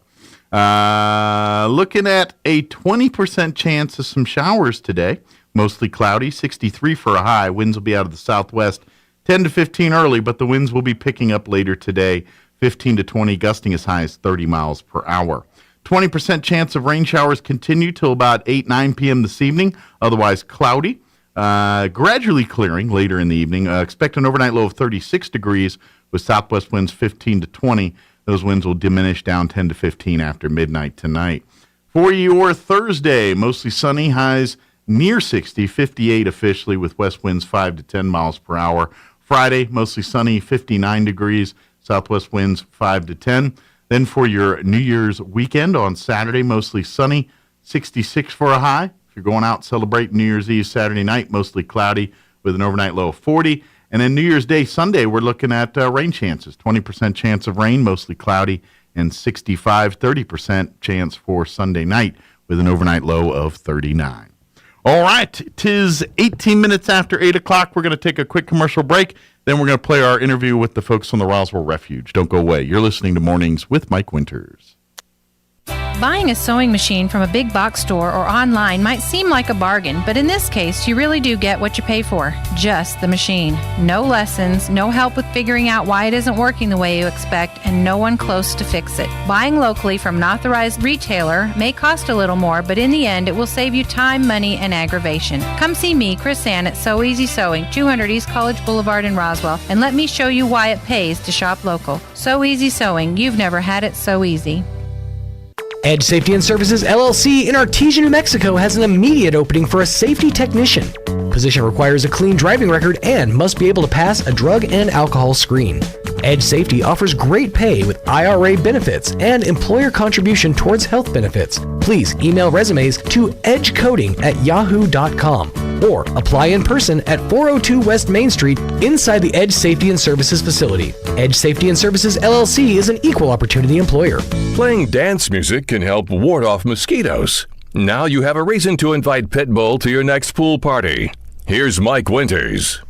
Speaker 8: Looking at a 20% chance of some showers today. Mostly cloudy, 63 for a high. Winds will be out of the southwest, 10 to 15 early, but the winds will be picking up later today, 15 to 20, gusting as high as 30 miles per hour. 20% chance of rain showers continue till about 8, 9 p.m. this evening. Otherwise cloudy, gradually clearing later in the evening. Expect an overnight low of 36 degrees with southwest winds 15 to 20. Those winds will diminish down 10 to 15 after midnight tonight. For your Thursday, mostly sunny, highs near 60, 58 officially with west winds 5 to 10 miles per hour. Friday, mostly sunny, 59 degrees, southwest winds 5 to 10. Then for your New Year's weekend on Saturday, mostly sunny, 66 for a high. If you're going out celebrating New Year's Eve Saturday night, mostly cloudy with an overnight low of 40. And then New Year's Day Sunday, we're looking at rain chances, 20% chance of rain, mostly cloudy, and 30% chance for Sunday night with an overnight low of 39. All right, 'tis 18 minutes after 8 o'clock. We're going to take a quick commercial break. Then we're going to play our interview with the folks on the Roswell Refuge. Don't go away. You're listening to Mornings with Mike Winters.
Speaker 12: Buying a sewing machine from a big box store or online might seem like a bargain, but in this case, you really do get what you pay for. Just the machine. No lessons, no help with figuring out why it isn't working the way you expect, and no one close to fix it. Buying locally from an authorized retailer may cost a little more, but in the end, it will save you time, money, and aggravation. Come see me, Chris Ann, at So Easy Sewing, 200 East College Boulevard in Roswell, and let me show you why it pays to shop local. So Easy Sewing. You've never had it so easy.
Speaker 6: Edge Safety and Services LLC in Artesia, New Mexico has an immediate opening for a safety technician. Position requires a clean driving record and must be able to pass a drug and alcohol screen. Edge Safety offers great pay with IRA benefits and employer contribution towards health benefits. Please email resumes to edgecoding@yahoo.com or apply in person at 402 West Main Street inside the Edge Safety and Services facility. Edge Safety and Services LLC is an equal opportunity employer.
Speaker 7: Playing dance music can help ward off mosquitoes. Now you have a reason to invite Pitbull to your next pool party. Here's Mike Winters.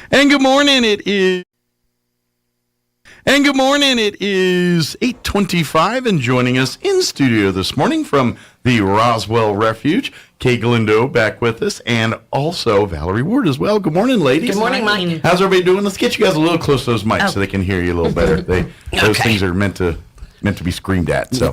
Speaker 8: And good morning, it is 8:25, and joining us in studio this morning from the Roswell Refuge, Kay Galindo back with us, and also Valerie Ward as well. Good morning, ladies.
Speaker 13: Good morning, Mike.
Speaker 8: How's everybody doing? Let's get you guys a little close to those mics so they can hear you a little better. Those things are meant to be screamed at. So,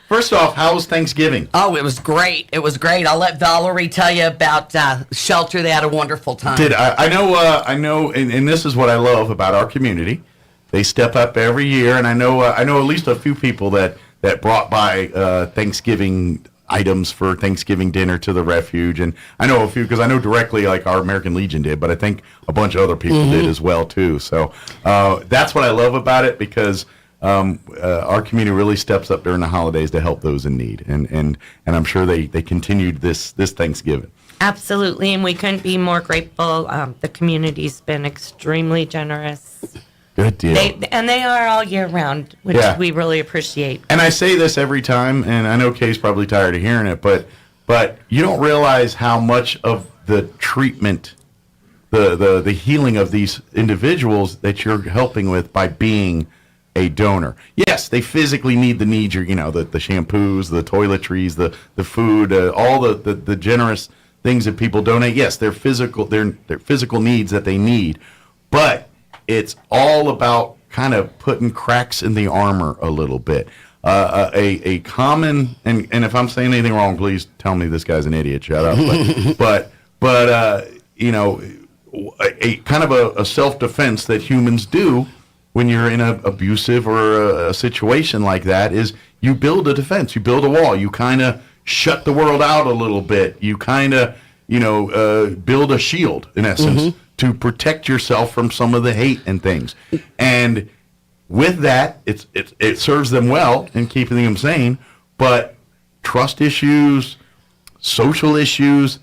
Speaker 8: first off, how was Thanksgiving?
Speaker 13: Oh, it was great. It was great. I'll let Valerie tell you about shelter. They had a wonderful time.
Speaker 8: I know, and this is what I love about our community. They step up every year, and I know at least a few people that brought by Thanksgiving items for Thanksgiving dinner to the refuge, and I know a few because I know directly, like our American Legion did, but I think a bunch of other people did as well too. So that's what I love about it, because our community really steps up during the holidays to help those in need, and I'm sure they continued this Thanksgiving.
Speaker 14: Absolutely, and we couldn't be more grateful. The community's been extremely generous.
Speaker 8: Good deal.
Speaker 14: They are all year round, which we really appreciate.
Speaker 8: And I say this every time, and I know Kay's probably tired of hearing it, but you don't realize how much of the treatment, the healing of these individuals that you're helping with by being a donor. Yes, they physically need the needs, the shampoos, the toiletries, the food, all the generous things that people donate. Yes, they're physical needs that they need, but it's all about kind of putting cracks in the armor a little bit. A common, and if I'm saying anything wrong, please tell me this guy's an idiot. Shut up. But a kind of a self-defense that humans do when you're in an abusive or a situation like that is you build a defense, you build a wall, you kind of shut the world out a little bit, you kind of build a shield in essence. To protect yourself from some of the hate and things. And with that, it serves them well in keeping them sane, but trust issues, social issues,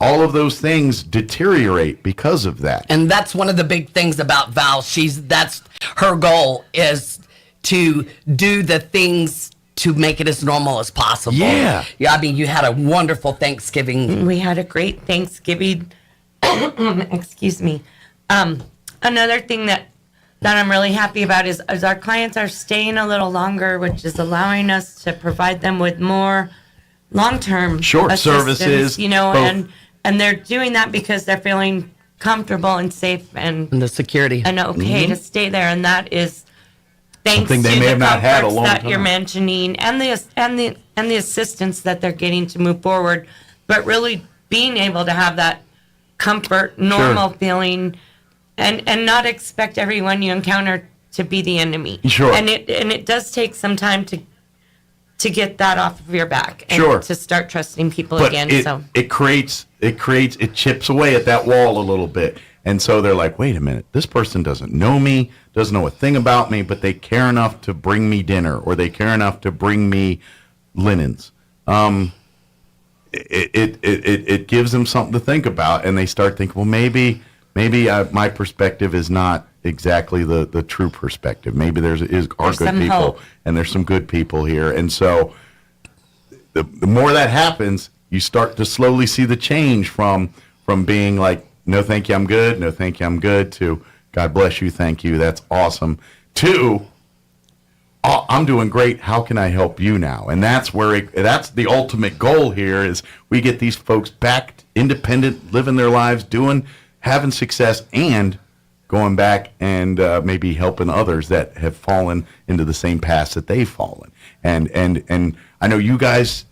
Speaker 8: all of those things deteriorate because of that.
Speaker 13: And that's one of the big things about Val. That's her goal, is to do the things to make it as normal as possible.
Speaker 8: Yeah.
Speaker 13: I mean, you had a wonderful Thanksgiving.
Speaker 14: We had a great Thanksgiving. Excuse me. Another thing that I'm really happy about is our clients are staying a little longer, which is allowing us to provide them with more long-term
Speaker 8: short services,
Speaker 14: and they're doing that because they're feeling comfortable and safe and
Speaker 13: the security
Speaker 14: and okay to stay there, and that is thanks
Speaker 8: something
Speaker 14: to
Speaker 8: they may
Speaker 14: the
Speaker 8: have not had a
Speaker 14: comforts
Speaker 8: long
Speaker 14: that
Speaker 8: time.
Speaker 14: you're mentioning and the assistance that they're getting to move forward, but really being able to have that comfort, normal feeling, and not expect everyone you encounter to be the enemy.
Speaker 8: Sure.
Speaker 14: And it does take some time to get that off of your back and to start trusting people again.
Speaker 8: It chips away at that wall a little bit. And so they're like, wait a minute, this person doesn't know me, doesn't know a thing about me, but they care enough to bring me dinner, or they care enough to bring me linens. It gives them something to think about, and they start thinking, well, maybe my perspective is not exactly the true perspective. Maybe there's good people,
Speaker 14: hope.
Speaker 8: And there's some good people here. And so the more that happens, you start to slowly see the change from being like, no, thank you, I'm good. No, thank you, I'm good, to God bless you, thank you, that's awesome, to I'm doing great. How can I help you now? And that's that's the ultimate goal here, is we get these folks back independent, living their lives, having success, and going back and maybe helping others that have fallen into the same paths that they've fallen. And I know you guys,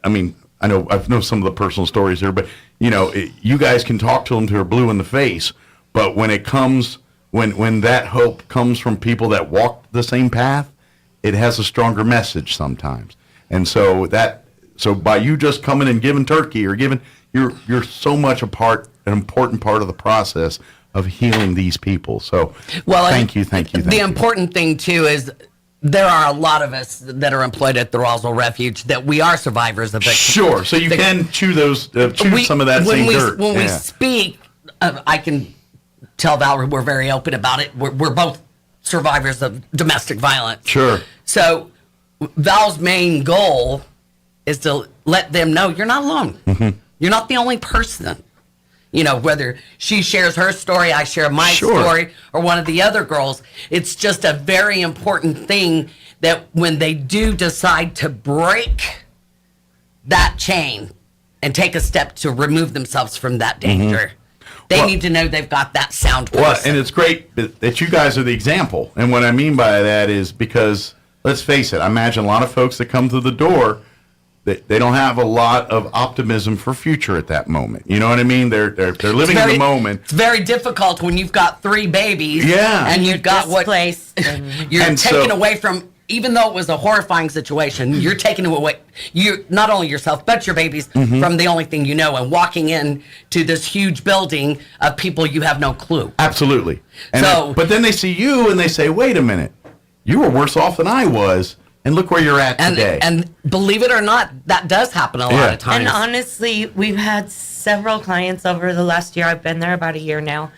Speaker 8: I know some of the personal stories here, but you guys can talk to them till they're blue in the face, but when it comes, when that hope comes from people that walk the same path, it has a stronger message sometimes. And so by you just coming and giving turkey or you're so much an important part of the process of healing these people. So thank you.
Speaker 13: The important thing too is there are a lot of us that are employed at the Roswell Refuge that we are survivors of it.
Speaker 8: Sure. So you can chew some of that same dirt.
Speaker 13: When we speak, I can tell Valerie we're very open about it. We're both survivors of domestic violence.
Speaker 8: Sure.
Speaker 13: So Val's main goal is to let them know you're not alone.
Speaker 8: Mm-hmm.
Speaker 13: You're not the only person. whether she shares her story, I share my
Speaker 8: Sure.
Speaker 13: story, or one of the other girls. It's just a very important thing that when they do decide to break that chain and take a step to remove themselves from that danger, they need to know they've got that sound person.
Speaker 8: Well, and it's great that you guys are the example. And what I mean by that is because, let's face it, I imagine a lot of folks that come through the door, they don't have a lot of optimism for future at that moment. You know what I mean? They're living in the moment.
Speaker 13: It's very difficult when you've got 3 babies.
Speaker 8: Yeah.
Speaker 13: And you've got you're
Speaker 8: And
Speaker 13: taken
Speaker 8: so-
Speaker 13: away from. Even though it was a horrifying situation, you're taking away not only yourself but your babies from the only thing you know, and walking in to this huge building of people you have no clue.
Speaker 8: Absolutely. And
Speaker 13: So-
Speaker 8: but then they see you and they say, wait a minute, you were worse off than I was, and look where you're at today.
Speaker 13: And believe it or not, that does happen a lot of times.
Speaker 14: And honestly, we've had several clients over the last year, I've been there about a year now,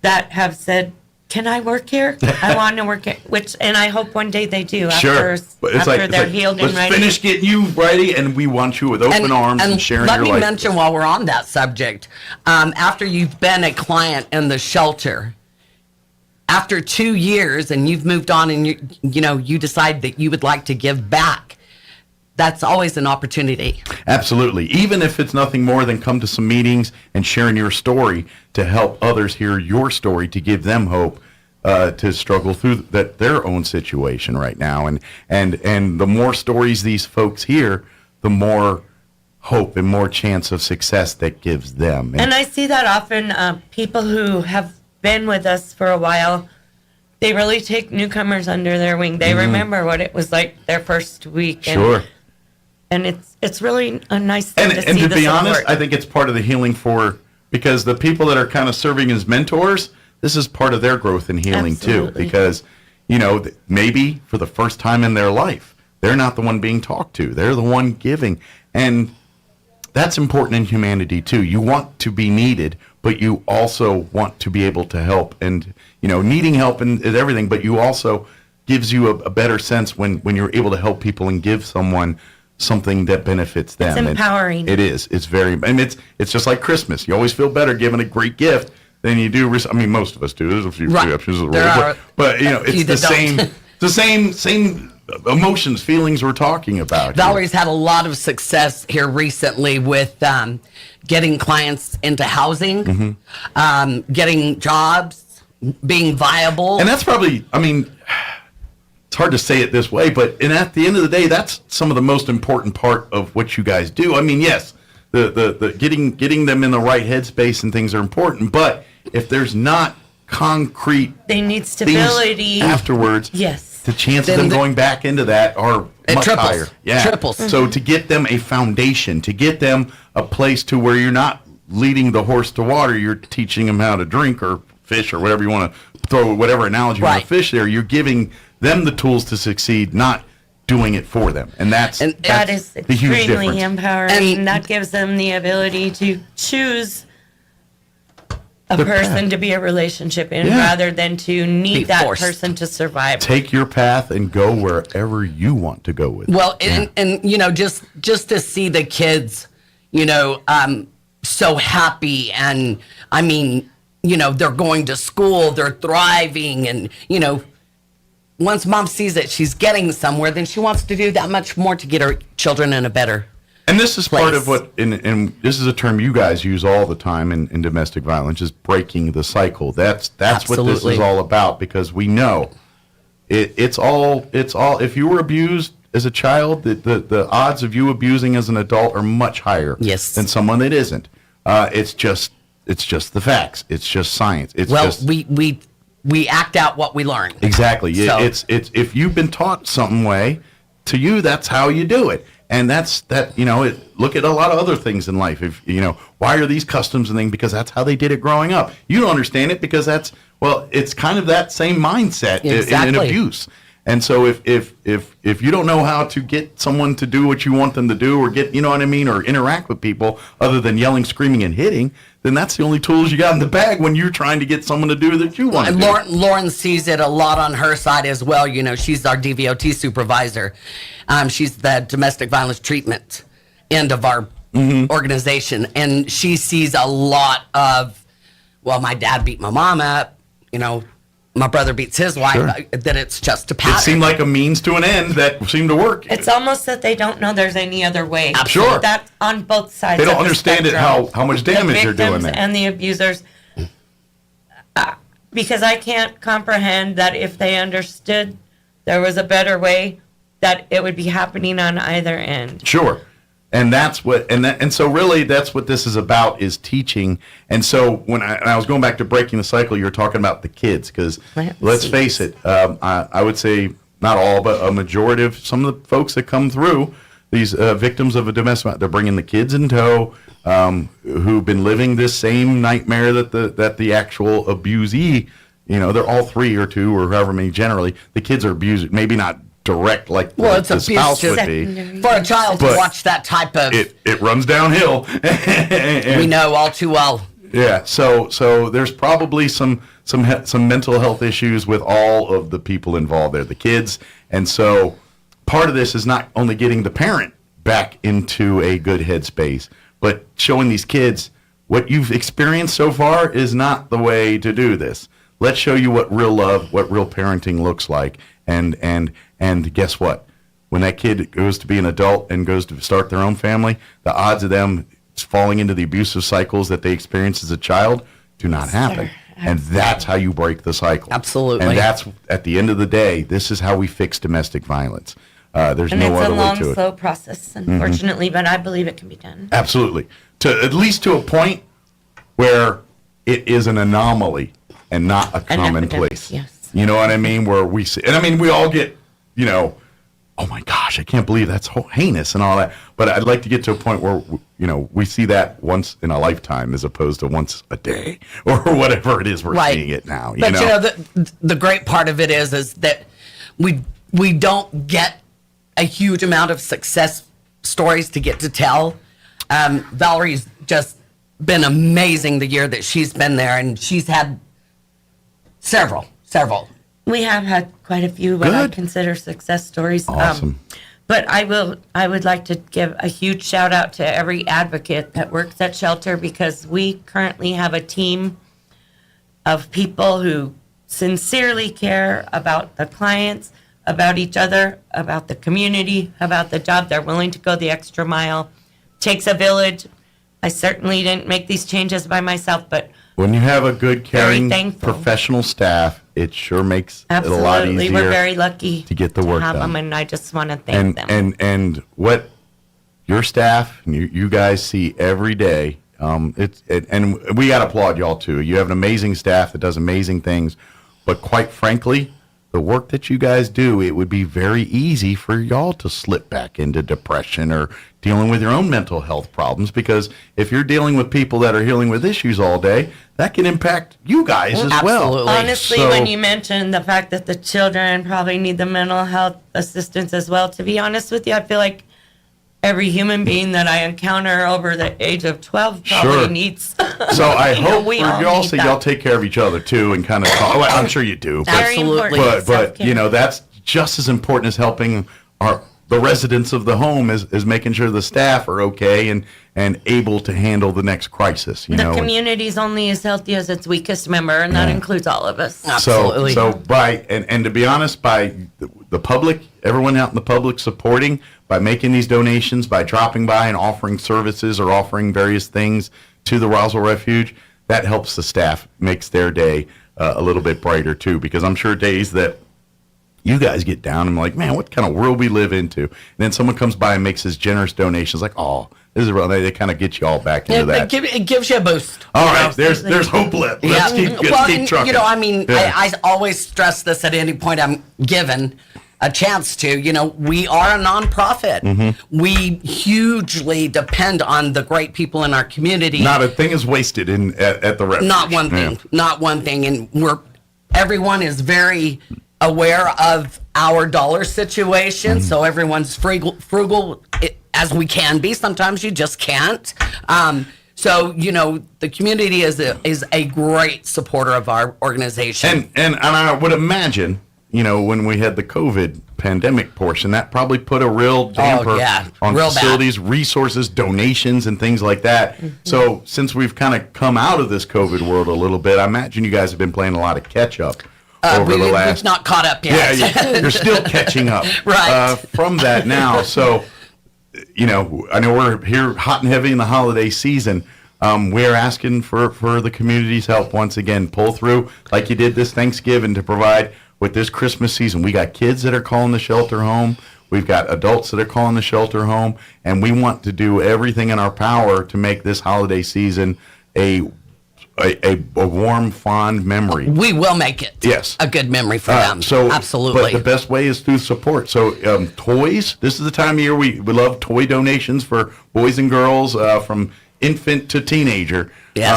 Speaker 14: that have said, can I work here? I want to work here. And I hope one day they do
Speaker 8: Sure. But it's
Speaker 14: after they're healed and
Speaker 8: let's
Speaker 14: ready.
Speaker 8: finish getting you ready, and we want you with open arms and sharing your life.
Speaker 13: Let me mention while we're on that subject, after you've been a client in the shelter, after 2 years and you've moved on and you decide that you would like to give back, that's always an opportunity.
Speaker 8: Absolutely. Even if it's nothing more than come to some meetings and sharing your story to help others hear your story, to give them hope to struggle through their own situation right now. And the more stories these folks hear, the more hope and more chance of success that gives them.
Speaker 14: And I see that often, people who have been with us for a while, they really take newcomers under their wing. They remember what it was like their first week.
Speaker 8: Sure.
Speaker 14: And it's really a nice thing to see.
Speaker 8: And to
Speaker 14: this
Speaker 8: be
Speaker 14: all
Speaker 8: honest,
Speaker 14: work.
Speaker 8: I think it's part of the healing because the people that are kind of serving as mentors, this is part of their growth and healing too. Because, maybe for the first time in their life, they're not the one being talked to. They're the one giving. And that's important in humanity too. You want to be needed, but you also want to be able to help. And, needing help is everything, but you also gives you a better sense when you're able to help people and give someone something that benefits them.
Speaker 14: It's empowering.
Speaker 8: It is. It's very, and it's just like Christmas. You always feel better giving a great gift than you do. I mean, most of us do. There's a few exceptions of the rule, but it's the same. The same emotions, feelings we're talking about.
Speaker 13: Valerie's had a lot of success here recently with getting clients into housing, getting jobs, being viable.
Speaker 8: And that's probably, it's hard to say it this way, but at the end of the day, that's some of the most important part of what you guys do. Yes, the getting them in the right headspace and things are important, but if there's not concrete,
Speaker 14: they need stability
Speaker 8: afterwards.
Speaker 14: Yes,
Speaker 8: the chances of them going back into that are much higher. Yeah,
Speaker 13: triples.
Speaker 8: So to get them a foundation, to get them a place to where you're not leading the horse to water, you're teaching them how to drink or fish or whatever you want to throw, whatever analogy you want to fish there. You're giving them the tools to succeed, not doing it for them. And that
Speaker 14: is
Speaker 8: the huge
Speaker 14: extremely
Speaker 8: difference.
Speaker 14: empowering. And that gives them the ability to choose a
Speaker 8: The
Speaker 14: person
Speaker 8: path.
Speaker 14: to be a relationship in
Speaker 8: Yeah.
Speaker 14: rather than to need
Speaker 13: Be
Speaker 14: that
Speaker 13: forced.
Speaker 14: person to survive.
Speaker 8: Take your path and go wherever you want to go with it.
Speaker 13: Well, and just to see the kids, so happy, and they're going to school, they're thriving, and once mom sees that she's getting somewhere, then she wants to do that much more to get her children in a better.
Speaker 8: And this is part of what, and this is a term you guys use all the time in domestic violence, is breaking the cycle. That's what this
Speaker 13: Absolutely.
Speaker 8: is all about, because we know it's all. If you were abused as a child, the odds of you abusing as an adult are much higher than someone that isn't. It's just the facts. It's just science.
Speaker 13: We act out what we learn.
Speaker 8: Exactly.
Speaker 13: So-
Speaker 8: It's if you've been taught some way, to you that's how you do it. And look at a lot of other things in life. If why are these customs and things? Because that's how they did it growing up. You don't understand it because it's kind of that same mindset in abuse. And so if you don't know how to get someone to do what you want them to do, or get, or interact with people other than yelling, screaming, and hitting, then that's the only tools you got in the bag when you're trying to get someone to do that you want to do.
Speaker 13: Lauren sees it a lot on her side as well. She's our DVOT supervisor. She's the domestic violence treatment end of our organization, and she sees a lot of, well, my dad beat my mom up, my brother beats his wife,
Speaker 8: Sure.
Speaker 13: that it's just a pattern.
Speaker 8: It seemed like a means to an end that seemed to work.
Speaker 14: It's almost that they don't know there's any other way.
Speaker 8: Sure.
Speaker 14: That's on both sides.
Speaker 8: They don't
Speaker 14: of the
Speaker 8: understand it,
Speaker 14: spectrum.
Speaker 8: how much damage
Speaker 14: the
Speaker 8: you're doing
Speaker 14: victims
Speaker 8: there.
Speaker 14: and the abusers. Because I can't comprehend that if they understood there was a better way, that it would be happening on either end.
Speaker 8: Sure. And that's what, and so really that's what this is about, is teaching. And so when I was going back to breaking the cycle, you were talking about the kids, because let's face it, I would say not all, but a majority of some of the folks that come through, these victims of a domestic, they're bringing the kids in tow, who've been living this same nightmare that the actual abusee, they're all 3 or 2 or however many generally. The kids are abused, maybe not direct like
Speaker 13: it's
Speaker 8: the spouse
Speaker 13: abuse
Speaker 8: would be.
Speaker 13: for a child to
Speaker 8: But
Speaker 13: watch that type of.
Speaker 8: It runs downhill.
Speaker 13: We know all too well.
Speaker 8: Yeah, so there's probably some mental health issues with all of the people involved there, the kids, and so part of this is not only getting the parent back into a good headspace, but showing these kids what you've experienced so far is not the way to do this. Let's show you what real love, what real parenting looks like, and guess what? When that kid goes to be an adult and goes to start their own family, the odds of them falling into the abusive cycles that they experienced as a child do not happen. And that's how you break the cycle.
Speaker 13: Absolutely.
Speaker 8: And that's, at the end of the day, this is how we fix domestic violence. There's
Speaker 14: And
Speaker 8: no
Speaker 14: it's a
Speaker 8: other way
Speaker 14: long,
Speaker 8: to it.
Speaker 14: slow process, unfortunately, but I believe it can be done.
Speaker 8: Absolutely. At least to a point where it is an anomaly and not a commonplace.
Speaker 14: Yes.
Speaker 8: You know what I mean? Where we see, and I mean, we all get, oh my gosh, I can't believe that's heinous and all that. But I'd like to get to a point where, we see that once in a lifetime as opposed to once a day or whatever it is we're seeing it now.
Speaker 13: But the great part of it is that we don't get a huge amount of success stories to get to tell. Valerie's just been amazing the year that she's been there, and she's had several.
Speaker 14: We have had quite a few what I consider success stories.
Speaker 8: Awesome.
Speaker 14: But I would like to give a huge shout out to every advocate that works at shelter, because we currently have a team of people who sincerely care about the clients, about each other, about the community, about the job. They're willing to go the extra mile. Takes a village. I certainly didn't make these changes by myself, but
Speaker 8: when you have a good, caring,
Speaker 14: thankful.
Speaker 8: professional staff, it sure makes
Speaker 14: absolutely,
Speaker 8: it a lot easier.
Speaker 14: we're very lucky
Speaker 8: to get the work
Speaker 14: have
Speaker 8: done.
Speaker 14: them, and I just want to thank them.
Speaker 8: And what your staff and you guys see every day, and we got to applaud y'all too. You have an amazing staff that does amazing things, but quite frankly, the work that you guys do, it would be very easy for y'all to slip back into depression or dealing with your own mental health problems, because if you're dealing with people that are dealing with issues all day, that can impact you guys as well.
Speaker 14: Honestly, when you mentioned the fact that the children probably need the mental health assistance as well, to be honest with you, I feel like every human being that I encounter over the age of 12 probably needs.
Speaker 8: So I hope
Speaker 14: we
Speaker 8: for
Speaker 14: all
Speaker 8: y'all,
Speaker 14: need
Speaker 8: so
Speaker 14: that.
Speaker 8: y'all take care of each other too, and kind of. I'm sure you do.
Speaker 14: Very important.
Speaker 8: But
Speaker 14: Self-care.
Speaker 8: that's just as important as helping the residents of the home is making sure the staff are okay and able to handle the next crisis.
Speaker 14: The community's only as healthy as its weakest member, and that includes all of us.
Speaker 8: Absolutely. So by and to be honest, by the public, everyone out in the public supporting, by making these donations, by dropping by and offering services or offering various things to the Roswell Refuge, that helps the staff, makes their day a little bit brighter too. Because I'm sure days that you guys get down and like, man, what kind of world we live into? And then someone comes by and makes his generous donations, like, oh, this is real. They kind of get you all back into that.
Speaker 13: It gives you a boost.
Speaker 8: All right, there's hope left. Let's keep trucking.
Speaker 13: I always stress this at any point I'm given a chance to. We are a nonprofit.
Speaker 8: Mm-hmm.
Speaker 13: We hugely depend on the great people in our community.
Speaker 8: Not a thing is wasted at the refuge.
Speaker 13: Not one thing.
Speaker 8: Yeah.
Speaker 13: Not one thing. And everyone is very aware of our dollar situation, so everyone's frugal as we can be. Sometimes you just can't. So the community is a great supporter of our organization.
Speaker 8: And I would imagine, when we had the COVID pandemic portion, that probably put a real damper on
Speaker 13: real
Speaker 8: facilities, resources, donations, and things like that. So since we've kind of come out of this COVID world a little bit, I imagine you guys have been playing a lot of catch up over the last.
Speaker 13: We've not caught up yet.
Speaker 8: Yeah, you're still catching up
Speaker 13: right.
Speaker 8: From that now. So, I know we're here hot and heavy in the holiday season. We're asking for the community's help once again. Pull through like you did this Thanksgiving to provide with this Christmas season. We got kids that are calling the shelter home. We've got adults that are calling the shelter home. And we want to do everything in our power to make this holiday season a warm, fond memory.
Speaker 13: We will make it.
Speaker 8: Yes.
Speaker 13: A good memory for them. Absolutely.
Speaker 8: But the best way is through support. So toys, this is the time of year we love toy donations for boys and girls from infant to teenager.
Speaker 13: Yes.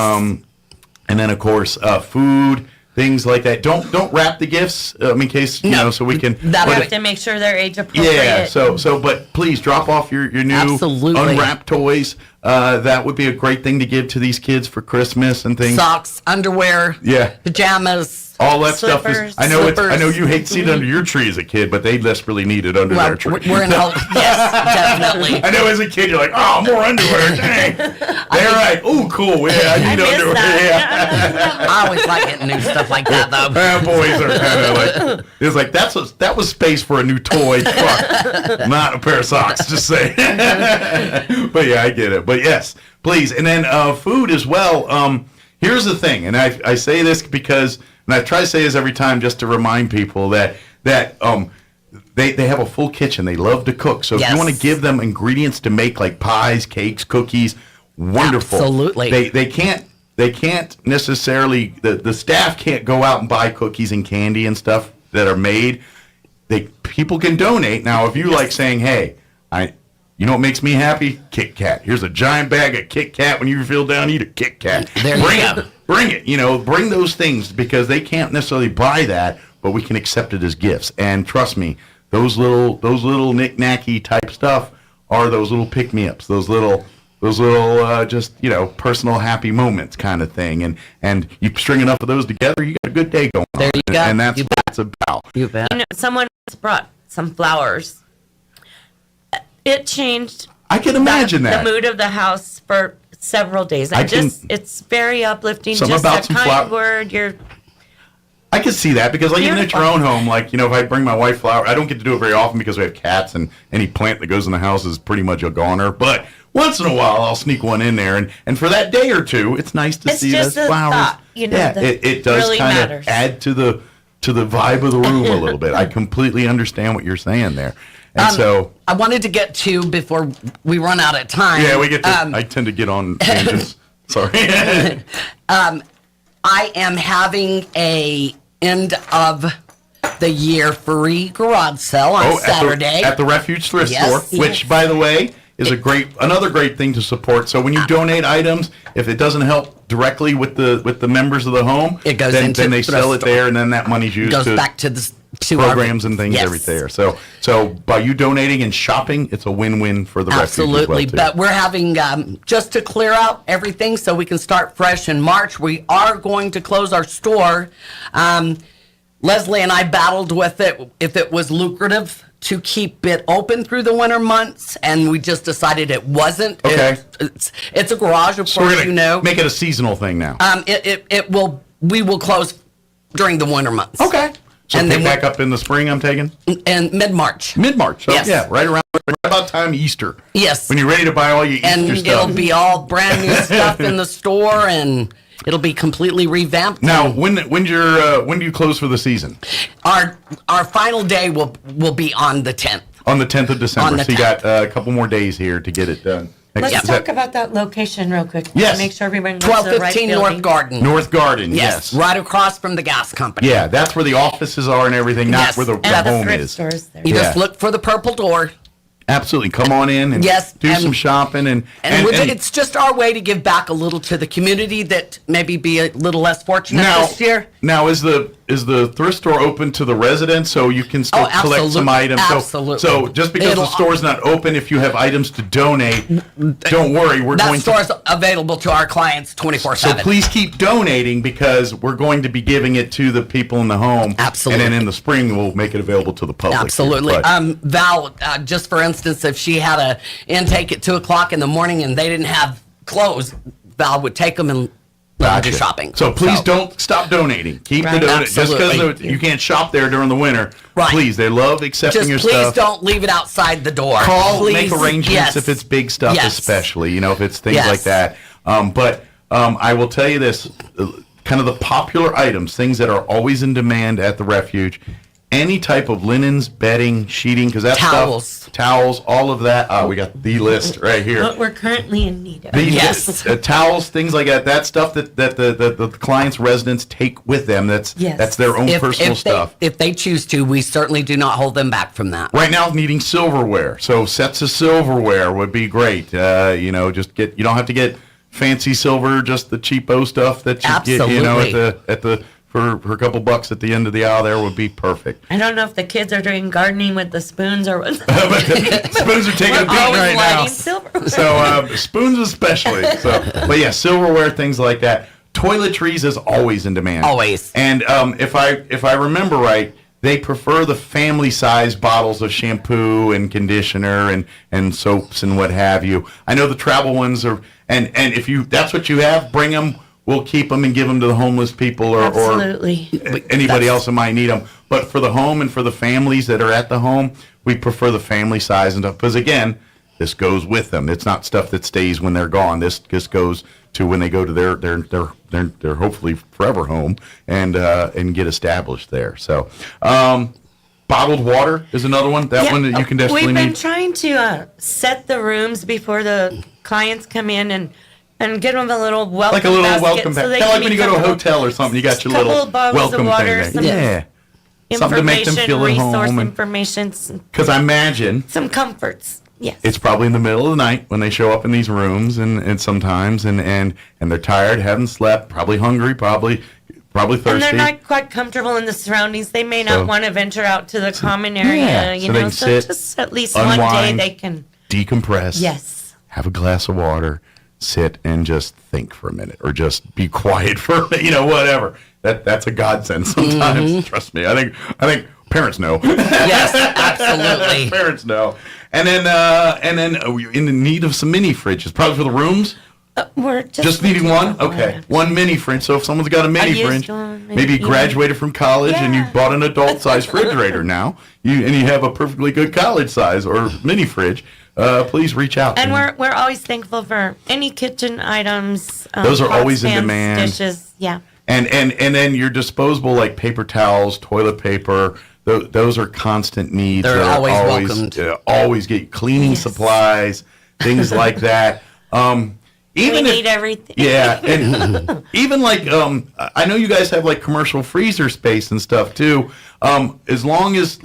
Speaker 8: And then, of course, food, things like that. Don't wrap the gifts in case, so we can.
Speaker 14: You have to make sure they're age appropriate.
Speaker 8: Yeah, but please drop off your new unwrapped toys. That would be a great thing to give to these kids for Christmas and things.
Speaker 13: Socks, underwear, pajamas.
Speaker 8: All that
Speaker 13: slippers,
Speaker 8: stuff is. I know you hate seeing it under your tree as a kid, but they desperately need it under their tree.
Speaker 13: We're in yes, definitely.
Speaker 8: I know as a kid you're like, oh, more underwear. Dang. They're right. Oh, cool. Yeah, I need underwear. Yeah.
Speaker 13: I always like getting new stuff like that, though.
Speaker 8: Boys are kind of like, it's like that was space for a new toy. Fuck. Not a pair of socks. Just saying. But yeah, I get it. But yes, please. And then food as well. Here's the thing, and I say this because. And I try to say this every time just to remind people that they have a full kitchen. They love to cook. So if you want to give them ingredients to make like pies, cakes, cookies, wonderful.
Speaker 13: Absolutely.
Speaker 8: They can't necessarily, the staff can't go out and buy cookies and candy and stuff that are made. People can donate. Now, if you like saying, hey, you know what makes me happy? Kit Kat. Here's a giant bag of Kit Kat. When you feel down, eat a Kit Kat. Bring it. Bring those things because they can't necessarily buy that, but we can accept it as gifts. And trust me, those little knick-knacky type stuff are those little pick-me-ups, those little just personal happy moments kind of thing. And you string enough of those together, you got a good day going on.
Speaker 13: There you go.
Speaker 8: And that's what it's about.
Speaker 13: You bet.
Speaker 14: Someone brought some flowers. It changed.
Speaker 8: I can imagine
Speaker 14: the mood of the house for several days. It's very uplifting. Just
Speaker 8: about
Speaker 14: a kind word.
Speaker 8: I can see that because even at your own home, if I bring my wife flowers, I don't get to do it very often because we have cats and any plant that goes in the house is pretty much a goner. But once in a while, I'll sneak one in there, and for that day or two, it's nice to see those flowers.
Speaker 14: Thought,
Speaker 8: it does
Speaker 14: really
Speaker 8: kind of add to the vibe of the room a little bit. I completely understand what you're saying there. And so
Speaker 13: I wanted to get to before we run out of time.
Speaker 8: Yeah, we get to. I tend to get on tangents. Sorry.
Speaker 13: I am having a end of the year free garage sale on Saturday
Speaker 8: at the Refuge Thrift Store, which, by the way, is another great thing to support. So when you donate items, if it doesn't help directly with the members of the home,
Speaker 13: it goes
Speaker 8: then
Speaker 13: into
Speaker 8: they sell it there, and then that money's used
Speaker 13: goes back to the
Speaker 8: programs and things every there. So by you donating and shopping, it's a win-win for the Refuge.
Speaker 13: Absolutely, but we're having just to clear out everything so we can start fresh in March. We are going to close our store. Leslie and I battled with it if it was lucrative to keep it open through the winter months, and we just decided it wasn't.
Speaker 8: Okay,
Speaker 13: it's a garage, of course,
Speaker 8: make it a seasonal thing now.
Speaker 13: We will close during the winter months.
Speaker 8: Okay. So and pick back up in the spring, I'm taking?
Speaker 13: And mid-March.
Speaker 8: Mid-March. So yeah, right about time Easter.
Speaker 13: Yes.
Speaker 8: When you're ready to buy all your Easter
Speaker 13: and
Speaker 8: stuff.
Speaker 13: And it'll be all brand new stuff in the store, and it'll be completely revamped.
Speaker 8: Now, when do you close for the season?
Speaker 13: Our final day will be on the 10th.
Speaker 8: On the 10th of December. So you got a couple more days here to get it done.
Speaker 14: Let's talk about that location real quick.
Speaker 8: Yes.
Speaker 14: Make sure everyone knows the right
Speaker 13: 1215
Speaker 14: building.
Speaker 13: North Garden.
Speaker 8: North Garden, yes.
Speaker 13: Right across from the gas company.
Speaker 8: Yeah, that's where the offices are and everything, not where the home is.
Speaker 14: Stores there.
Speaker 13: You just look for the purple door.
Speaker 8: Absolutely. Come on in and do some shopping. And
Speaker 13: it's just our way to give back a little to the community that maybe be a little less fortunate this year.
Speaker 8: Now, is the the thrift store open to the residents so you can still collect some items?
Speaker 13: Absolutely.
Speaker 8: So just because the store's not open, if you have items to donate, don't worry.
Speaker 13: That store's available to our clients 24/7.
Speaker 8: So please keep donating because we're going to be giving it to the people in the home.
Speaker 13: Absolutely.
Speaker 8: And then in the spring, we'll make it available to the public.
Speaker 13: Absolutely. Val, just for instance, if she had a intake at 2 o'clock in the morning and they didn't have clothes, Val would take them and let them do shopping.
Speaker 8: So please don't stop donating. Keep the donate. Just because you can't shop there during the winter.
Speaker 13: Right.
Speaker 8: Please, they love accepting your
Speaker 13: please
Speaker 8: stuff.
Speaker 13: Don't leave it outside the door.
Speaker 8: Call,
Speaker 13: please.
Speaker 8: make arrangements if it's big stuff, especially, if it's things like that. But I will tell you this, kind of the popular items, things that are always in demand at the refuge, any type of linens, bedding, sheeting, because that's towels, all of that. We got the list right here.
Speaker 14: What we're currently in need of.
Speaker 8: Towels, things like that. That stuff that the clients' residents take with them. That's their own personal stuff.
Speaker 13: If they choose to, we certainly do not hold them back from that.
Speaker 8: Right now, needing silverware, so sets of silverware would be great. Just you don't have to get fancy silver, just the cheapo stuff that you get. At the for a couple bucks at the end of the aisle there would be perfect.
Speaker 14: I don't know if the kids are doing gardening with the spoons or what.
Speaker 8: Spoons are taking a beat right now. So spoons especially. But yeah, silverware, things like that. Toiletries is always in demand.
Speaker 13: Always.
Speaker 8: And if I remember right, they prefer the family size bottles of shampoo and conditioner and soaps and what have you. I know the travel ones are, and if that's what you have, bring them. We'll keep them and give them to the homeless people or anybody else that might need them. But for the home and for the families that are at the home, we prefer the family size and stuff. Because again, this goes with them. It's not stuff that stays when they're gone. This goes to when they go to their hopefully forever home and get established there. So bottled water is another one. That one that you can definitely need.
Speaker 14: We've been trying to set the rooms before the clients come in and get them a little welcome basket.
Speaker 8: Like a little welcome
Speaker 14: so
Speaker 8: basket. Kind of like when you go to a hotel or something, you got your little welcome
Speaker 14: water,
Speaker 8: thing there. Something to make them feel at home.
Speaker 14: Information.
Speaker 8: Because I imagine
Speaker 14: some comforts. Yes.
Speaker 8: It's probably in the middle of the night when they show up in these rooms and sometimes and they're tired, haven't slept, probably hungry, probably thirsty.
Speaker 14: And they're not quite comfortable in the surroundings. They may not want to venture out to the common area, so just at least
Speaker 8: unwind,
Speaker 14: one day they can
Speaker 8: decompress.
Speaker 14: Yes.
Speaker 8: Have a glass of water, sit and just think for a minute or just be quiet for whatever. That's a godsend sometimes. Mm-hmm. Trust me. I think parents know.
Speaker 13: Yes, absolutely.
Speaker 8: Parents know. And then in the need of some mini fridges, probably for the rooms.
Speaker 14: We're
Speaker 8: just needing one. Okay, one mini fridge. So if someone's got a mini fridge, maybe you graduated from college and you bought an adult-sized refrigerator now, you have a perfectly good college size or mini fridge. Please reach out.
Speaker 14: And we're always thankful for any kitchen items.
Speaker 8: Those are
Speaker 14: pots,
Speaker 8: always in
Speaker 14: pans,
Speaker 8: demand.
Speaker 14: Dishes, yeah.
Speaker 8: And then your disposable like paper towels, toilet paper. Those are constant needs.
Speaker 13: They're always welcomed.
Speaker 8: Always get cleaning supplies, things like that.
Speaker 14: We need everything.
Speaker 8: Yeah, and even like I know you guys have like commercial freezer space and stuff too. As long as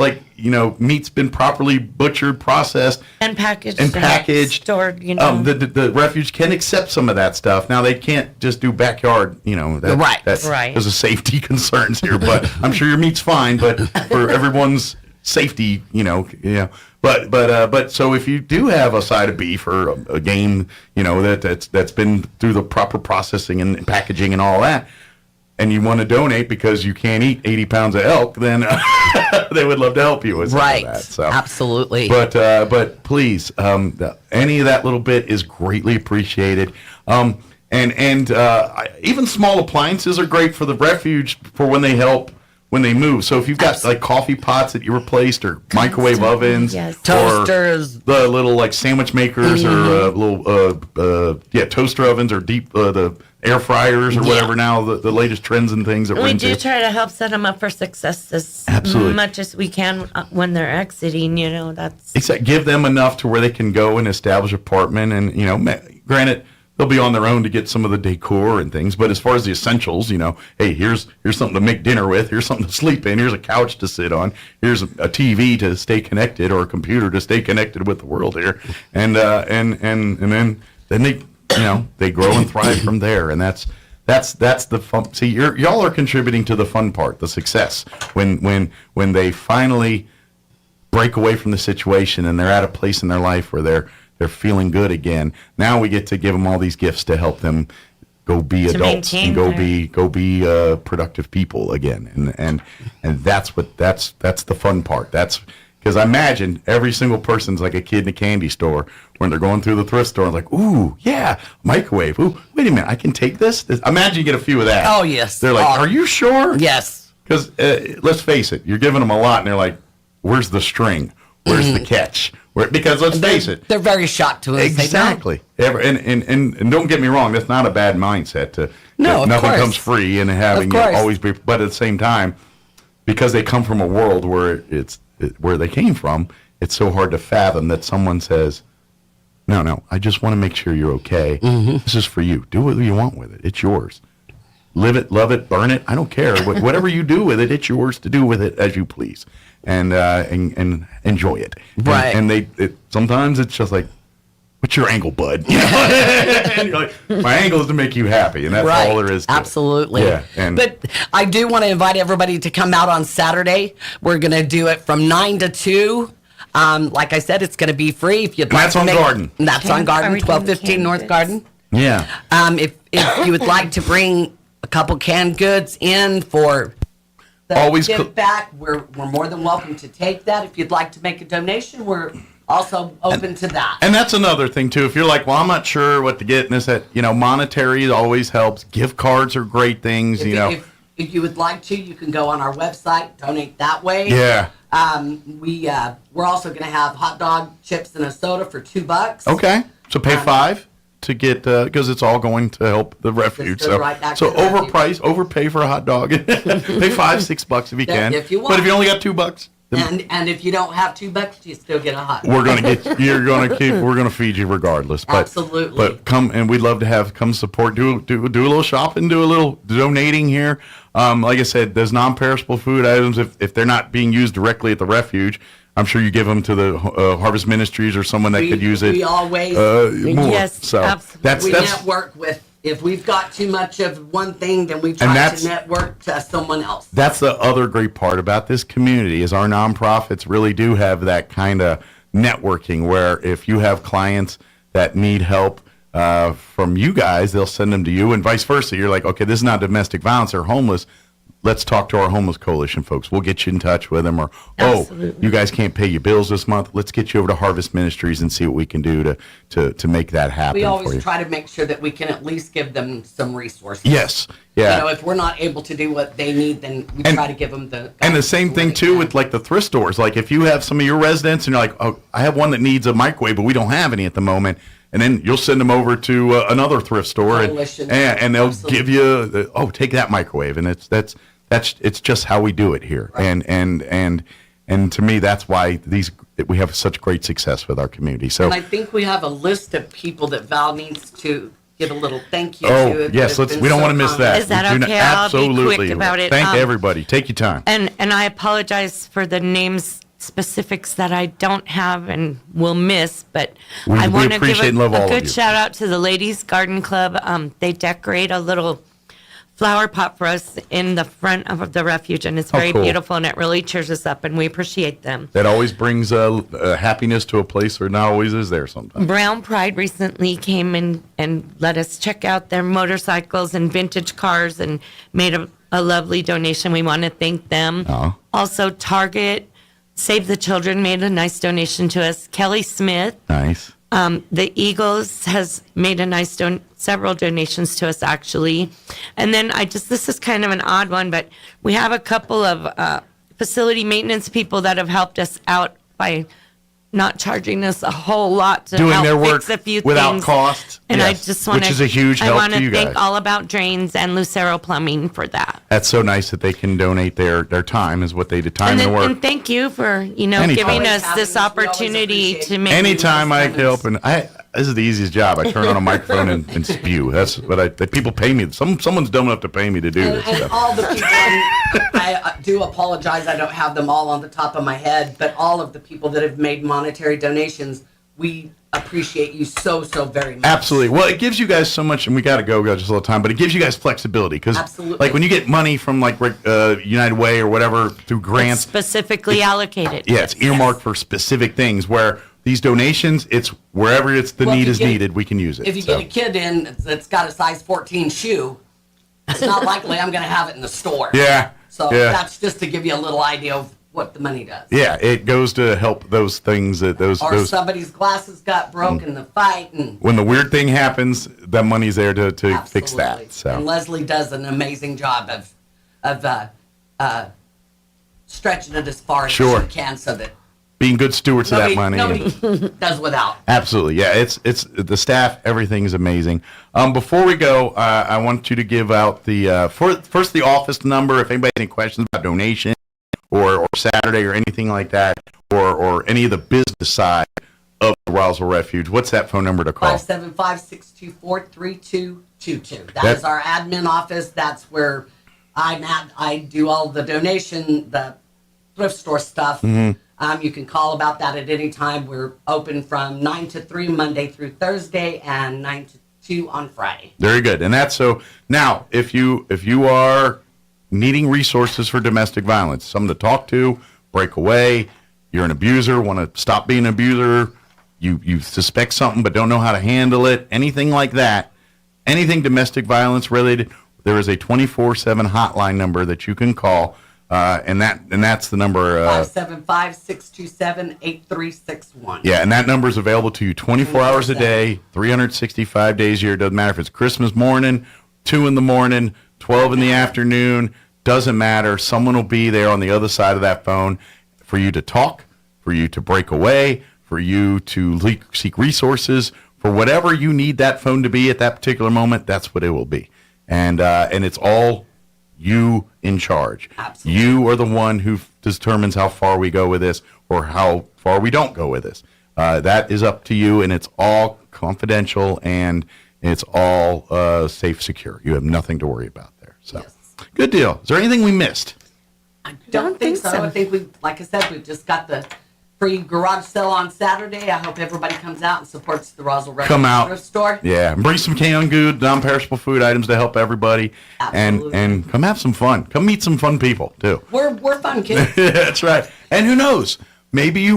Speaker 8: meat's been properly butchered, processed,
Speaker 14: and packaged, stored.
Speaker 8: The refuge can accept some of that stuff. Now they can't just do backyard.
Speaker 14: Right.
Speaker 8: There's a safety concerns here, but I'm sure your meat's fine. But for everyone's safety, But so if you do have a side of beef or a game, that's been through the proper processing and packaging and all that, and you want to donate because you can't eat 80 pounds of elk, then they would love to help you with some of that. So,
Speaker 13: absolutely.
Speaker 8: But please, any of that little bit is greatly appreciated. And even small appliances are great for the refuge for when they help. When they move. So if you've got like coffee pots that you replaced or microwave ovens,
Speaker 13: toasters,
Speaker 8: or the little like sandwich makers or little toaster ovens or the air fryers or whatever now, the latest trends and things that we're into.
Speaker 14: We do try to help set them up for success as much as we can when they're exiting, that's...
Speaker 8: Except give them enough to where they can go and establish an apartment and, granted, they'll be on their own to get some of the decor and things, but as far as the essentials, hey, here's something to make dinner with, here's something to sleep in, here's a couch to sit on, here's a TV to stay connected or a computer to stay connected with the world here, and then they grow and thrive from there, and that's That's the fun. See, y'all are contributing to the fun part, the success. When they finally break away from the situation and they're at a place in their life where they're feeling good again. Now we get to give them all these gifts to help them go be adults and go be productive people again. And that's the fun part. That's because I imagine every single person's like a kid in a candy store when they're going through the thrift store and like, ooh, yeah, microwave. Ooh, wait a minute, I can take this? Imagine you get a few of that.
Speaker 13: Oh, yes.
Speaker 8: They're like, are you sure?
Speaker 13: Yes.
Speaker 8: Because let's face it, you're giving them a lot and they're like, where's the string? Where's the catch? Because let's face it,
Speaker 13: they're very shocked to us.
Speaker 8: Exactly. And don't get me wrong, that's not a bad mindset to
Speaker 13: no,
Speaker 8: nothing
Speaker 13: course.
Speaker 8: comes free and having it always be. But at the same time, because they come from a world where where they came from, it's so hard to fathom that someone says, "No, I just want to make sure you're okay. This is for you. Do what you want with it. It's yours. Live it, love it, burn it. I don't care. Whatever you do with it, it's yours to do with it as you please, and enjoy it.
Speaker 13: Right.
Speaker 8: And sometimes it's just like, what's your angle, bud? You know? And you're like, my angle is to make you happy, and that's all there is to
Speaker 13: Absolutely.
Speaker 8: it. Yeah.
Speaker 13: But I do want to invite everybody to come out on Saturday. We're going to do it from 9 to 2. Like I said, it's going to be free. If you'd like
Speaker 8: that's on Garden.
Speaker 13: That's on Garden, 1215 North Garden.
Speaker 8: Yeah.
Speaker 13: If you would like to bring a couple canned goods in for the give back, we're more than welcome to take that. If you'd like to make a donation, we're also open to that.
Speaker 8: And that's another thing too. If you're like, well, I'm not sure what to get, and this, that, monetary always helps. Gift cards are great things.
Speaker 13: If you would like to, you can go on our website, donate that way.
Speaker 8: Yeah.
Speaker 13: We're also going to have hot dog, chips, and a soda for $2.
Speaker 8: Okay. So pay $5 to get because it's all going to help the refuge. So overpay for a hot dog. Pay $5-$6 if you can.
Speaker 13: If you want.
Speaker 8: But if you only got $2.
Speaker 13: And if you don't have $2, you still get a hot dog.
Speaker 8: We're gonna feed you regardless. But,
Speaker 13: absolutely.
Speaker 8: But come, and we'd love to come support. Do a little shopping. Do a little donating here. Like I said, there's non-perishable food items if they're not being used directly at the refuge. I'm sure you give them to the Harvest Ministries or someone that could use it.
Speaker 13: We always
Speaker 8: more.
Speaker 14: Yes,
Speaker 8: so
Speaker 14: absolutely.
Speaker 13: We network with. If we've got too much of one thing, then we try to network to someone else.
Speaker 8: That's the other great part about this community is our nonprofits really do have that kind of networking where if you have clients that need help from you guys, they'll send them to you and vice versa. You're like, okay, this is not domestic violence. They're homeless. Let's talk to our homeless coalition folks. We'll get you in touch with them. Or, you guys can't pay your bills this month. Let's get you over to Harvest Ministries and see what we can do to make that happen.
Speaker 13: We
Speaker 8: for
Speaker 13: always
Speaker 8: you.
Speaker 13: try to make sure that we can at least give them some resources.
Speaker 8: Yes. Yeah.
Speaker 13: If we're not able to do what they need, then we try to give them the.
Speaker 8: And the same thing too with like the thrift stores. Like if you have some of your residents and you're like, oh, I have one that needs a microwave, but we don't have any at the moment. And then you'll send them over to another thrift store and they'll give you, take that microwave. And it's just how we do it here. Right. And to me, that's why we have such great success with our community. So,
Speaker 13: and I think we have a list of people that Val needs to give a little thank you to.
Speaker 8: Oh, yes, we don't want to miss that.
Speaker 14: Is that okay?
Speaker 8: Absolutely.
Speaker 14: I'll be quick about it.
Speaker 8: Thank everybody. Take your time.
Speaker 14: And I apologize for the names specifics that I don't have and will miss, but I want to give a good shout out to the Ladies Garden Club. They decorate a little flower pot for us in the front of the refuge, and it's very beautiful, and it really cheers us up, and we appreciate them.
Speaker 8: That always brings happiness to a place where not always is there sometimes.
Speaker 14: Brown Pride recently came in and let us check out their motorcycles and vintage cars and made a lovely donation. We want to thank them. Also, Target, Save the Children made a nice donation to us. Kelly Smith.
Speaker 8: Nice.
Speaker 14: The Eagles has made a nice several donations to us, actually. And then this is kind of an odd one, but we have a couple of facility maintenance people that have helped us out by not charging us a whole lot to
Speaker 8: doing
Speaker 14: help
Speaker 8: their work
Speaker 14: fix a few
Speaker 8: without
Speaker 14: things.
Speaker 8: cost.
Speaker 14: And
Speaker 8: yes,
Speaker 14: I just want
Speaker 8: which is a huge help to you guys.
Speaker 14: I want to thank All About Drains and Lucero Plumbing for that.
Speaker 8: That's so nice that they can donate their time is what they did, time and work.
Speaker 14: And thank you for giving us this opportunity to make.
Speaker 8: Anytime I can help, and this is the easiest job. I turn on a microphone and spew. That's what people pay me. Someone's dumb enough to pay me to do this stuff.
Speaker 13: All the people, I do apologize. I don't have them all on the top of my head, but all of the people that have made monetary donations, we appreciate you so very much.
Speaker 8: Absolutely. Well, it gives you guys so much, and we got to go just a little time, but it gives you guys flexibility because, like, when you get money from like United Way or whatever through grants,
Speaker 14: specifically allocated.
Speaker 8: Yeah, it's earmarked for specific things. Where these donations, it's wherever the need is needed, we can use it.
Speaker 13: If you get a kid in that's got a size 14 shoe, it's not likely I'm going to have it in the store.
Speaker 8: Yeah.
Speaker 13: So that's just to give you a little idea of what the money does.
Speaker 8: Yeah, it goes to help those things that those.
Speaker 13: Somebody's glasses got broke in the fight, and
Speaker 8: when the weird thing happens, that money's there to fix that. So.
Speaker 13: And Leslie does an amazing job of stretching it as far as she can, so that
Speaker 8: being good stewards of that money.
Speaker 13: Nobody does without.
Speaker 8: Absolutely, yeah. It's the staff. Everything is amazing. Before we go, I want you to give out the first the office number if anybody has any questions about donation. Or Saturday or anything like that, or any of the business side of the Roswell Refuge. What's that phone number to call?
Speaker 13: 575-624-3222. That is our admin office. That's where I'm at. I do all the donation, the thrift store stuff.
Speaker 8: Mm-hmm.
Speaker 13: You can call about that at any time. We're open from 9 to 3 Monday through Thursday and 9 to 2 on Friday.
Speaker 8: Very good. And that's so now if you are needing resources for domestic violence, someone to talk to, break away, you're an abuser, want to stop being an abuser, you suspect something but don't know how to handle it, anything like that, anything domestic violence related, there is a 24/7 hotline number that you can call, and that's the number
Speaker 13: 575-627-8361.
Speaker 8: Yeah, and that number is available to you 24 hours a day, 365 days a year. Doesn't matter if it's Christmas morning, 2 in the morning, 12 in the afternoon, doesn't matter. Someone will be there on the other side of that phone for you to talk, for you to break away, for you to seek resources, for whatever you need that phone to be at that particular moment, that's what it will be. And it's all you in charge.
Speaker 13: Absolutely.
Speaker 8: You are the one who determines how far we go with this or how far we don't go with this. That is up to you, and it's all confidential, and it's all safe, secure. You have nothing to worry about there. So, Good deal. Is there anything we missed?
Speaker 13: I don't think so. I think like I said, we've just got the free garage sale on Saturday. I hope everybody comes out and supports the Roswell Refuge thrift store.
Speaker 8: Yeah, and bring some canned good, non-perishable food items to help everybody.
Speaker 13: Absolutely.
Speaker 8: And come have some fun. Come meet some fun people too.
Speaker 13: We're fun kids.
Speaker 8: That's right. And who knows? Maybe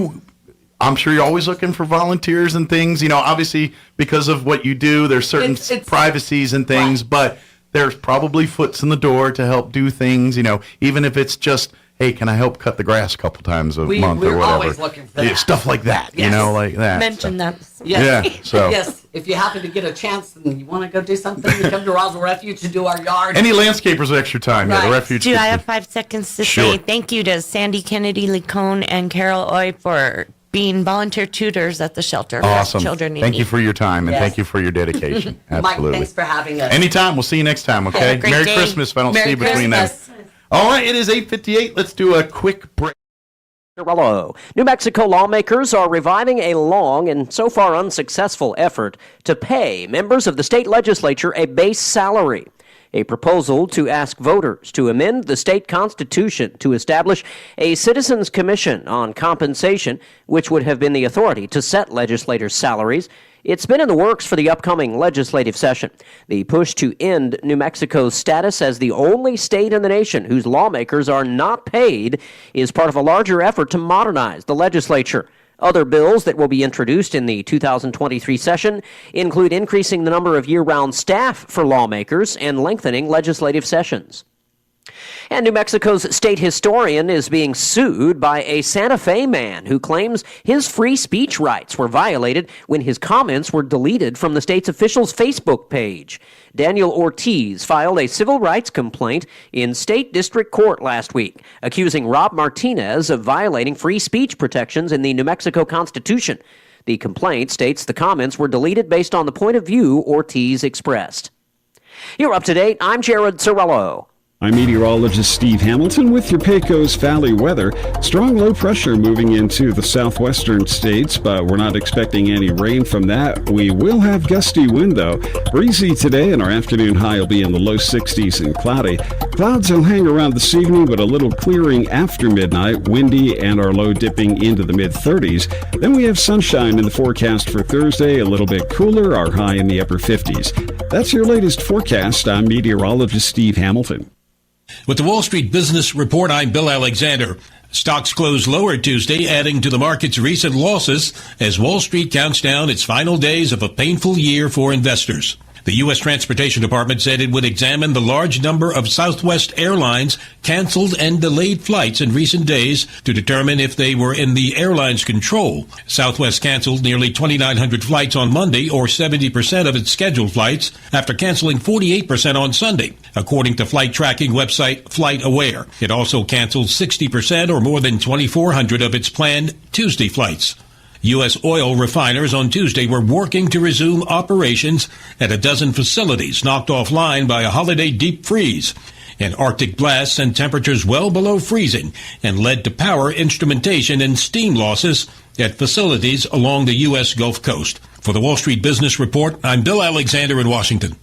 Speaker 8: I'm sure you're always looking for volunteers and things. You know, obviously because of what you do, there's certain privacies and things, but there's probably foots in the door to help do things. You know, even if it's just, hey, can I help cut the grass a couple times a month or whatever?
Speaker 13: We're always looking for that.
Speaker 8: Stuff like that.
Speaker 13: Yes.
Speaker 8: You know, like that.
Speaker 14: Mention that.
Speaker 13: Yes.
Speaker 8: Yeah. So
Speaker 13: yes, if you happen to get a chance and you want to go do something, you come to Roswell Refuge to do our yard.
Speaker 8: Any landscapers with extra time? Yeah, the refuge.
Speaker 14: Do I have 5 seconds to say thank you to Sandy Kennedy Licone and Carol Oy for being volunteer tutors at the shelter
Speaker 8: Awesome.
Speaker 14: for children in
Speaker 8: Thank
Speaker 14: need.
Speaker 8: you for your time, and
Speaker 13: Yes.
Speaker 8: thank you for your dedication. Absolutely.
Speaker 13: Mike, thanks for having us.
Speaker 8: Anytime. We'll see you next time, okay?
Speaker 13: Have a great
Speaker 8: Merry
Speaker 13: day.
Speaker 8: Christmas if I don't
Speaker 13: Merry
Speaker 8: see you between
Speaker 13: Christmas.
Speaker 8: then. All right, it is 8:58. Let's do a quick break.
Speaker 15: Hello. New Mexico lawmakers are reviving a long and so far unsuccessful effort to pay members of the state legislature a base salary. A proposal to ask voters to amend the state constitution to establish a citizens' commission on compensation, which would have been the authority to set legislators' salaries. It's been in the works for the upcoming legislative session. The push to end New Mexico's status as the only state in the nation whose lawmakers are not paid is part of a larger effort to modernize the legislature. Other bills that will be introduced in the 2023 session include increasing the number of year-round staff for lawmakers and lengthening legislative sessions. And New Mexico's state historian is being sued by a Santa Fe man who claims his free speech rights were violated when his comments were deleted from the state's official's Facebook page. Daniel Ortiz filed a civil rights complaint in state district court last week, accusing Rob Martinez of violating free speech protections in the New Mexico Constitution. The complaint states the comments were deleted based on the point of view Ortiz expressed. You're up to date. I'm Jared Sorello.
Speaker 10: I'm meteorologist Steve Hamilton with your Pecos Valley weather. Strong low pressure moving into the southwestern states, but we're not expecting any rain from that. We will have gusty wind, though. Breezy today, and our afternoon high will be in the low 60s and cloudy. Clouds will hang around this evening, but a little clearing after midnight, windy, and our low dipping into the mid-30s. Then we have sunshine in the forecast for Thursday, a little bit cooler, our high in the upper 50s. That's your latest forecast. I'm meteorologist Steve Hamilton.
Speaker 16: With the Wall Street Business Report, I'm Bill Alexander. Stocks closed lower Tuesday, adding to the market's recent losses as Wall Street counts down its final days of a painful year for investors. The U.S. Transportation Department said it would examine the large number of Southwest Airlines canceled and delayed flights in recent days to determine if they were in the airline's control. Southwest canceled nearly 2,900 flights on Monday, or 70% of its scheduled flights, after canceling 48% on Sunday, according to flight tracking website FlightAware. It also canceled 60%, or more than 2,400 of its planned Tuesday flights. U.S. oil refiners on Tuesday were working to resume operations at a dozen facilities knocked offline by a holiday deep freeze. An Arctic blast sent temperatures well below freezing and led to power, instrumentation, and steam losses at facilities along the U.S. Gulf Coast. For the Wall Street Business Report, I'm Bill Alexander in Washington.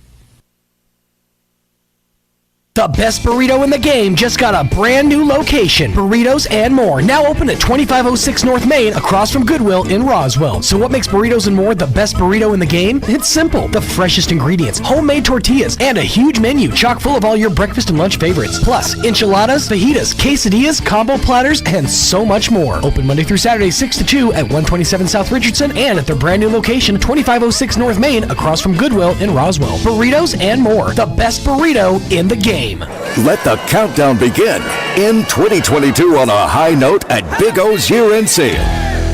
Speaker 6: The best burrito in the game just got a brand new location. Burritos and More, now open at 2506 North Main, across from Goodwill in Roswell. So what makes Burritos and More the best burrito in the game? It's simple. The freshest ingredients, homemade tortillas, and a huge menu chock full of all your breakfast and lunch favorites. Plus, enchiladas, fajitas, quesadillas, combo platters, and so much more. Open Monday through Saturday, 6 to 2 at 127 South Richardson and at their brand new location, 2506 North Main, across from Goodwill in Roswell. Burritos and More, the best burrito in the game.
Speaker 17: Let the countdown begin in 2022 on a high note at Big O's year-end sale.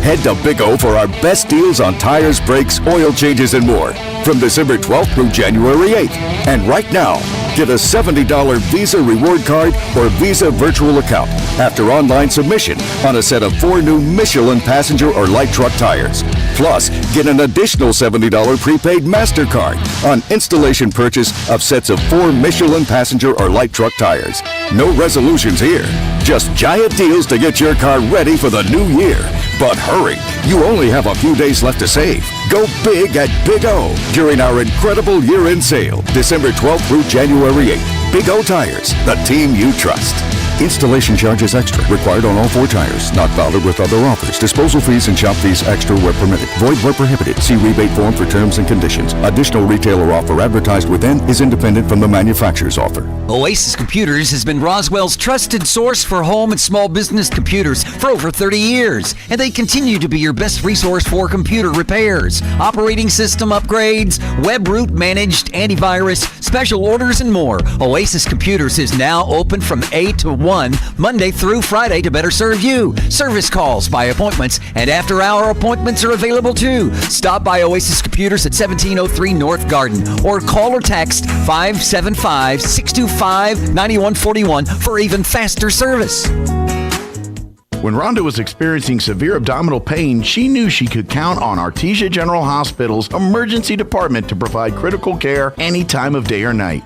Speaker 17: Head to Big O for our best deals on tires, brakes, oil changes, and more from December 12th through January 8th. And right now, get a $70 Visa reward card or Visa virtual account after online submission on a set of 4 new Michelin passenger or light truck tires. Plus, get an additional $70 prepaid MasterCard on installation purchase of sets of 4 Michelin passenger or light truck tires. No resolutions here, just giant deals to get your car ready for the new year. But hurry, you only have a few days left to save. Go big at Big O during our incredible year-end sale, December 12th through January 8th. Big O Tires, the team you trust. Installation charges extra. Required on all 4 tires. Not valid with other offers. Disposal fees and shop fees extra where permitted. Void where prohibited. See rebate form for terms and conditions. Additional retailer offer advertised within is independent from the manufacturer's offer.
Speaker 18: Oasis Computers has been Roswell's trusted source for home and small business computers for over 30 years. And they continue to be your best resource for computer repairs, operating system upgrades, web root managed antivirus, special orders, and more. Oasis Computers is now open from 8 to 1, Monday through Friday, to better serve you. Service calls by appointments and after-hour appointments are available too. Stop by Oasis Computers at 1703 North Garden or call or text 575-625-9141 for even faster service.
Speaker 8: When Rhonda was experiencing severe abdominal pain, she knew she could count on Artesia General Hospital's emergency department to provide critical care any time of day or night.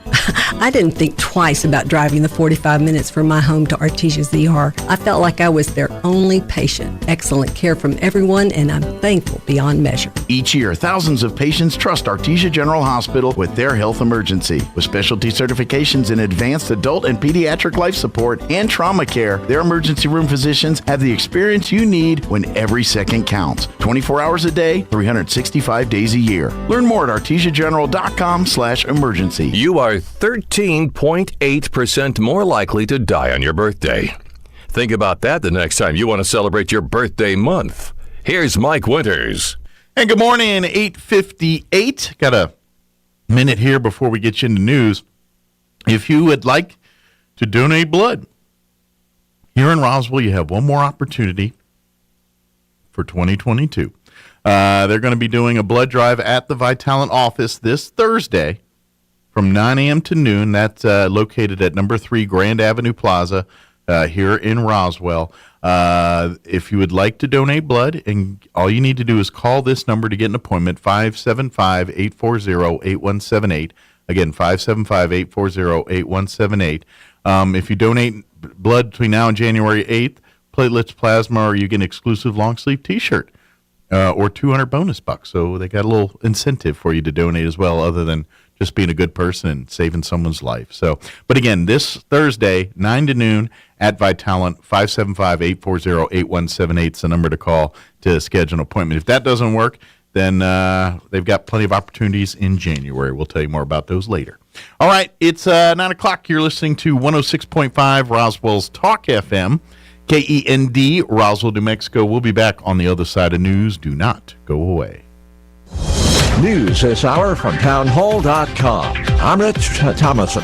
Speaker 19: I didn't think twice about driving the 45 minutes from my home to Artesia's ER. I felt like I was their only patient. Excellent care from everyone, and I'm thankful beyond measure.
Speaker 8: Each year, thousands of patients trust Artesia General Hospital with their health emergency. With specialty certifications in advanced adult and pediatric life support and trauma care, their emergency room physicians have the experience you need when every second counts. 24 hours a day, 365 days a year. Learn more at artesiageneral.com/emergency.
Speaker 7: You are 13.8% more likely to die on your birthday. Think about that the next time you want to celebrate your birthday month. Here's Mike Winters.
Speaker 8: And good morning, 8:58. Got a minute here before we get you into news. If you would like to donate blood, here in Roswell, you have one more opportunity for 2022. They're going to be doing a blood drive at the Vitalant office this Thursday from 9 a.m. to noon. That's located at number 3 Grand Avenue Plaza here in Roswell. If you would like to donate blood, and all you need to do is call this number to get an appointment, 575-840-8178. Again, 575-840-8178. If you donate blood between now and January 8th, platelets, plasma, or you get an exclusive long sleeve T-shirt or 200 bonus bucks. So they got a little incentive for you to donate as well, other than just being a good person and saving someone's life. So, but again, this Thursday, 9 to noon at Vitalant, 575-840-8178 is the number to call to schedule an appointment. If that doesn't work, then they've got plenty of opportunities in January. We'll tell you more about those later. All right, it's 9 o'clock. You're listening to 106.5 Roswell's Talk FM, KEND, Roswell, New Mexico. We'll be back on the other side of news. Do not go away.
Speaker 1: News this hour from townhall.com. I'm Rich Thomason.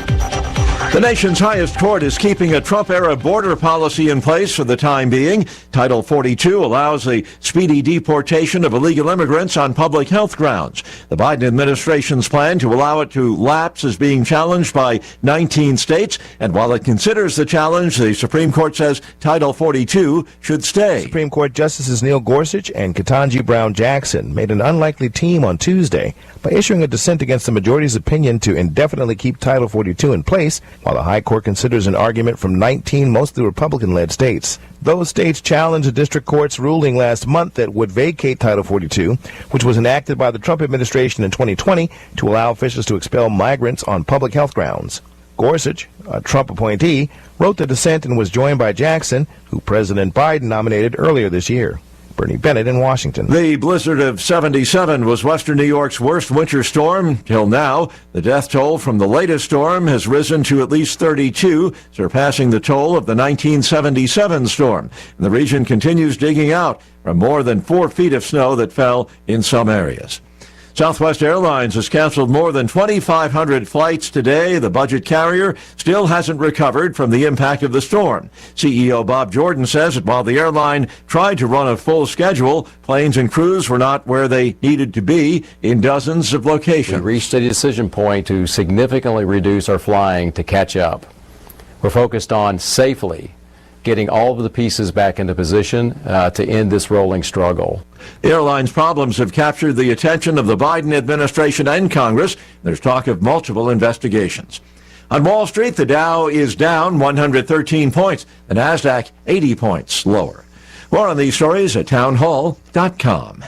Speaker 1: The nation's highest court is keeping a Trump-era border policy in place for the time being. Title 42 allows the speedy deportation of illegal immigrants on public health grounds. The Biden administration's plan to allow it to lapse is being challenged by 19 states, and while it considers the challenge, the Supreme Court says Title 42 should stay.
Speaker 20: Supreme Court Justices Neil Gorsuch and Ketanji Brown Jackson made an unlikely team on Tuesday by issuing a dissent against the majority's opinion to indefinitely keep Title 42 in place, while the High Court considers an argument from 19 mostly Republican-led states. Those states challenged the district court's ruling last month that would vacate Title 42, which was enacted by the Trump administration in 2020 to allow officials to expel migrants on public health grounds. Gorsuch, a Trump appointee, wrote the dissent and was joined by Jackson, who President Biden nominated earlier this year. Bernie Bennett in Washington.
Speaker 1: The blizzard of 77 was western New York's worst winter storm till now. The death toll from the latest storm has risen to at least 32, surpassing the toll of the 1977 storm. And the region continues digging out from more than 4 feet of snow that fell in some areas. Southwest Airlines has canceled more than 2,500 flights today. The budget carrier still hasn't recovered from the impact of the storm. CEO Bob Jordan says that while the airline tried to run a full schedule, planes and crews were not where they needed to be in dozens of locations.
Speaker 21: We reached a decision point to significantly reduce our flying to catch up. We're focused on safely getting all of the pieces back into position to end this rolling struggle.
Speaker 1: The airline's problems have captured the attention of the Biden administration and Congress. There's talk of multiple investigations. On Wall Street, the Dow is down 113 points. The NASDAQ 80 points lower. More on these stories at townhall.com.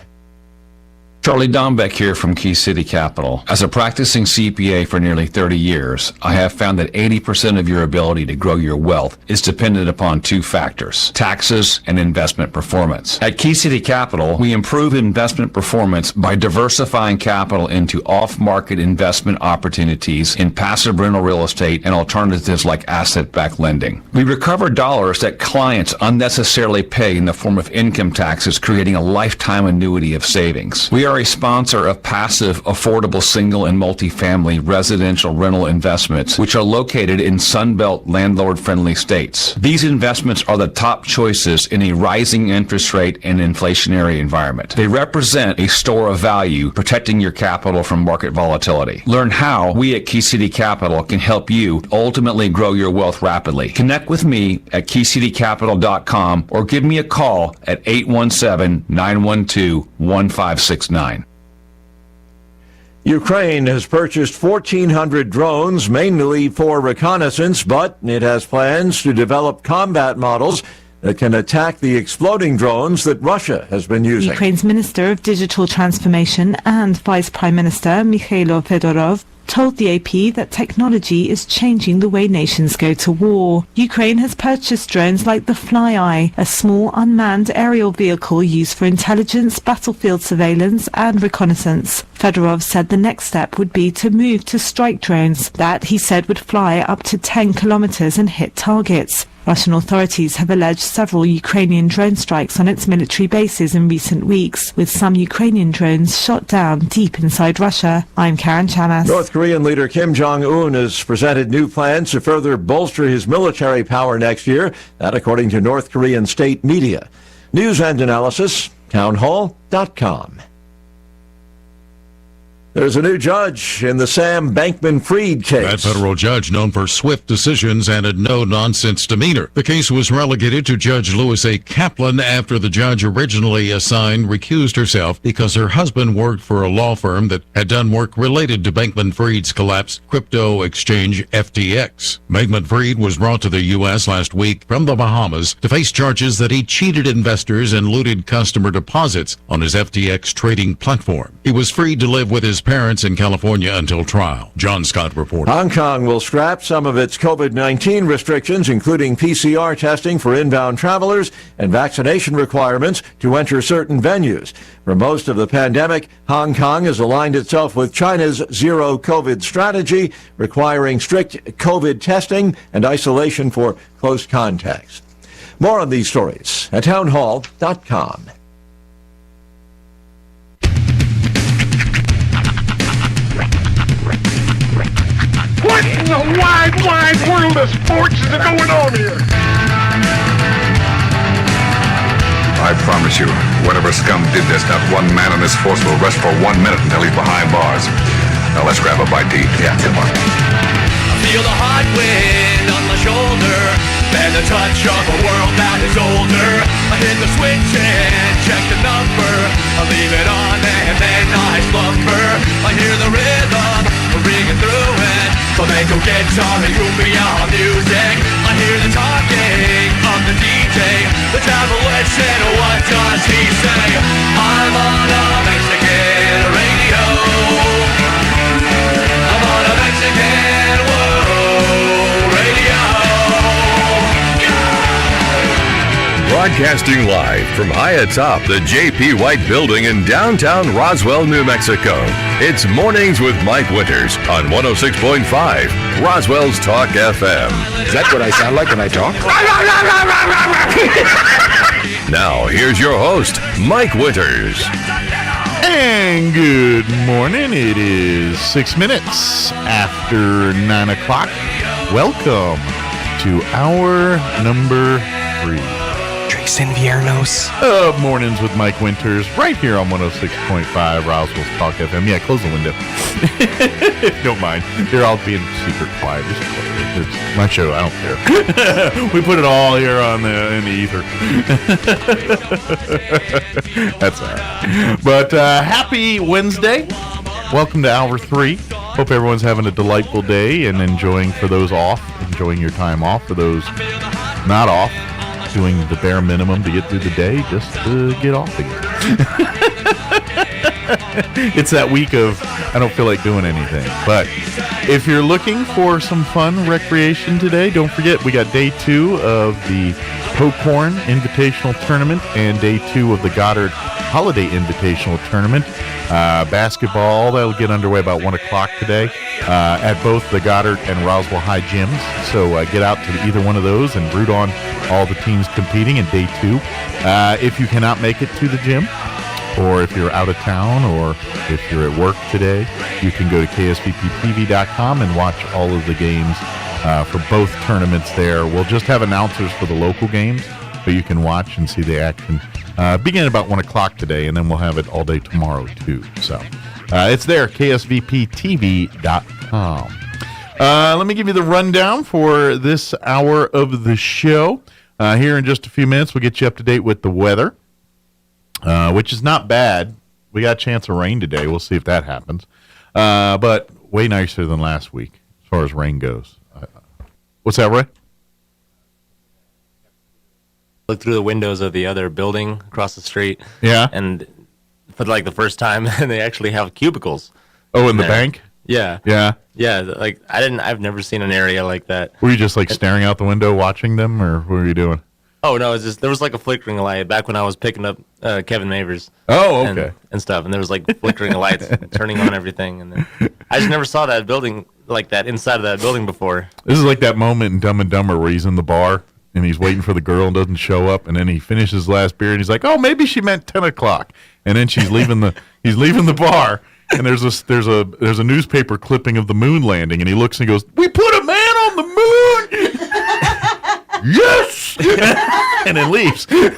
Speaker 22: Charlie Dombeck here from Key City Capital. As a practicing CPA for nearly 30 years, I have found that 80% of your ability to grow your wealth is dependent upon 2 factors: taxes and investment performance. At Key City Capital, we improve investment performance by diversifying capital into off-market investment opportunities in passive rental real estate and alternatives like asset-backed lending. We recover dollars that clients unnecessarily pay in the form of income taxes, creating a lifetime annuity of savings. We are a sponsor of passive, affordable single and multifamily residential rental investments, which are located in Sunbelt landlord-friendly states. These investments are the top choices in a rising interest rate and inflationary environment. They represent a store of value, protecting your capital from market volatility. Learn how we at Key City Capital can help you ultimately grow your wealth rapidly. Connect with me at keycitycapital.com or give me a call at 817-912-1569.
Speaker 1: Ukraine has purchased 1,400 drones, mainly for reconnaissance, but it has plans to develop combat models that can attack the exploding drones that Russia has been using.
Speaker 23: Ukraine's Minister of Digital Transformation and Vice Prime Minister Mikhailo Fedorov told the AP that technology is changing the way nations go to war. Ukraine has purchased drones like the Fly-Eye, a small unmanned aerial vehicle used for intelligence, battlefield surveillance and reconnaissance. Fedorov said the next step would be to move to strike drones that he said would fly up to 10 kilometers and hit targets. Russian authorities have alleged several Ukrainian drone strikes on its military bases in recent weeks, with some Ukrainian drones shot down deep inside Russia. I'm Karen Chamas.
Speaker 1: North Korean leader Kim Jong-un has presented new plans to further bolster his military power next year, that according to North Korean state media. News and analysis, townhall.com. There's a new judge in the Sam Bankman-Fried case.
Speaker 4: That federal judge known for swift decisions and a no-nonsense demeanor. The case was relegated to Judge Lewis A. Kaplan after the judge originally assigned recused herself because her husband worked for a law firm that had done work related to Bankman-Fried's collapsed crypto exchange FTX. Bankman-Fried was brought to the U.S. last week from the Bahamas to face charges that he cheated investors and looted customer deposits on his FTX trading platform. He was free to live with his parents in California until trial. John Scott reports.
Speaker 1: Hong Kong will scrap some of its COVID-19 restrictions, including PCR testing for inbound travelers and vaccination requirements to enter certain venues. For most of the pandemic, Hong Kong has aligned itself with China's zero COVID strategy, requiring strict COVID testing and isolation for close contacts. More on these stories at townhall.com.
Speaker 5: What in the wide, wide world of sports is going on here?
Speaker 3: I promise you, whatever scum did this, not one man in this force will rest for 1 minute until he's behind bars. Now let's grab a bite to eat. Yeah, come on.
Speaker 2: I feel the hot wind on my shoulder and the touch of a world that is older. I hit the switch and check the number. I leave it on and then I slumber. I hear the rhythm ringing through it. Flamenco guitar and cumbia music. I hear the talking of the DJ. The travel said, what does he say? I'm on a Mexican radio. I'm on a Mexican radio.
Speaker 7: Broadcasting live from high atop the J.P. White Building in downtown Roswell, New Mexico. It's Mornings with Mike Winters on 106.5 Roswell's Talk FM.
Speaker 3: Is that what I sound like when I talk?
Speaker 7: Now, here's your host, Mike Winters.
Speaker 8: And good morning. It is 6 minutes after 9 o'clock. Welcome to hour number 3.
Speaker 6: Inviernos.
Speaker 8: Mornings with Mike Winters, right here on 106.5 Roswell's Talk FM. Yeah, close the window. If you don't mind. They're all being super quiet. It's my show. I don't care. We put it all here on in the ether. That's all right. But happy Wednesday. Welcome to hour 3. Hope everyone's having a delightful day and enjoying, for those off, enjoying your time off. For those not off, doing the bare minimum to get through the day just to get off again. It's that week of I don't feel like doing anything. But if you're looking for some fun recreation today, don't forget we got day 2 of the Popcorn Invitational Tournament and day 2 of the Goddard Holiday Invitational Tournament. Basketball, that'll get underway about 1 o'clock today at both the Goddard and Roswell High gyms. So get out to either one of those and root on all the teams competing in day 2. If you cannot make it to the gym, or if you're out of town, or if you're at work today, you can go to ksvptv.com and watch all of the games for both tournaments there. We'll just have announcers for the local games, but you can watch and see the action beginning about 1 o'clock today, and then we'll have it all day tomorrow, too. So it's there, ksvptv.com. Let me give you the rundown for this hour of the show. Here in just a few minutes, we'll get you up to date with the weather, which is not bad. We got a chance of rain today. We'll see if that happens. But way nicer than last week as far as rain goes. What's that, Roy?
Speaker 11: Look through the windows of the other building across the street.
Speaker 8: Yeah.
Speaker 11: And for like the first time, they actually have cubicles.
Speaker 8: Oh, in the bank?
Speaker 11: Yeah.
Speaker 8: Yeah.
Speaker 11: Yeah. Like I've never seen an area like that.
Speaker 8: Were you just like staring out the window watching them, or what were you doing?
Speaker 11: Oh no, it's just there was like a flickering light back when I was picking up Kevin Mavers.
Speaker 8: Oh, okay.
Speaker 11: And stuff, and there was like flickering lights, turning on everything, and then I just never saw that building like that inside of that building before.
Speaker 8: This is like that moment in Dumb and Dumber where he's in the bar and he's waiting for the girl and doesn't show up, and then he finishes his last beer and he's like, "Oh, maybe she meant 10 o'clock," and then she's leaving he's leaving the bar, and there's a newspaper clipping of the moon landing, and he looks and he goes, "We put a man on the moon." Yes! And then leaves. This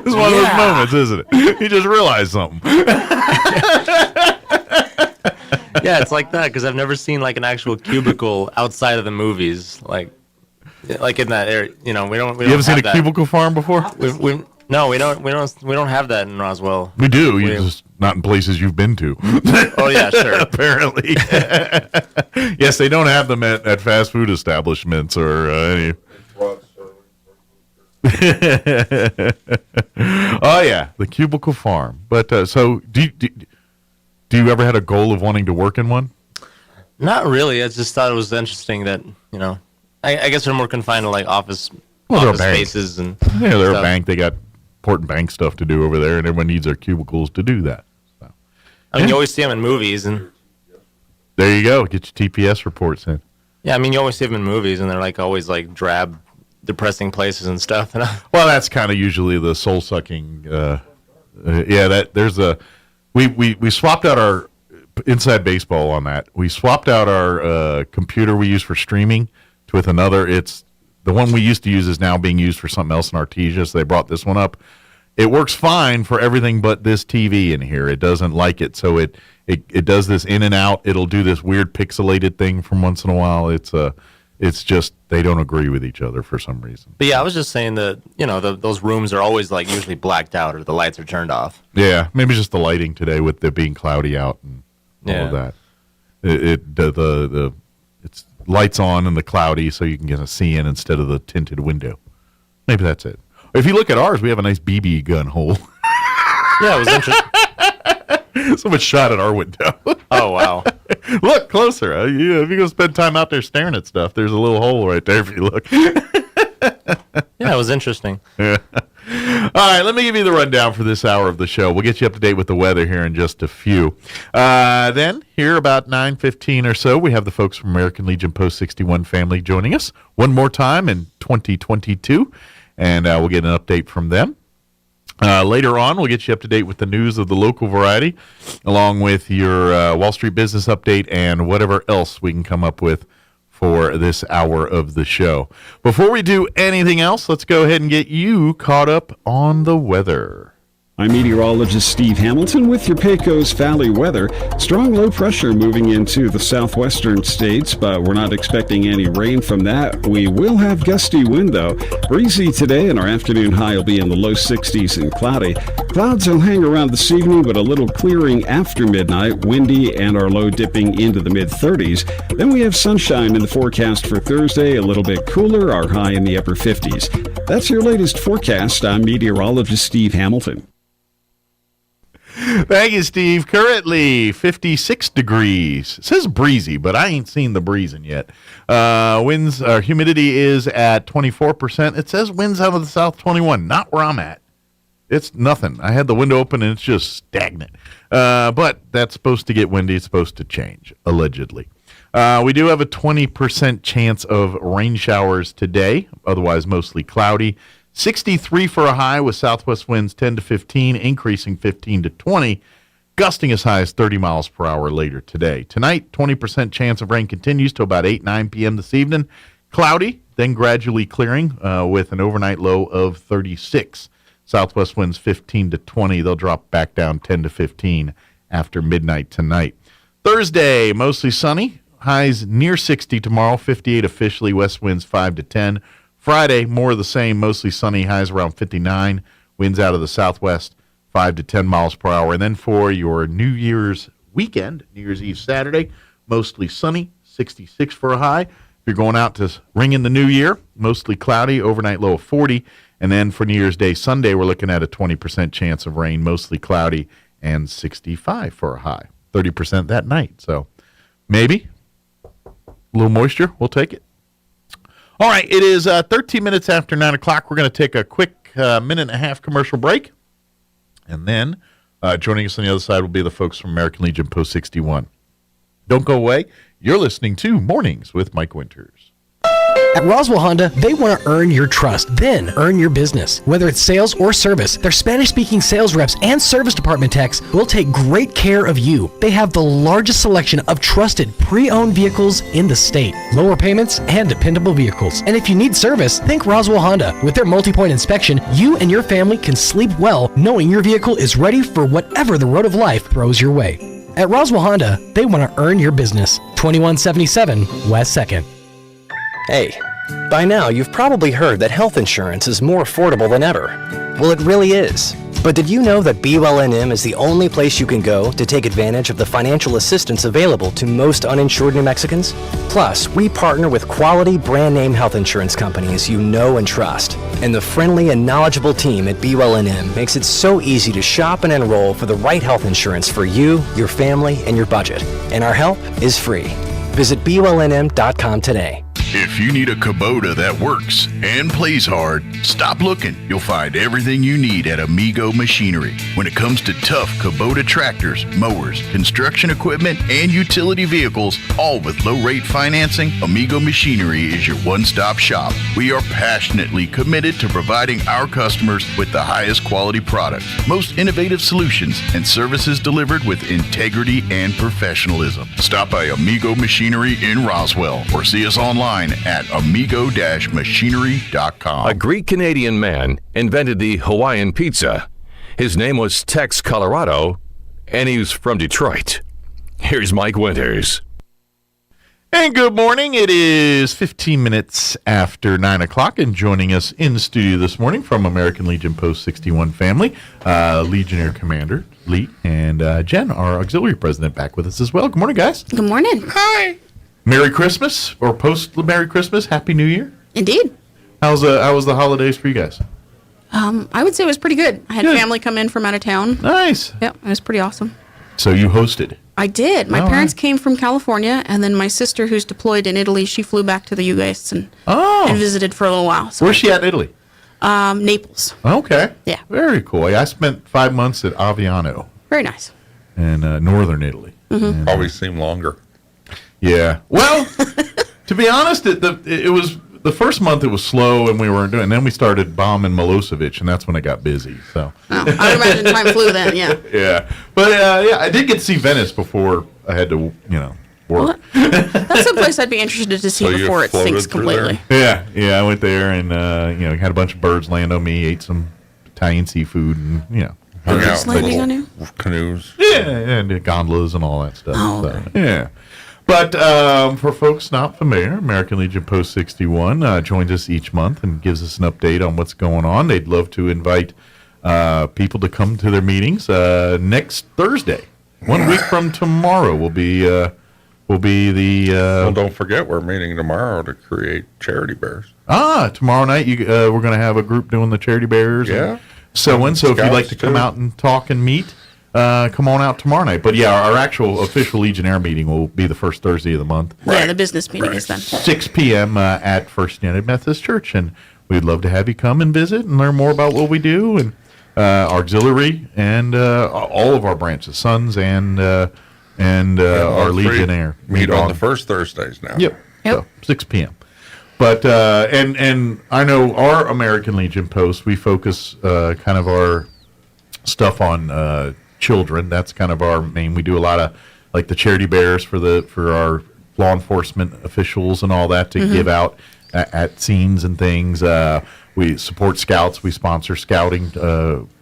Speaker 8: is one of those moments, isn't it? He just realized something.
Speaker 11: Yeah, it's like that because I've never seen like an actual cubicle outside of the movies, like in that area. We don't. We
Speaker 8: You
Speaker 11: don't
Speaker 8: ever seen
Speaker 11: have
Speaker 8: a cubicle farm before?
Speaker 11: No, we don't. We don't have that in Roswell.
Speaker 8: We do. You just not in places you've been to.
Speaker 11: Oh yeah, sure.
Speaker 8: Apparently, yes, they don't have them at fast food establishments or any. Oh yeah, the cubicle farm. But so do you ever had a goal of wanting to work in one?
Speaker 11: Not really. I just thought it was interesting that I guess they're more confined to like office spaces and
Speaker 8: they're
Speaker 11: stuff.
Speaker 8: a bank. They got important bank stuff to do over there, and everyone needs their cubicles to do that. So.
Speaker 11: I mean, you always see them in movies, and
Speaker 8: there you go. Get your TPS reports in.
Speaker 11: yeah, I mean, you always see them in movies, and they're like always like drab, depressing places and stuff.
Speaker 8: Well, that's kind of usually the soul sucking. There's a we swapped out our inside baseball on that. We swapped out our computer we use for streaming with another. It's the one we used to use is now being used for something else in Artesia, so they brought this one up. It works fine for everything but this TV in here. It doesn't like it, so it does this in and out. It'll do this weird pixelated thing from once in a while. It's just they don't agree with each other for some reason.
Speaker 11: But yeah, I was just saying that those rooms are always like usually blacked out or the lights are turned off.
Speaker 8: Yeah, maybe just the lighting today with it being cloudy out and all of that. It's lights on and the cloudy so you can get a see in instead of the tinted window. Maybe that's it. If you look at ours, we have a nice BB gun hole.
Speaker 11: Yeah, it was interesting.
Speaker 8: Someone shot at our window.
Speaker 11: Oh, wow.
Speaker 8: Look closer. If you go spend time out there staring at stuff, there's a little hole right there if you look.
Speaker 11: Yeah, it was interesting.
Speaker 8: Yeah. All right, let me give you the rundown for this hour of the show. We'll get you up to date with the weather here in just a few. Then, here about 9:15 or so, we have the folks from American Legion Post 61 family joining us one more time in 2022, and we'll get an update from them. Later on, we'll get you up to date with the news of the local variety, along with your Wall Street business update and whatever else we can come up with for this hour of the show. Before we do anything else, let's go ahead and get you caught up on the weather.
Speaker 10: I'm meteorologist Steve Hamilton with your Pecos Valley weather. Strong low pressure moving into the southwestern states, but we're not expecting any rain from that. We will have gusty wind, though. Breezy today, and our afternoon high will be in the low 60s and cloudy. Clouds will hang around this evening, but a little clearing after midnight, windy, and our low dipping into the mid-30s. Then we have sunshine in the forecast for Thursday, a little bit cooler, our high in the upper 50s. That's your latest forecast. I'm meteorologist Steve Hamilton.
Speaker 8: Thank you, Steve. Currently 56 degrees. It says breezy, but I ain't seen the breezing yet. Winds, humidity is at 24%. It says winds out of the south 21. Not where I'm at. It's nothing. I had the window open and it's just stagnant. But that's supposed to get windy. It's supposed to change, allegedly. We do have a 20% chance of rain showers today, otherwise mostly cloudy. 63 for a high with southwest winds 10 to 15, increasing 15 to 20, gusting as high as 30 miles per hour later today. Tonight, 20% chance of rain continues to about 8, 9 p.m. this evening. Cloudy, then gradually clearing with an overnight low of 36. Southwest winds 15 to 20. They'll drop back down 10 to 15 after midnight tonight. Thursday, mostly sunny. Highs near 60 tomorrow, 58 officially. West winds 5 to 10. Friday, more of the same, mostly sunny, highs around 59, winds out of the southwest, 5 to 10 miles per hour. And then for your New Year's weekend, New Year's Eve Saturday, mostly sunny, 66 for a high. If you're going out to ring in the new year, mostly cloudy, overnight low of 40. And then for New Year's Day Sunday, we're looking at a 20% chance of rain, mostly cloudy, and 65 for a high, 30% that night. So maybe a little moisture, we'll take it. All right, it is 13 minutes after 9 o'clock. We're going to take a quick minute and a half commercial break. And then joining us on the other side will be the folks from American Legion Post 61. Don't go away. You're listening to Mornings with Mike Winters.
Speaker 6: At Roswell Honda, they want to earn your trust, then earn your business. Whether it's sales or service, their Spanish-speaking sales reps and service department techs will take great care of you. They have the largest selection of trusted pre-owned vehicles in the state, lower payments, and dependable vehicles. And if you need service, think Roswell Honda. With their multi-point inspection, you and your family can sleep well knowing your vehicle is ready for whatever the road of life throws your way. At Roswell Honda, they want to earn your business. 2177 West 2nd.
Speaker 9: Hey, by now you've probably heard that health insurance is more affordable than ever. Well, it really is. But did you know that BULNM is the only place you can go to take advantage of the financial assistance available to most uninsured New Mexicans? Plus, we partner with quality brand name health insurance companies you know and trust. And the friendly and knowledgeable team at BULNM makes it so easy to shop and enroll for the right health insurance for you, your family, and your budget. And our help is free. Visit BULNM.com today.
Speaker 12: If you need a Kubota that works and plays hard, stop looking. You'll find everything you need at Amigo Machinery. When it comes to tough Kubota tractors, mowers, construction equipment, and utility vehicles, all with low-rate financing, Amigo Machinery is your one-stop shop. We are passionately committed to providing our customers with the highest quality products, most innovative solutions, and services delivered with integrity and professionalism. Stop by Amigo Machinery in Roswell or see us online at amigo-machinery.com.
Speaker 7: A Greek-Canadian man invented the Hawaiian pizza. His name was Tex Colorado, and he was from Detroit. Here's Mike Winters.
Speaker 8: And good morning. It is 15 minutes after 9 o'clock, and joining us in the studio this morning from American Legion Post 61 family, Legionnaire Commander Lee and Jen, our auxiliary president, back with us as well. Good morning, guys.
Speaker 14: Good morning. Hi.
Speaker 8: Merry Christmas, or post-Merry Christmas, Happy New Year.
Speaker 14: Indeed.
Speaker 8: How was the holidays for you guys?
Speaker 14: I would say it was pretty good. I had family come in from out of town.
Speaker 8: Nice.
Speaker 14: Yep, it was pretty awesome.
Speaker 8: So you hosted?
Speaker 14: I did. My parents came from California, and then my sister, who's deployed in Italy, she flew back to the U.S. and visited for a little while. So
Speaker 8: where's she at in Italy?
Speaker 14: Naples.
Speaker 8: Okay.
Speaker 14: Yeah.
Speaker 8: Very cool. I spent 5 months at Aviano.
Speaker 14: Very nice.
Speaker 8: In northern Italy.
Speaker 14: Mm-hmm.
Speaker 24: Always seemed longer.
Speaker 8: Yeah. Well, to be honest, it was the first month it was slow and we weren't doing. And then we started bombing Milosevic, and that's when it got busy. So
Speaker 14: I would imagine time flew then. Yeah.
Speaker 8: Yeah. But I did get to see Venice before I had to work.
Speaker 14: Well, that's a place I'd be interested to see before it sinks completely.
Speaker 8: Yeah. I went there and had a bunch of birds land on me, ate some Italian seafood, and
Speaker 24: hung out in
Speaker 14: landing on you?
Speaker 24: Canoes.
Speaker 8: Yeah, and gondolas and all that stuff.
Speaker 14: Oh, okay.
Speaker 8: So, yeah. But for folks not familiar, American Legion Post 61 joins us each month and gives us an update on what's going on. They'd love to invite people to come to their meetings next Thursday. 1 week from tomorrow will be the.
Speaker 24: Well, don't forget we're meeting tomorrow to create charity bears.
Speaker 8: Tomorrow night we're going to have a group doing the charity bears.
Speaker 24: Yeah.
Speaker 8: So if you'd like to come out and talk and meet. Come on out tomorrow night. But yeah, our actual official Legionnaire meeting will be the first Thursday of the month.
Speaker 14: Yeah, the business meeting is then.
Speaker 8: 6 p.m. At First United Methodist Church. And we'd love to have you come and visit and learn more about what we do and our auxiliary and all of our branches, Sons and our Legionnaire.
Speaker 24: Meet on the first Thursdays now.
Speaker 8: Yep. So 6 p.m. But and I know our American Legion Post, we focus kind of our stuff on children. That's kind of our main. We do a lot of like the charity bears for our law enforcement officials and all that to give out at scenes and things. We support scouts. We sponsor scouting,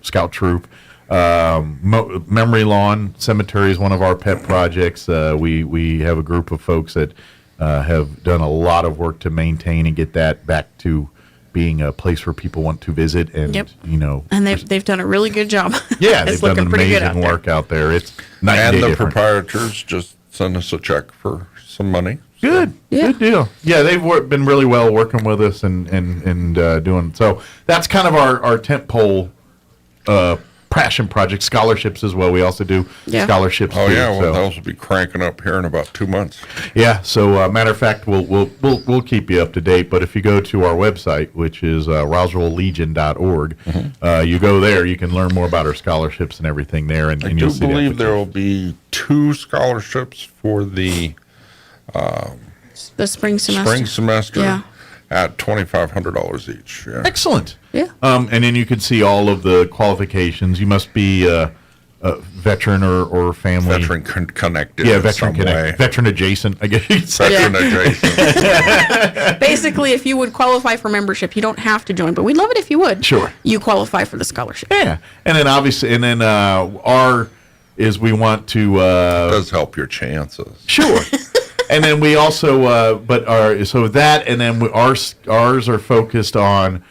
Speaker 8: scout troop. Memory Lawn Cemetery is one of our pet projects. We have a group of folks that have done a lot of work to maintain and get that back to being a place where people want to visit, and
Speaker 14: and they've done a really good job.
Speaker 8: Yeah,
Speaker 14: it's
Speaker 8: they've done
Speaker 14: looking pretty
Speaker 8: amazing
Speaker 14: good
Speaker 8: work out there. It's night
Speaker 24: and
Speaker 8: and day
Speaker 24: the
Speaker 8: different.
Speaker 24: proprietors just send us a check for some money.
Speaker 8: Good deal. Yeah, they've been really well working with us and doing so. That's kind of our tent pole passion project. Scholarships as well. We also do scholarships.
Speaker 24: Oh
Speaker 8: too,
Speaker 24: yeah, well
Speaker 8: so.
Speaker 24: those will be cranking up here in about 2 months.
Speaker 8: Yeah. So matter of fact, we'll keep you up to date. But if you go to our website, which is roswelllegion.org, you go there, you can learn more about our scholarships and everything there. And
Speaker 24: I do believe there will be 2 scholarships for the
Speaker 14: spring semester.
Speaker 24: Yeah. At $2,500 each. Yeah.
Speaker 8: Excellent.
Speaker 14: Yeah.
Speaker 8: And then you can see all of the qualifications. You must be a veteran or family.
Speaker 24: Veteran connected.
Speaker 8: Yeah,
Speaker 24: in
Speaker 8: veteran
Speaker 24: some
Speaker 8: connected.
Speaker 24: way.
Speaker 8: Veteran adjacent, I guess you'd say.
Speaker 24: Veteran adjacent.
Speaker 14: Basically, if you would qualify for membership, you don't have to join, but we'd love it if you would.
Speaker 8: Sure.
Speaker 14: You qualify for the scholarship.
Speaker 8: Yeah. And then obviously, our is we want to.
Speaker 24: It does help your chances.
Speaker 8: Sure. And then we also, and then ours are focused on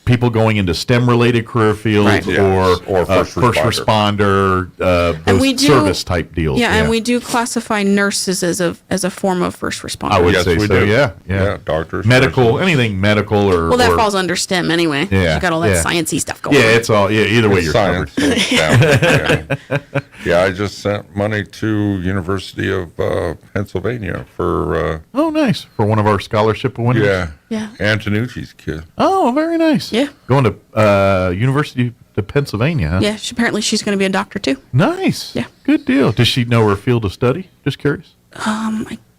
Speaker 8: people going into STEM-related career fields or first responder, those service type deals.
Speaker 14: Yeah, and we do classify nurses as a form of first responder.
Speaker 8: I would say so.
Speaker 24: Yeah, doctors,
Speaker 8: medical,
Speaker 24: nurses.
Speaker 8: anything medical or.
Speaker 14: Well, that falls under STEM anyway.
Speaker 8: Yeah,
Speaker 14: you got all that sciencey stuff going.
Speaker 8: Yeah, it's all. Yeah, either way, you're
Speaker 24: science,
Speaker 8: covered.
Speaker 24: Yeah, I just sent money to University of Pennsylvania for.
Speaker 8: Oh, nice, for one of our scholarship winners.
Speaker 14: Yeah,
Speaker 24: Antonucci's kid.
Speaker 8: Oh, very nice.
Speaker 14: Yeah,
Speaker 8: going to University of Pennsylvania. Huh?
Speaker 14: Yeah, apparently she's going to be a doctor too.
Speaker 8: Nice.
Speaker 14: Yeah,
Speaker 8: good deal. Does she know her field of study? Just curious.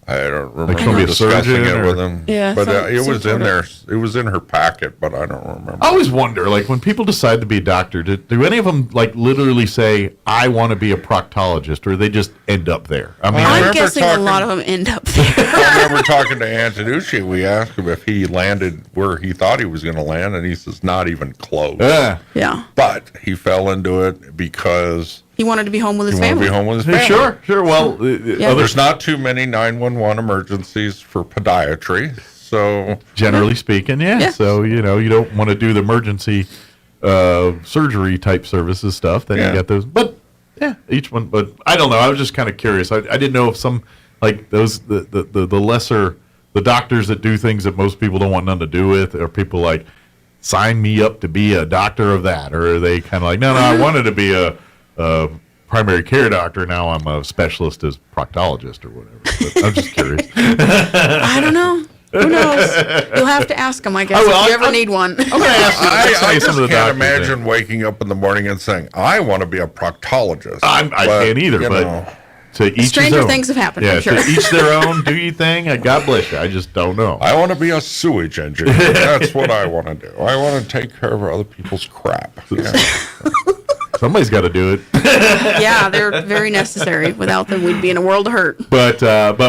Speaker 24: I don't remember
Speaker 8: Like she'll be a
Speaker 24: discussing
Speaker 8: surgeon
Speaker 24: it with him.
Speaker 14: Yeah,
Speaker 24: but it was
Speaker 14: some
Speaker 24: in
Speaker 14: sort
Speaker 24: there.
Speaker 14: of-
Speaker 24: It was in her packet, but I don't remember.
Speaker 8: I always wonder, like when people decide to be a doctor, do any of them like literally say, "I want to be a proctologist," or they just end up there? I mean,
Speaker 14: I'm guessing a lot of them end up there.
Speaker 24: I remember talking to Antonucci. We asked him if he landed where he thought he was going to land, and he says not even close.
Speaker 14: Yeah.
Speaker 24: But he fell into it because
Speaker 14: He wanted to be home with his
Speaker 24: he wanted to
Speaker 14: family.
Speaker 24: be home with his family.
Speaker 8: Sure. Well,
Speaker 24: there's not too many 911 emergencies for podiatry, so
Speaker 8: generally speaking, yeah. So you don't want to do the emergency surgery type services stuff. Then you got those, but each one. But I don't know. I was just kind of curious. I didn't know if some like those the lesser the doctors that do things that most people don't want nothing to do with, or people like sign me up to be a doctor of that, or are they kind of like no, I wanted to be a primary care doctor. Now I'm a specialist as proctologist or whatever. But I'm just curious.
Speaker 14: I don't know. Who knows? You'll have to ask them, I guess, if you ever need one.
Speaker 8: I'm going to ask you.
Speaker 24: I just
Speaker 8: some of the
Speaker 24: can't
Speaker 8: doctors
Speaker 24: imagine waking up in the morning and saying, I want to be a proctologist.
Speaker 8: I can't either, but to each
Speaker 14: Stranger
Speaker 8: his own.
Speaker 14: things have happened,
Speaker 8: Yeah,
Speaker 14: I'm sure.
Speaker 8: to each their own. Do you thing? God bless you. I just don't know.
Speaker 24: I want to be a sewage engineer. That's what I want to do. I want to take care of other people's crap. Yeah.
Speaker 8: Somebody's got to do it.
Speaker 14: Yeah, they're very necessary. Without them, we'd be in a world of hurt.
Speaker 8: But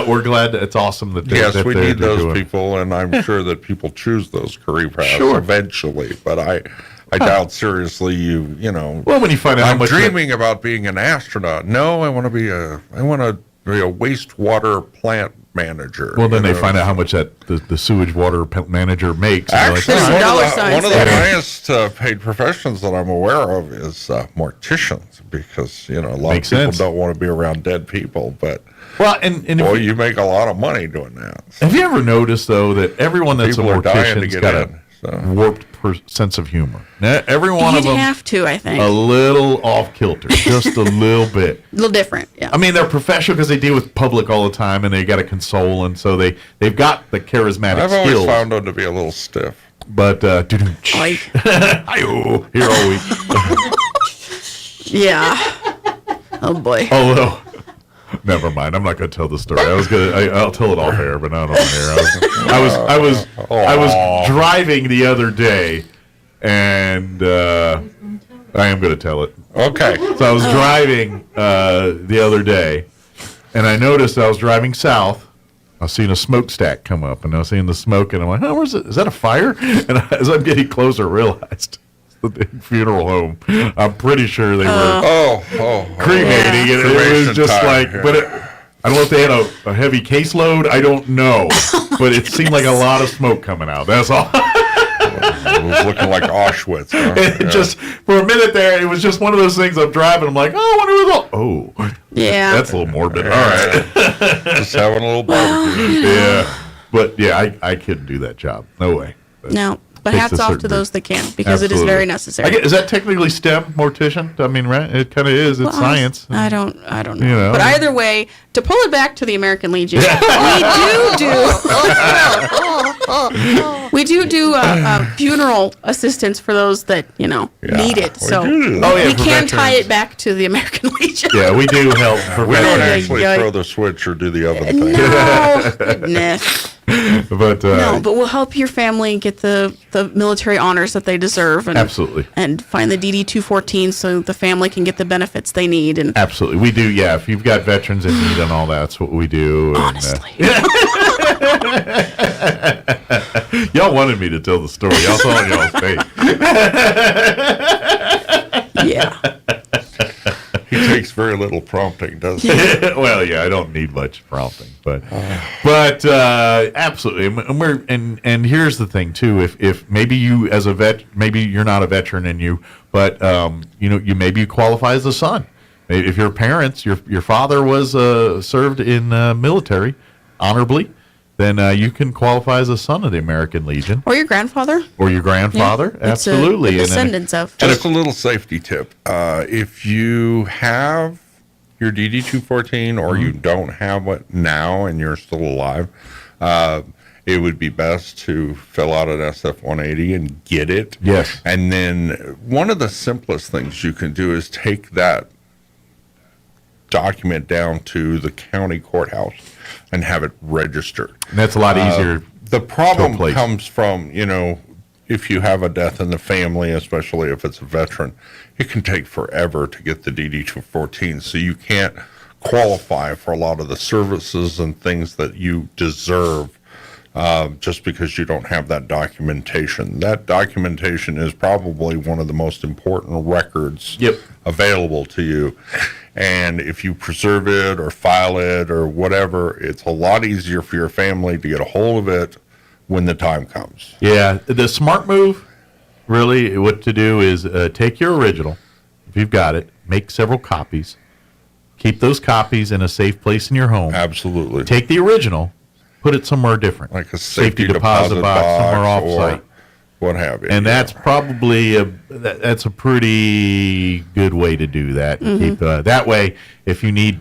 Speaker 8: we're glad that it's awesome that they're,
Speaker 24: Yes,
Speaker 8: that
Speaker 24: we
Speaker 8: they're
Speaker 24: need those
Speaker 8: doing.
Speaker 24: people, and I'm sure that people choose those career paths
Speaker 8: Sure.
Speaker 24: eventually. But I doubt seriously you know.
Speaker 8: Well, when you find out how
Speaker 24: I'm
Speaker 8: much
Speaker 24: dreaming about being an astronaut. No, I want to be a wastewater plant manager.
Speaker 8: Well, then
Speaker 24: you
Speaker 8: they
Speaker 24: know.
Speaker 8: find out how much that the sewage water manager makes. and they're
Speaker 24: Actually,
Speaker 8: like,
Speaker 24: one of the highest paid professions that I'm aware of is morticians, because a lot
Speaker 8: Makes
Speaker 24: of people
Speaker 8: sense.
Speaker 24: don't want to be around dead people, but
Speaker 8: well, and
Speaker 24: boy, you make a lot of money doing that.
Speaker 8: Have you ever noticed though that everyone that's
Speaker 24: People
Speaker 8: a
Speaker 24: are dying to
Speaker 8: mortician's
Speaker 24: get
Speaker 8: got
Speaker 24: in,
Speaker 8: a warped sense of humor? Now, every one
Speaker 14: You'd
Speaker 8: of them
Speaker 14: have to, I think.
Speaker 8: a little off kilter, just a little bit.
Speaker 14: A little different, yeah.
Speaker 8: I mean, they're professional because they deal with public all the time, and they got to console, and so they've got the charismatic
Speaker 24: I've
Speaker 8: skills.
Speaker 24: always found them to be a little stiff.
Speaker 8: But hi-yo, here all week.
Speaker 14: Yeah. Oh boy.
Speaker 8: Although, never mind. I'm not going to tell the story. I'll tell it off air, but not on air. I was driving the other day, and I am going to tell it.
Speaker 24: Okay.
Speaker 8: So I was driving the other day, and I noticed I was driving south. I was seeing a smokestack come up, and I was seeing the smoke, and I'm like, where's it? Is that a fire? And as I'm getting closer, I realized the big funeral home. I'm pretty sure they were cremating, and it was just like, but I don't know if they had a heavy caseload. I don't know, but it seemed like a lot of smoke coming out. That's all.
Speaker 24: It was looking like Auschwitz. Huh?
Speaker 8: It just for a minute there, it was just one of those things. I'm driving. I'm like, I wonder who's all. Oh,
Speaker 14: yeah,
Speaker 8: that's a little morbid. All right,
Speaker 24: just having a little barbecue.
Speaker 8: Yeah, but yeah, I couldn't do that job. No way.
Speaker 14: No, but
Speaker 8: Takes
Speaker 14: hats
Speaker 8: a
Speaker 14: off
Speaker 8: certain
Speaker 14: to those that can, because
Speaker 8: Absolutely.
Speaker 14: it is very necessary.
Speaker 8: Is that technically STEM, mortician? I mean, right? It kind of is. It's
Speaker 14: Well,
Speaker 8: science.
Speaker 14: I don't know.
Speaker 8: You know.
Speaker 14: But either way, to pull it back to the American Legion, we do funeral assistance for those that need it. So
Speaker 24: do.
Speaker 14: we can tie it back to the American Legion.
Speaker 8: Yeah, we do help.
Speaker 24: We don't
Speaker 14: Ay,
Speaker 24: actually
Speaker 14: ay, ay.
Speaker 24: throw the switch or do the other thing.
Speaker 14: No, goodness.
Speaker 8: But
Speaker 14: No, but we'll help your family get the military honors that they deserve, and
Speaker 8: Absolutely.
Speaker 14: and find the DD 214 so the family can get the benefits they need. And
Speaker 8: Absolutely, we do. Yeah, if you've got veterans in need and all that, that's what we do.
Speaker 14: Honestly.
Speaker 8: Y'all wanted me to tell the story. Y'all saw it y'all's face.
Speaker 14: Yeah.
Speaker 24: It takes very little prompting, doesn't it?
Speaker 8: Well, yeah, I don't need much prompting, but absolutely. And here's the thing too: if maybe you as a vet, maybe you're not a veteran, but you maybe you qualify as a son. If your parents, your father was served in military honorably, then you can qualify as a son of the American Legion.
Speaker 14: Or your grandfather.
Speaker 8: Or your grandfather,
Speaker 14: yeah,
Speaker 8: absolutely.
Speaker 14: The descendants of.
Speaker 24: Just a little safety tip. If you have your DD-214 or you don't have it now and you're still alive, it would be best to fill out an SF-180 and get it.
Speaker 8: Yes.
Speaker 24: And then one of the simplest things you can do is take that document down to the county courthouse and have it registered.
Speaker 8: And that's a lot easier.
Speaker 24: The problem comes from, if you have a death in the family, especially if it's a veteran, it can take forever to get the DD-214, so you can't qualify for a lot of the services and things that you deserve just because you don't have that documentation. That documentation is probably one of the most important records available to you. And if you preserve it or file it or whatever, it's a lot easier for your family to get a hold of it when the time comes.
Speaker 8: Yeah, the smart move, really, what to do is take your original, if you've got it, make several copies, keep those copies in a safe place in your home.
Speaker 24: Absolutely.
Speaker 8: Take the original, put it somewhere different.
Speaker 24: Like a safety deposit
Speaker 8: box somewhere off-site.
Speaker 24: What have you.
Speaker 8: And that's probably that's a pretty good way to do that. Keep that way, if you need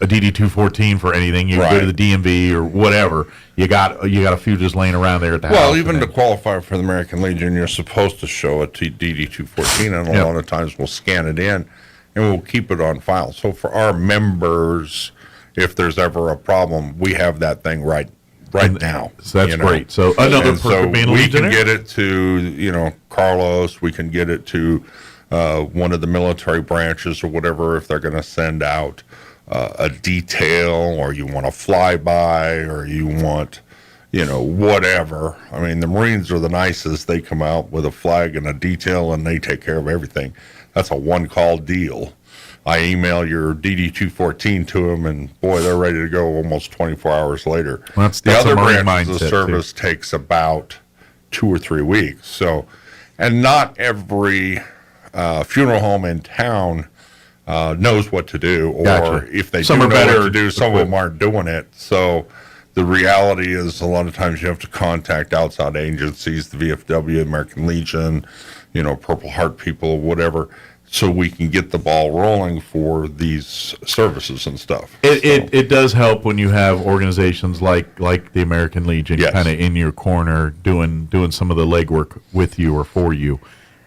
Speaker 8: a DD-214 for anything, you go to the DMV or whatever. You got a few just laying around there at the house.
Speaker 24: Well, even to qualify for the American Legion, you're supposed to show a DD-214, and a lot of times we'll scan it in and we'll keep it on file. So for our members, if there's ever a problem, we have that thing right now.
Speaker 8: So that's great. So another perk of being a
Speaker 24: we
Speaker 8: Legionnaire?
Speaker 24: can get it to, Carlos, we can get it to one of the military branches or whatever if they're going to send out a detail, or you want a flyby, or you want, whatever. I mean, the Marines are the nicest. They come out with a flag and a detail, and they take care of everything. That's a one-call deal. I email your DD-214 to them, and boy, they're ready to go almost 24 hours later.
Speaker 8: Well, that's
Speaker 24: the other
Speaker 8: a Marine
Speaker 24: branches of
Speaker 8: mindset,
Speaker 24: service takes about 2 or 3 weeks. So, and not every funeral home in town knows what to do, or if they do know what to do, some of them aren't doing it. So the reality is a lot of times you have to contact outside agencies, the VFW, American Legion, Purple Heart people, whatever, so we can get the ball rolling for these services and stuff.
Speaker 8: It does help when you have organizations like the American Legion kind of in your corner doing some of the legwork with you or for you,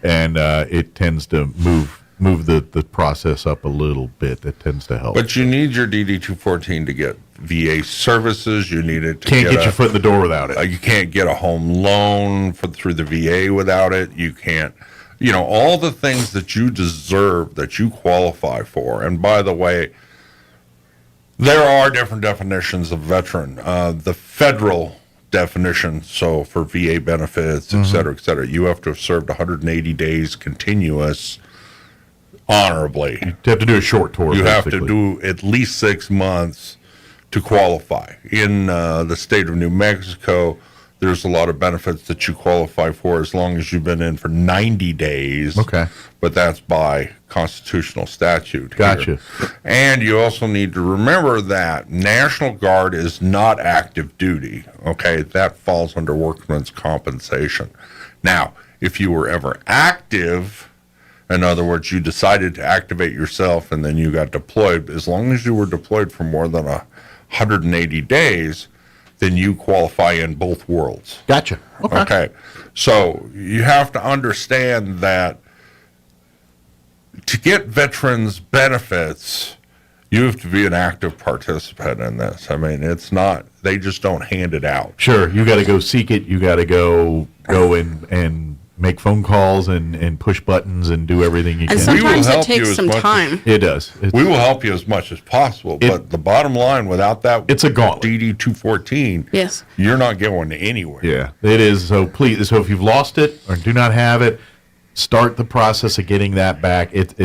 Speaker 8: and it tends to move the process up a little bit. That tends to help.
Speaker 24: But you need your DD-214 to get VA services. You need it to
Speaker 8: get your foot in the door without it.
Speaker 24: You can't get a home loan through the VA without it. You can't. All the things that you deserve, that you qualify for. And by the way, there are different definitions of veteran. The federal definition, so for VA benefits, et cetera, you have to have served 180 days continuous honorably.
Speaker 8: You have to do a short tour.
Speaker 24: You have to do at least 6 months to qualify. In the state of New Mexico, there's a lot of benefits that you qualify for as long as you've been in for 90 days.
Speaker 8: Okay.
Speaker 24: But that's by constitutional statute.
Speaker 8: Gotcha.
Speaker 24: And you also need to remember that National Guard is not active duty. Okay. That falls under workman's compensation. Now, if you were ever active, in other words, you decided to activate yourself and then you got deployed, as long as you were deployed for more than 180 days, then you qualify in both worlds.
Speaker 8: Gotcha.
Speaker 24: Okay. So you have to understand that to get veterans benefits, you have to be an active participant in this. I mean, it's not, they just don't hand it out.
Speaker 8: Sure. You got to go seek it. You got to go in and make phone calls and push buttons and do everything you can.
Speaker 14: And sometimes it takes some time.
Speaker 8: It does.
Speaker 24: We will help you as much as possible, but the bottom line, without that,
Speaker 8: it's a gauntlet.
Speaker 24: DD-214,
Speaker 14: yes,
Speaker 24: you're not going anywhere.
Speaker 8: Yeah, it is. So please, if you've lost it or do not have it, start the process of getting that back.
Speaker 24: I hate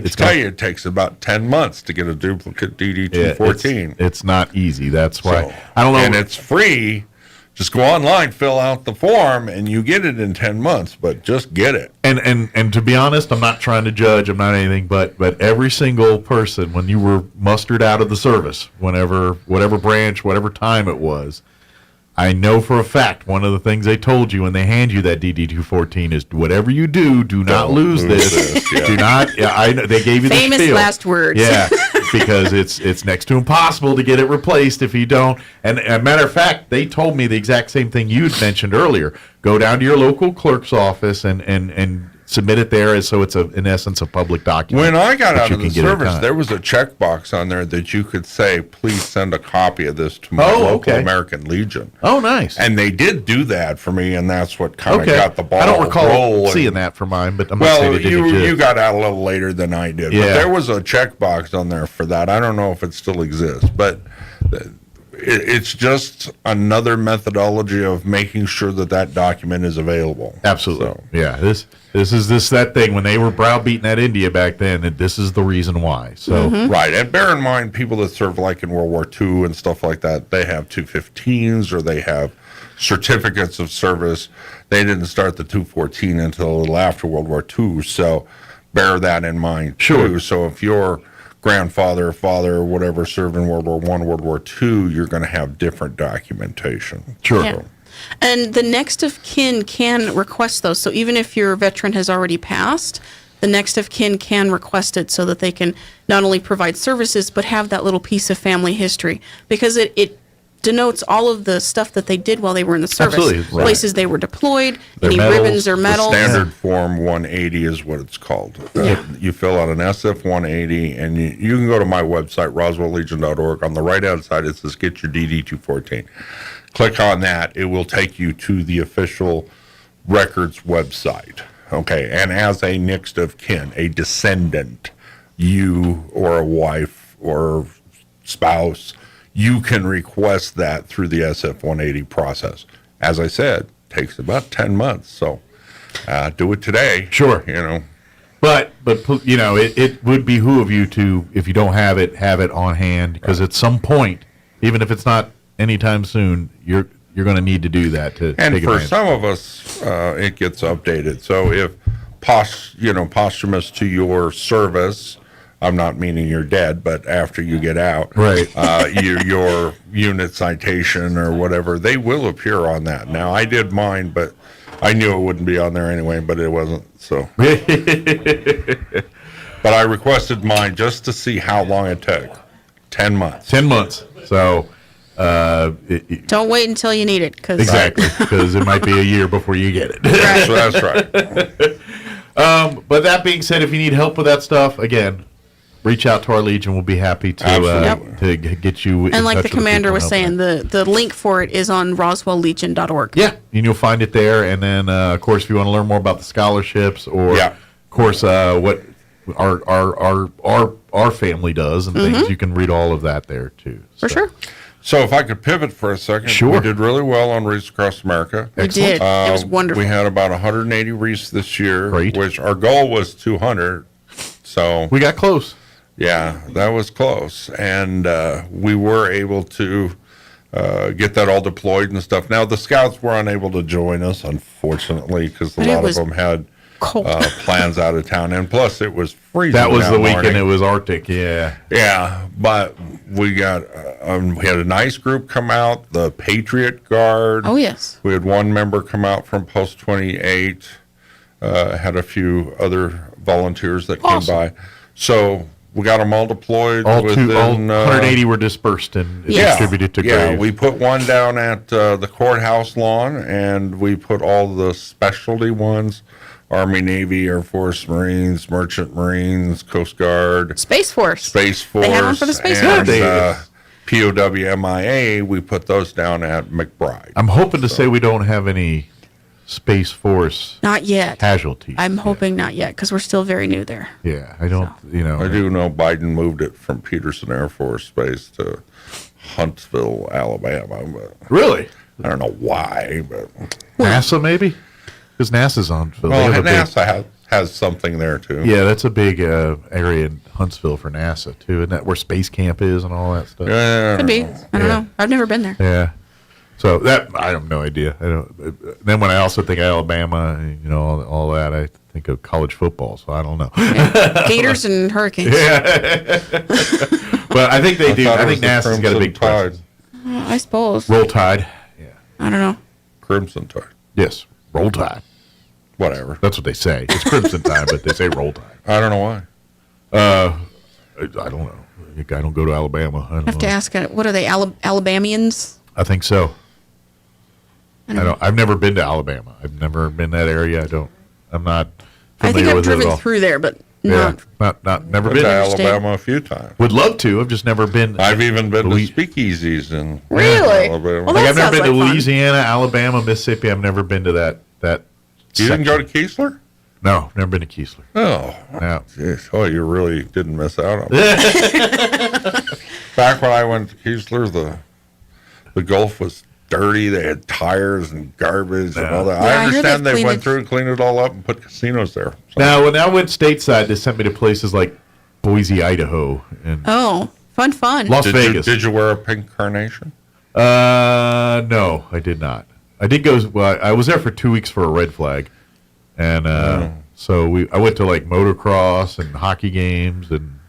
Speaker 24: to tell you, it takes about 10 months to get a duplicate DD-214.
Speaker 8: It's not easy. That's why. I don't know.
Speaker 24: And it's free. Just go online, fill out the form, and you get it in 10 months, but just get it.
Speaker 8: And to be honest, I'm not trying to judge, I'm not anything, but every single person, when you were mustered out of the service, whatever branch, whatever time it was, I know for a fact one of the things they told you when they hand you that DD-214 is whatever you do not lose this.
Speaker 24: Yeah.
Speaker 8: Do not. Yeah, I know they gave you the
Speaker 14: famous
Speaker 8: spiel.
Speaker 14: last words.
Speaker 8: Yeah, because it's next to impossible to get it replaced if you don't. And as a matter of fact, they told me the exact same thing you'd mentioned earlier. Go down to your local clerk's office and submit it there, so it's in essence a public document.
Speaker 24: When I got out of the service, there was a checkbox on there that you could say, "Please send a copy of this to my local American Legion."
Speaker 8: Oh, nice.
Speaker 24: And they did do that for me, and that's what kind of got the ball
Speaker 8: I don't recall
Speaker 24: rolling.
Speaker 8: seeing that for mine, but I'm not saying it didn't
Speaker 24: you got out a little later than I did.
Speaker 8: Yeah.
Speaker 24: But there was a checkbox on there for that. I don't know if it still exists, but it's just another methodology of making sure that document is available.
Speaker 8: Absolutely.
Speaker 24: So.
Speaker 8: Yeah, this is that thing when they were browbeating at India back then, and this is the reason why. So
Speaker 24: Right, and bear in mind, people that served like in World War II and stuff like that, they have 215s or they have certificates of service. They didn't start the 214 until a little after World War II, so bear that in mind too. So if your grandfather, father, or whatever served in World War I, World War II, you're going to have different documentation.
Speaker 8: Sure.
Speaker 14: Yeah. And the next of kin can request those. So even if your veteran has already passed, the next of kin can request it so that they can not only provide services, but have that little piece of family history. Because it denotes all of the stuff that they did while they were in the service.
Speaker 24: Absolutely.
Speaker 14: Places they were deployed,
Speaker 24: Their
Speaker 14: any
Speaker 24: medals,
Speaker 14: ribbons or medals.
Speaker 24: The standard form 180 is what it's called. You fill out an SF 180, and you can go to my website, roswelllegion.org. On the right-hand side, it says Get Your DD-214. Click on that. It will take you to the official records website. Okay, and as a next of kin, a descendant, you or a wife or spouse, you can request that through the SF-180 process. As I said, takes about 10 months, so do it today.
Speaker 8: Sure. But it would behoove you to, if you don't have it on hand, because at some point, even if it's not anytime soon, you're going to need to do that to
Speaker 24: and
Speaker 8: take
Speaker 24: for
Speaker 8: advantage.
Speaker 24: some of us, it gets updated. So if posthumous to your service, I'm not meaning you're dead, but after you get out,
Speaker 8: right?
Speaker 24: Your unit citation or whatever, they will appear on that. Now, I did mine, but I knew it wouldn't be on there anyway, but it wasn't. So, but I requested mine just to see how long it took. 10 months.
Speaker 8: 10 months. So,
Speaker 14: Don't wait until you need it.
Speaker 8: Exactly, because it might be a year before you get it.
Speaker 24: So that's right.
Speaker 8: But that being said, if you need help with that stuff, again, reach out to our Legion. We'll be happy to get you in
Speaker 14: And like
Speaker 8: touch
Speaker 14: the
Speaker 8: with
Speaker 14: commander
Speaker 8: people
Speaker 14: was
Speaker 8: and help
Speaker 14: saying, the link for it is on roswelllegion.org.
Speaker 8: Yeah, and you'll find it there. And then, of course, if you want to learn more about the scholarships or, of course, what our family does and things, you can read all of that there too.
Speaker 14: For sure.
Speaker 24: So if I could pivot for a second.
Speaker 8: Sure.
Speaker 24: We did really well on wreaths across America.
Speaker 14: We did. It was wonderful.
Speaker 24: We had about 180 wreaths this year,
Speaker 8: Great.
Speaker 24: which our goal was 200. So
Speaker 8: we got close.
Speaker 24: Yeah, that was close. And we were able to get that all deployed and stuff. Now, the scouts were unable to join us, unfortunately, because a lot of them had plans out of town. And plus, it was freezing.
Speaker 8: That was the weekend.
Speaker 24: morning.
Speaker 8: It was Arctic. Yeah.
Speaker 24: Yeah, but we got we had a nice group come out, the Patriot Guard.
Speaker 14: Oh, yes.
Speaker 24: We had one member come out from Post 28. Had a few other volunteers that came by. So we got them all deployed.
Speaker 8: All
Speaker 24: within,
Speaker 8: 180 were dispersed and distributed to
Speaker 24: Yeah,
Speaker 8: graves.
Speaker 24: we put one down at the courthouse lawn, and we put all the specialty ones. Army, Navy, Air Force, Marines, Merchant Marines, Coast Guard.
Speaker 14: Space Force.
Speaker 24: They had one for the
Speaker 14: Space
Speaker 24: and,
Speaker 14: Force.
Speaker 24: POW MIA, we put those down at McBride.
Speaker 8: I'm hoping to say we don't have any Space Force
Speaker 14: Not yet.
Speaker 8: casualties.
Speaker 14: I'm hoping not yet, because we're still very new there.
Speaker 8: Yeah, I don't,
Speaker 24: I do know Biden moved it from Peterson Air Force Base to Huntsville, Alabama. But
Speaker 8: really?
Speaker 24: I don't know why, but
Speaker 8: NASA maybe? Because NASA's on. So
Speaker 24: well, NASA has something there too.
Speaker 13: Yeah, that's a big area in Huntsville for NASA too. Isn't that where Space Camp is and all that stuff?
Speaker 24: Yeah,
Speaker 14: Could be. I don't know. I've never been there.
Speaker 13: Yeah. So that I have no idea. I don't. Then when I also think of Alabama, you know, all that, I think of college football. So I don't know.
Speaker 14: Gators and Hurricanes.
Speaker 13: Yeah. But I think they do. I think NASA's got a big presence.
Speaker 14: I suppose.
Speaker 13: Roll Tide. Yeah.
Speaker 14: I don't know.
Speaker 24: Crimson Tide.
Speaker 13: Yes. Roll Tide.
Speaker 24: Whatever.
Speaker 13: That's what they say. It's Crimson Tide, but they say Roll Tide.
Speaker 24: I don't know why.
Speaker 13: I don't know. I don't go to Alabama. I don't
Speaker 14: I have to
Speaker 13: know.
Speaker 14: ask, what are they, Alabamians?
Speaker 13: I think so. I've never been to Alabama. I've never been that area. I'm not
Speaker 14: I think
Speaker 13: familiar
Speaker 14: I've
Speaker 13: with it at
Speaker 14: driven
Speaker 13: all.
Speaker 14: through there, but
Speaker 13: Yeah,
Speaker 14: not.
Speaker 13: never
Speaker 24: Been
Speaker 13: been
Speaker 24: to Alabama a few times.
Speaker 13: Would love to. I've just never been.
Speaker 24: I've even been to speakeasies in
Speaker 14: Really?
Speaker 24: Alabama.
Speaker 14: Well,
Speaker 13: Like
Speaker 14: that
Speaker 13: I've never
Speaker 14: sounds
Speaker 13: been to
Speaker 14: like fun.
Speaker 13: Louisiana, Alabama, Mississippi. I've never been to that.
Speaker 24: You didn't go to Keesler?
Speaker 13: No, never been to Keesler.
Speaker 24: Oh,
Speaker 13: no.
Speaker 24: Geez. Oh, you really didn't miss out on it. Back when I went to Keesler, the Gulf was dirty. They had tires and garbage and all that.
Speaker 14: Yeah, I
Speaker 24: I
Speaker 14: heard
Speaker 24: understand
Speaker 14: they've
Speaker 24: they went
Speaker 14: cleaned
Speaker 24: through and cleaned it all up and put casinos there.
Speaker 13: Now, when I went stateside, they sent me to places like Boise, Idaho, and
Speaker 14: Oh, fun.
Speaker 13: Las Vegas.
Speaker 24: Did you wear a pink carnation?
Speaker 13: No, I did not. I did go. Well, I was there for 2 weeks for a red flag, and so I went to like motocross and hockey games, and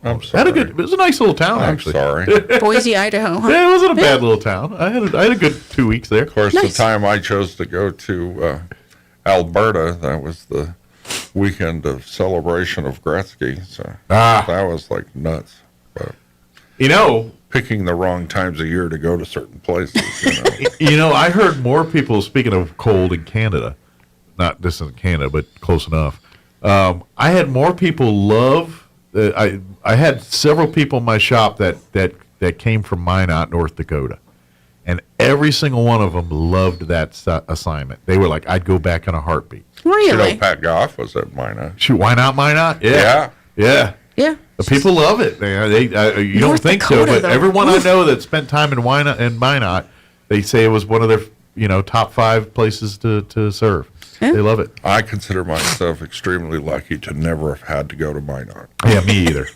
Speaker 24: I'm sorry.
Speaker 13: it was a nice little town.
Speaker 24: I'm
Speaker 13: actually.
Speaker 24: sorry.
Speaker 14: Boise, Idaho. Huh?
Speaker 13: Yeah, it wasn't a bad little town. I had a good 2 weeks there.
Speaker 24: Of course, the time I chose to go to Alberta, that was the weekend of celebration of Gretzky. So that was like nuts. But picking the wrong times of year to go to certain places.
Speaker 13: I heard more people, speaking of cold in Canada, not this in Canada, but close enough. I had more people love. I had several people in my shop that came from Minot, North Dakota, and every single one of them loved that assignment. They were like, "I'd go back in a heartbeat."
Speaker 14: Really?
Speaker 24: Pat Goff was at Minot.
Speaker 13: Shoot, why not Minot? Yeah.
Speaker 14: Yeah.
Speaker 13: The people love it. You don't
Speaker 14: North
Speaker 13: think
Speaker 14: Dakota,
Speaker 13: so, but
Speaker 14: though.
Speaker 13: everyone I know that spent time in Minot, they say it was one of their top 5 places to serve.
Speaker 14: Yeah.
Speaker 13: They love it.
Speaker 24: I consider myself extremely lucky to never have had to go to Minot.
Speaker 13: Yeah, me either.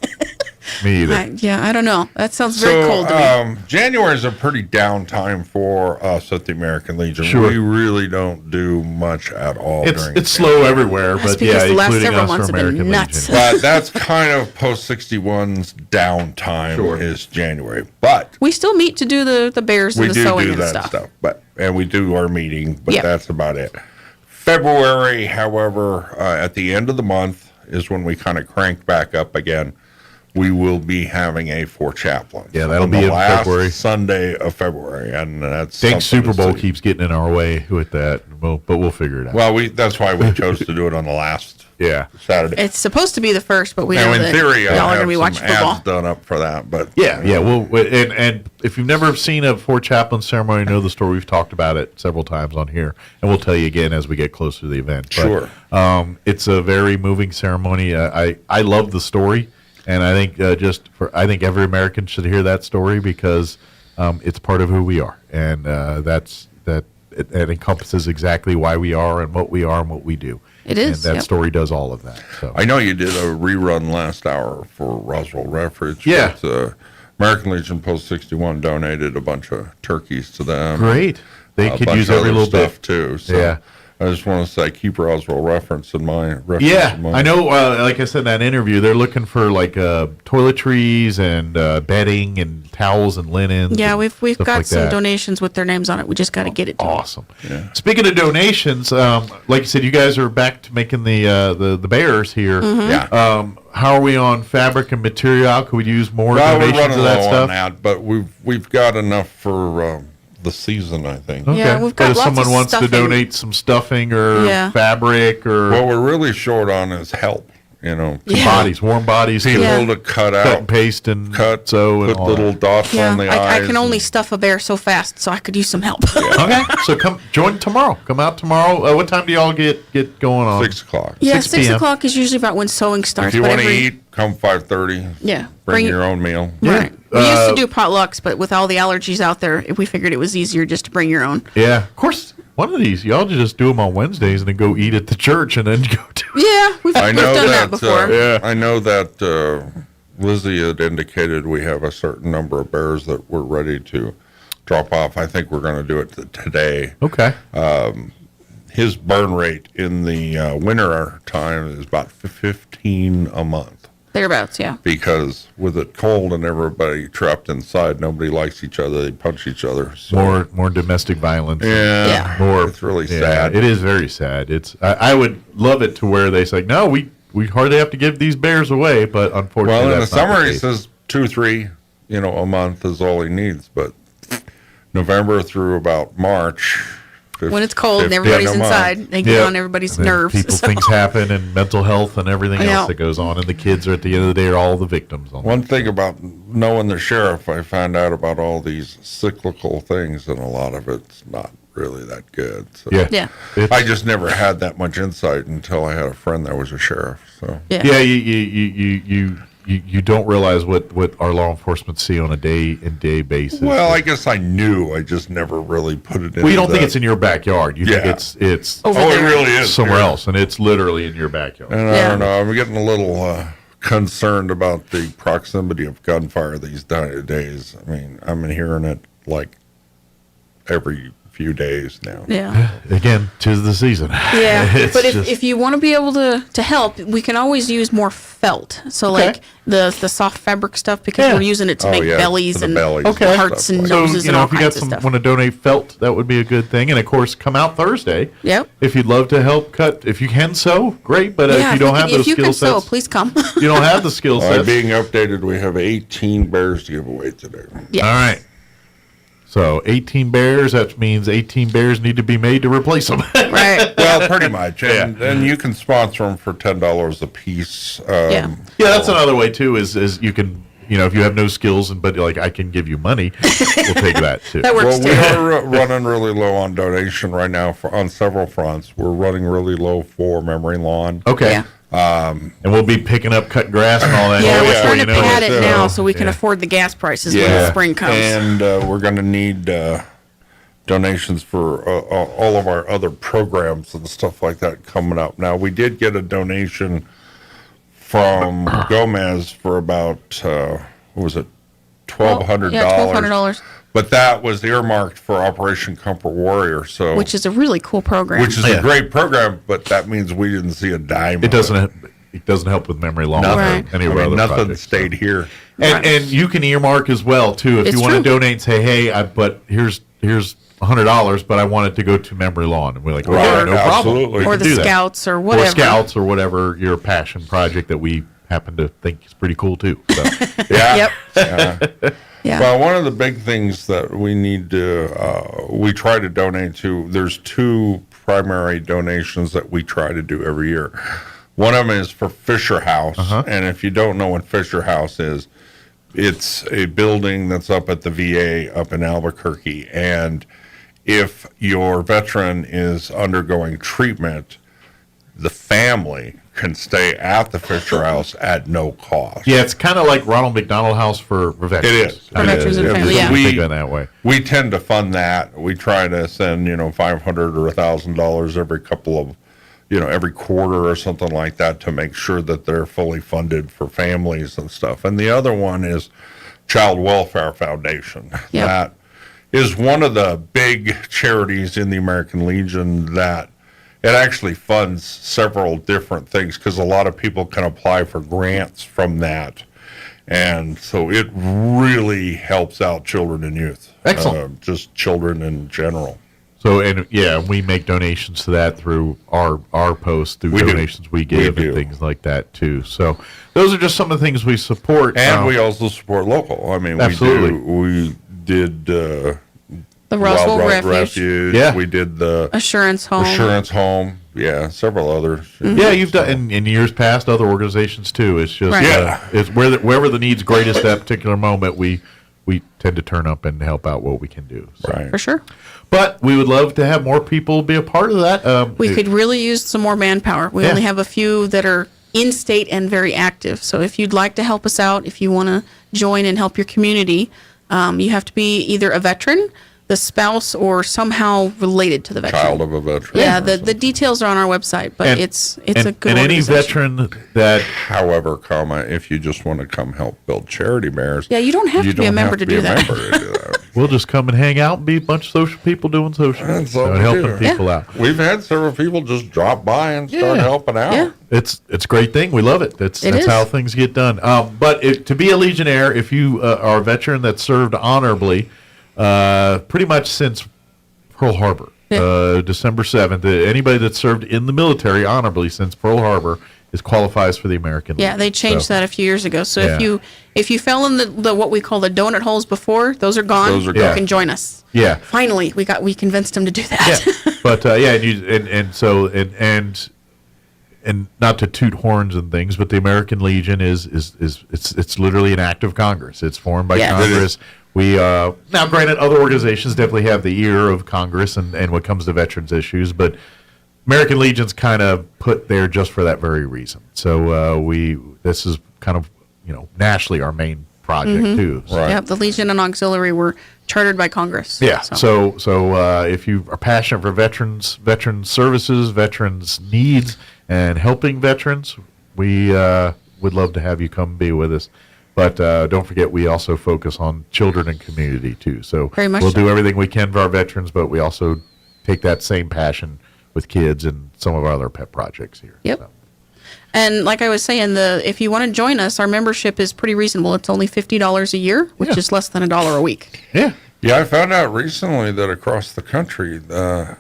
Speaker 13: Me either.
Speaker 14: I don't know. That sounds very cold to me.
Speaker 24: January is a pretty down time for us at the American Legion.
Speaker 13: Sure.
Speaker 24: We really don't do much at all.
Speaker 13: It's slow everywhere,
Speaker 14: That's
Speaker 13: but
Speaker 14: because
Speaker 13: yeah,
Speaker 14: the last
Speaker 13: including
Speaker 14: several
Speaker 13: us
Speaker 14: months
Speaker 13: for
Speaker 14: have been
Speaker 13: American
Speaker 14: nuts.
Speaker 13: Legion.
Speaker 24: But that's kind of post 61's downtime is January. But
Speaker 14: We still meet to do the bears
Speaker 24: we
Speaker 14: and the
Speaker 24: do
Speaker 14: sewing
Speaker 24: do
Speaker 14: and
Speaker 24: that
Speaker 14: stuff.
Speaker 24: and we do our meeting, but
Speaker 14: Yep.
Speaker 24: that's about it. February, however, at the end of the month is when we kind of crank back up again. We will be having a 4 chaplains.
Speaker 13: Yeah, that'll
Speaker 24: on
Speaker 13: be
Speaker 24: the
Speaker 13: in
Speaker 24: last
Speaker 13: February.
Speaker 24: Sunday of February, and that's
Speaker 13: Think
Speaker 24: something
Speaker 13: Super
Speaker 24: to
Speaker 13: Bowl
Speaker 24: see.
Speaker 13: keeps getting in our way with that, but we'll figure it out.
Speaker 24: Well, that's why we chose to do it on the last Saturday.
Speaker 14: It's supposed to be the first, but we
Speaker 24: Now,
Speaker 14: know
Speaker 24: in
Speaker 14: that
Speaker 24: theory,
Speaker 14: y'all
Speaker 24: I'll
Speaker 14: are going to
Speaker 24: have
Speaker 14: be
Speaker 24: some
Speaker 14: watching
Speaker 24: ads
Speaker 14: football.
Speaker 24: done up for that. But
Speaker 13: Yeah. And if you've never seen a 4 chaplain ceremony, you know the story. We've talked about it several times on here, and we'll tell you again as we get closer to the event.
Speaker 24: Sure.
Speaker 13: It's a very moving ceremony. I love the story, and I think I think every American should hear that story because it's part of who we are, and it encompasses exactly why we are and what we do.
Speaker 14: It is,
Speaker 13: and that
Speaker 14: yep.
Speaker 13: story does all of that. So.
Speaker 24: I know you did a rerun last hour for Roswell Refuge.
Speaker 13: Yeah.
Speaker 24: But, American Legion Post 61 donated a bunch of turkeys to them.
Speaker 13: Great. They
Speaker 24: A
Speaker 13: could
Speaker 24: bunch
Speaker 13: use
Speaker 24: of
Speaker 13: every
Speaker 24: other
Speaker 13: little bit.
Speaker 24: stuff too. So
Speaker 13: Yeah.
Speaker 24: I just want to say keep Roswell reference in mind.
Speaker 13: Yeah, I know. Like I said in that interview, they're looking for like toiletries and bedding and towels and linens.
Speaker 14: Yeah,
Speaker 13: and
Speaker 14: we've
Speaker 13: stuff
Speaker 14: got
Speaker 13: like
Speaker 14: some
Speaker 13: that.
Speaker 14: donations with their names on it. We just got to get it to them.
Speaker 13: Awesome. Yeah. Speaking of donations, like you said, you guys are back to making the bears here.
Speaker 14: Mhm.
Speaker 24: Yeah.
Speaker 13: How are we on fabric and material? Could we use more
Speaker 24: Well, we're
Speaker 13: donations
Speaker 24: running
Speaker 13: of that
Speaker 24: low
Speaker 13: stuff?
Speaker 24: on that, but we've got enough for the season, I think.
Speaker 13: Okay.
Speaker 14: Yeah, we've got
Speaker 13: but if
Speaker 14: lots of
Speaker 13: someone wants to
Speaker 14: stuffing.
Speaker 13: donate some stuffing or
Speaker 14: Yeah.
Speaker 13: fabric or
Speaker 24: What we're really short on is help.
Speaker 13: some bodies, warm bodies,
Speaker 24: People
Speaker 13: to
Speaker 24: to cut
Speaker 13: cut
Speaker 24: out,
Speaker 13: and paste and
Speaker 24: cut,
Speaker 13: sew and
Speaker 24: put
Speaker 13: all
Speaker 24: little
Speaker 13: that.
Speaker 24: dots
Speaker 14: Yeah,
Speaker 24: on the eyes.
Speaker 14: I can only stuff a bear so fast, so I could use some help.
Speaker 13: Okay, so come join tomorrow. Come out tomorrow. What time do y'all get going on?
Speaker 24: 6 o'clock.
Speaker 14: Yeah,
Speaker 13: 6
Speaker 14: 6
Speaker 13: p.m.
Speaker 14: o'clock is usually about when sewing starts.
Speaker 24: If you
Speaker 14: but
Speaker 24: want to
Speaker 14: every-
Speaker 24: eat, come 5:30.
Speaker 14: Yeah,
Speaker 24: Bring your own meal.
Speaker 14: Right. We used to do potlucks, but with all the allergies out there, we figured it was easier just to bring your own.
Speaker 13: Yeah, of course. One of these, y'all just do them on Wednesdays and then go eat at the church and then go to.
Speaker 14: Yeah, we've done that before.
Speaker 24: I know that Lizzie had indicated we have a certain number of bears that we're ready to drop off. I think we're going to do it today.
Speaker 13: Okay.
Speaker 24: His burn rate in the winter time is about 15 a month.
Speaker 14: Thereabouts, yeah.
Speaker 24: Because with it cold and everybody trapped inside, nobody likes each other. They punch each other. So.
Speaker 13: More domestic violence.
Speaker 24: Yeah.
Speaker 13: More.
Speaker 24: It's really sad.
Speaker 13: It is very sad. I would love it to where they say, no, we hardly have to give these bears away, but unfortunately,
Speaker 24: well, in the
Speaker 13: that's not
Speaker 24: summer
Speaker 13: the
Speaker 24: he
Speaker 13: case.
Speaker 24: says 2-3, a month is all he needs. But November through about March.
Speaker 14: When it's cold and everybody's inside, they get on everybody's nerves.
Speaker 13: Things happen, and mental health, and everything else that goes on, and the kids are at the end of the day are all the victims.
Speaker 24: One thing about knowing the sheriff, I found out about all these cyclical things, and a lot of it's not really that good. So
Speaker 14: Yeah.
Speaker 24: I just never had that much insight until I had a friend that was a sheriff. So
Speaker 13: you don't realize what our law enforcement see on a day-in-day basis.
Speaker 24: Well, I guess I knew. I just never really put it in.
Speaker 13: Well, you don't think it's in your backyard. You think it's
Speaker 24: it really is
Speaker 13: somewhere
Speaker 24: here.
Speaker 13: else, and it's literally in your backyard.
Speaker 24: And I don't know. I'm getting a little concerned about the proximity of gunfire these days. I mean, I'm hearing it like every few days now.
Speaker 14: Yeah.
Speaker 13: Again, 'tis the season.
Speaker 14: Yeah. But if you want to be able to help, we can always use more felt. So like the soft fabric stuff, because we're using it to make bellies and hearts and noses and all
Speaker 13: if you
Speaker 14: kinds of stuff.
Speaker 13: want to donate felt, that would be a good thing. And of course, come out Thursday.
Speaker 14: Yep.
Speaker 13: If you'd love to help cut, if you can sew, great. But if you don't have those
Speaker 14: if you
Speaker 13: skill
Speaker 14: can
Speaker 13: sets,
Speaker 14: sew, please come.
Speaker 13: you don't have the skill sets.
Speaker 24: Being updated, we have 18 bears to give away today.
Speaker 14: Yes.
Speaker 13: All right. So 18 bears, that means 18 bears need to be made to replace them.
Speaker 14: Right.
Speaker 24: Well, pretty much. And you can sponsor them for $10 a piece.
Speaker 14: Yeah,
Speaker 24: that's
Speaker 13: another way, too, is you can, if you have no skills, but I can give you money, we'll take that, too.
Speaker 14: That works,
Speaker 24: we are running really low on donation right now on several fronts. We're running really low for memory lawn.
Speaker 13: Okay. Yeah.
Speaker 24: And
Speaker 13: we'll be picking up, cutting grass and all that.
Speaker 14: Yeah, we're trying to pad it now so we can afford the gas prices when the spring comes.
Speaker 24: And we're going to need donations for all of our other programs and stuff like that coming up. Now, we did get a donation from Gomez for about, what was it, $1,200.
Speaker 14: Yeah, $1,200.
Speaker 24: But that was earmarked for Operation Comfort Warrior. So,
Speaker 14: which is a really cool program.
Speaker 24: Which is a great program, but that means we didn't see a dime.
Speaker 13: It doesn't help with memory lawn.
Speaker 24: Nothing. Nothing stayed here.
Speaker 13: And you can earmark as well too if you want to donate and say, hey, but here's $100, but I want it to go to memory lawn, and we're like, no problem.
Speaker 24: Absolutely.
Speaker 14: Or the Scouts or whatever.
Speaker 13: Or Scouts or whatever your passion project that we happen to think is pretty cool too. So.
Speaker 24: Yeah.
Speaker 14: Yep. Yeah.
Speaker 24: Well, one of the big things that we need to, we try to donate to, there's two primary donations that we try to do every year. One of them is for Fisher House. And if you don't know what Fisher House is, it's a building that's up at the VA up in Albuquerque. And if your veteran is undergoing treatment, the family can stay at the Fisher House at no cost.
Speaker 13: Yeah, it's kind of like Ronald McDonald House for veterans.
Speaker 24: It is.
Speaker 14: For veterans and family, yeah.
Speaker 13: We go that way.
Speaker 24: We tend to fund that. We try to send, $500 or $1,000 every couple of, every quarter or something like that to make sure that they're fully funded for families and stuff. And the other one is Child Welfare Foundation.
Speaker 14: Yep.
Speaker 24: That is one of the big charities in the American Legion that it actually funds several different things because a lot of people can apply for grants from that. And so it really helps out children and youth.
Speaker 13: Excellent.
Speaker 24: Just children in general.
Speaker 13: So, we make donations to that through our posts, through donations we give and things like that, too. So those are just some of the things we support.
Speaker 24: And we also support local. I mean,
Speaker 13: absolutely.
Speaker 24: We did
Speaker 14: the Roswell
Speaker 24: Refuge.
Speaker 13: Yeah.
Speaker 24: We did the
Speaker 14: Assurance Home.
Speaker 24: Yeah, several others.
Speaker 14: Mm-hmm.
Speaker 13: Yeah, you've done in years past other organizations too. It's just it's wherever the need's greatest at that particular moment, we tend to turn up and help out what we can do. So.
Speaker 24: Right.
Speaker 14: For sure.
Speaker 13: But we would love to have more people be a part of that.
Speaker 14: We could really use some more manpower. We only have a few that are in state and very active. So if you'd like to help us out, if you want to join and help your community, you have to be either a veteran the spouse or somehow related to the veteran.
Speaker 24: Child of a veteran.
Speaker 14: Yeah, the details are on our website, but it's a good
Speaker 13: and any
Speaker 14: organization.
Speaker 13: veteran that,
Speaker 24: however, if you just want to come help build charity bears,
Speaker 14: Yeah, you don't have to be a member to do that.
Speaker 13: we'll just come and hang out and be a bunch of social people doing social
Speaker 24: That's
Speaker 13: so
Speaker 24: what we
Speaker 13: helping
Speaker 24: do.
Speaker 13: people out.
Speaker 24: We've had several people just drop by and start helping out.
Speaker 14: Yeah.
Speaker 13: It's a great thing. We love it. That's
Speaker 14: is.
Speaker 13: how things get done. But to be a Legionnaire, if you are a veteran that served honorably, pretty much since Pearl Harbor, December 7th, anybody that served in the military honorably since Pearl Harbor qualifies for the American
Speaker 14: Yeah,
Speaker 13: Legion.
Speaker 14: they changed that a few years ago. So
Speaker 13: Yeah.
Speaker 14: if you fell in the what we call the donut holes before, those are gone.
Speaker 24: Those are
Speaker 14: You
Speaker 24: gone.
Speaker 14: can join us.
Speaker 13: Yeah.
Speaker 14: Finally, we convinced them to do that.
Speaker 13: But and not to toot horns and things, but the American Legion is it's literally an act of Congress. It's formed by
Speaker 14: Yes.
Speaker 13: Congress. We now, granted, other organizations definitely have the ear of Congress and when it comes to veterans issues, but American Legion's kind of put there just for that very reason. So this is kind of nationally our main project too. So.
Speaker 14: Yeah, the Legion and Auxiliary were chartered by Congress.
Speaker 13: Yeah. So if you are passionate for veterans services, veterans needs, and helping veterans, we would love to have you come be with us. But don't forget, we also focus on children and community too. So
Speaker 14: Very much
Speaker 13: we'll
Speaker 14: so.
Speaker 13: do everything we can for our veterans, but we also take that same passion with kids and some of our other pet projects here.
Speaker 14: Yep.
Speaker 13: So.
Speaker 14: And like I was saying, if you want to join us, our membership is pretty reasonable. It's only $50 a year, which is less than $1 a week.
Speaker 13: Yeah.
Speaker 24: Yeah, I found out recently that across the country, there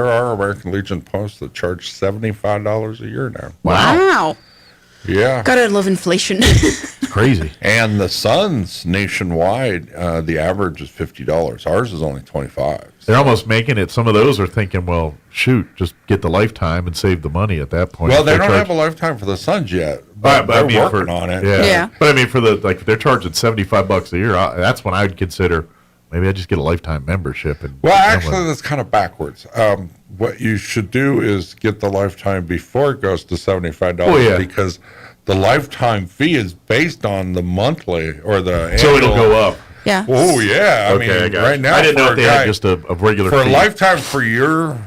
Speaker 24: are American Legion posts that charge $75 a year now.
Speaker 14: Wow.
Speaker 24: Yeah.
Speaker 14: Gotta love inflation.
Speaker 13: It's crazy.
Speaker 24: And the Suns nationwide, the average is $50. Ours is only $25.
Speaker 13: They're almost making it. Some of those are thinking, well, shoot, just get the lifetime and save the money at that point.
Speaker 24: Well, they
Speaker 13: They're
Speaker 24: don't
Speaker 13: charging-
Speaker 24: have a lifetime for the Suns yet, but
Speaker 13: I
Speaker 24: they're
Speaker 13: mean,
Speaker 24: working on it.
Speaker 13: Yeah. But I mean, for if they're charging $75 a year, that's when I would consider maybe I just get a lifetime membership. And
Speaker 24: Well, actually, that's kind of backwards. What you should do is get the lifetime before it goes to $75 because the lifetime fee is based on the monthly or the
Speaker 13: so
Speaker 24: annual.
Speaker 13: it'll go up.
Speaker 14: Yeah.
Speaker 24: Oh yeah. I
Speaker 13: Okay, I
Speaker 24: mean,
Speaker 13: got
Speaker 24: right
Speaker 13: you.
Speaker 24: now
Speaker 13: I didn't know
Speaker 24: for
Speaker 13: if they had just a regular
Speaker 24: for
Speaker 13: fee.
Speaker 24: a lifetime for your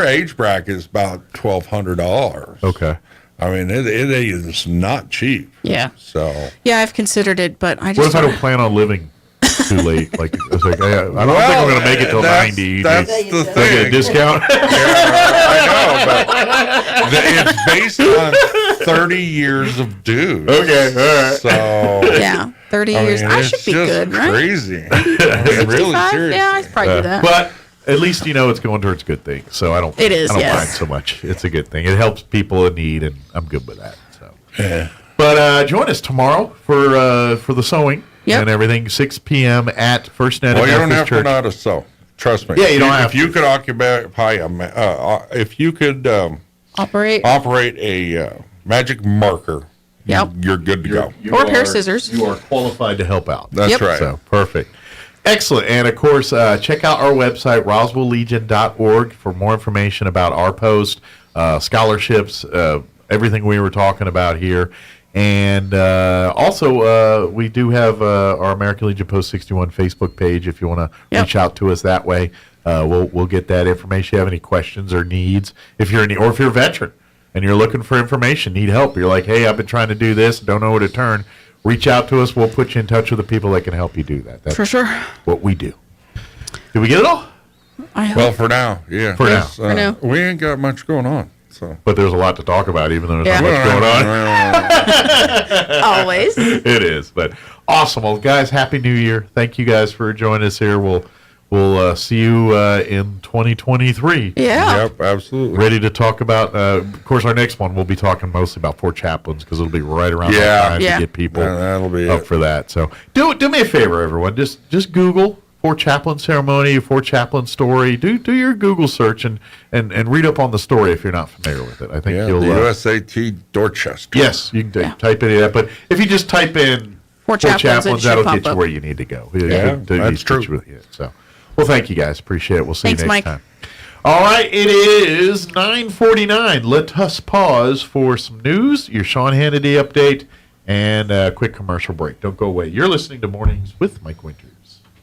Speaker 24: age bracket is about $1,200.
Speaker 13: Okay.
Speaker 24: I mean, it is not cheap.
Speaker 14: Yeah.
Speaker 24: So.
Speaker 14: Yeah, I've considered it, but I
Speaker 13: What
Speaker 14: just
Speaker 13: if I don't plan on living too late? Like, it's like I don't think I'm going to make it till 90.
Speaker 24: That's the
Speaker 13: Do I get a
Speaker 24: thing.
Speaker 13: discount?
Speaker 24: I know, but it's based on 30 years of dues.
Speaker 13: Okay, all right.
Speaker 24: So
Speaker 14: yeah, 30 years. I should
Speaker 24: it's
Speaker 14: be
Speaker 24: just
Speaker 14: good, right?
Speaker 24: Crazy. I mean, really
Speaker 14: 55?
Speaker 24: serious.
Speaker 14: Yeah, I'd probably do that.
Speaker 13: But at least it's going towards good things. So I don't.
Speaker 14: It is,
Speaker 13: I don't
Speaker 14: yes.
Speaker 13: mind so much. It's a good thing. It helps people in need, and I'm good with that. So.
Speaker 24: Yeah.
Speaker 13: But join us tomorrow for the sewing and everything. 6 p.m. at First Net.
Speaker 24: Well, you don't
Speaker 13: Methodist
Speaker 24: have
Speaker 13: Church.
Speaker 24: to know how to sew. Trust me.
Speaker 13: Yeah, you don't have
Speaker 24: If you could if you could
Speaker 14: operate
Speaker 24: a magic marker,
Speaker 14: Yep.
Speaker 24: you're good to go.
Speaker 14: Or a pair of scissors.
Speaker 13: You are qualified to help out.
Speaker 24: That's right.
Speaker 13: So perfect. Excellent. And of course, check out our website, roswelllegion.org, for more information about our post, scholarships, everything we were talking about here. And also, we do have our American Legion Post 61 Facebook page if you want to reach out to us that way. We'll get that information. If you have any questions or needs, or if you're a veteran and you're looking for information, need help, you're like, hey, I've been trying to do this, don't know where to turn, reach out to us. We'll put you in touch with the people that can help you do that. That's
Speaker 14: For sure.
Speaker 13: what we do. Did we get it all?
Speaker 24: Well, for now, yeah.
Speaker 13: For now.
Speaker 14: For now.
Speaker 24: We ain't got much going on. So.
Speaker 13: But there's a lot to talk about, even though there's
Speaker 14: Yeah.
Speaker 13: not much going on.
Speaker 14: Always.
Speaker 13: It is, but awesome. Well, guys, Happy New Year. Thank you guys for joining us here. We'll see you in 2023.
Speaker 14: Yeah.
Speaker 24: Yep, absolutely.
Speaker 13: Ready to talk about, of course, our next one, we'll be talking mostly about Fort Chaplains because it'll be right around that time to get people
Speaker 24: that'll be
Speaker 13: up for that. So do me a favor, everyone. Just Google Fort Chaplain ceremony, Fort Chaplain story. Do your Google search and read up on the story if you're not familiar with it. I think you'll
Speaker 24: the USAT Dorchester.
Speaker 13: Yes, you can type in that. But if you just type in
Speaker 14: Fort Chaplains, it should
Speaker 13: that'll
Speaker 14: pop
Speaker 13: get you
Speaker 14: up.
Speaker 13: where you need to go.
Speaker 24: Yeah, that's true.
Speaker 13: So, well, thank you guys. Appreciate it. We'll see
Speaker 14: Thanks,
Speaker 13: you next
Speaker 14: Mike.
Speaker 13: time. All right, it is 9:49. Let us pause for some news, your Sean Hannity update, and a quick commercial break. Don't go away. You're listening to Mornings with Mike Winters.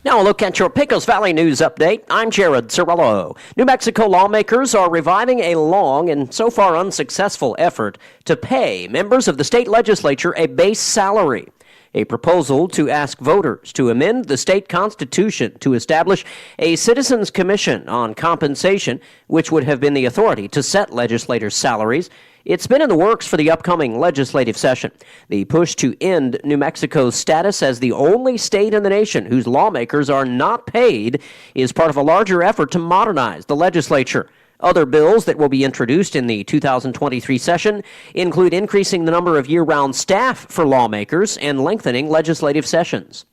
Speaker 15: Now a look at your Pecos Valley News Update. I'm Jared Cirillo. New Mexico lawmakers are reviving a long and so far unsuccessful effort to pay members of the state legislature a base salary. A proposal to ask voters to amend the state constitution to establish a citizens commission on compensation, which would have been the authority to set legislators' salaries. It's been in the works for the upcoming legislative session. The push to end New Mexico's status as the only state in the nation whose lawmakers are not paid is part of a larger effort to modernize the legislature. Other bills that will be introduced in the 2023 session include increasing the number of year-round staff for lawmakers and lengthening legislative sessions.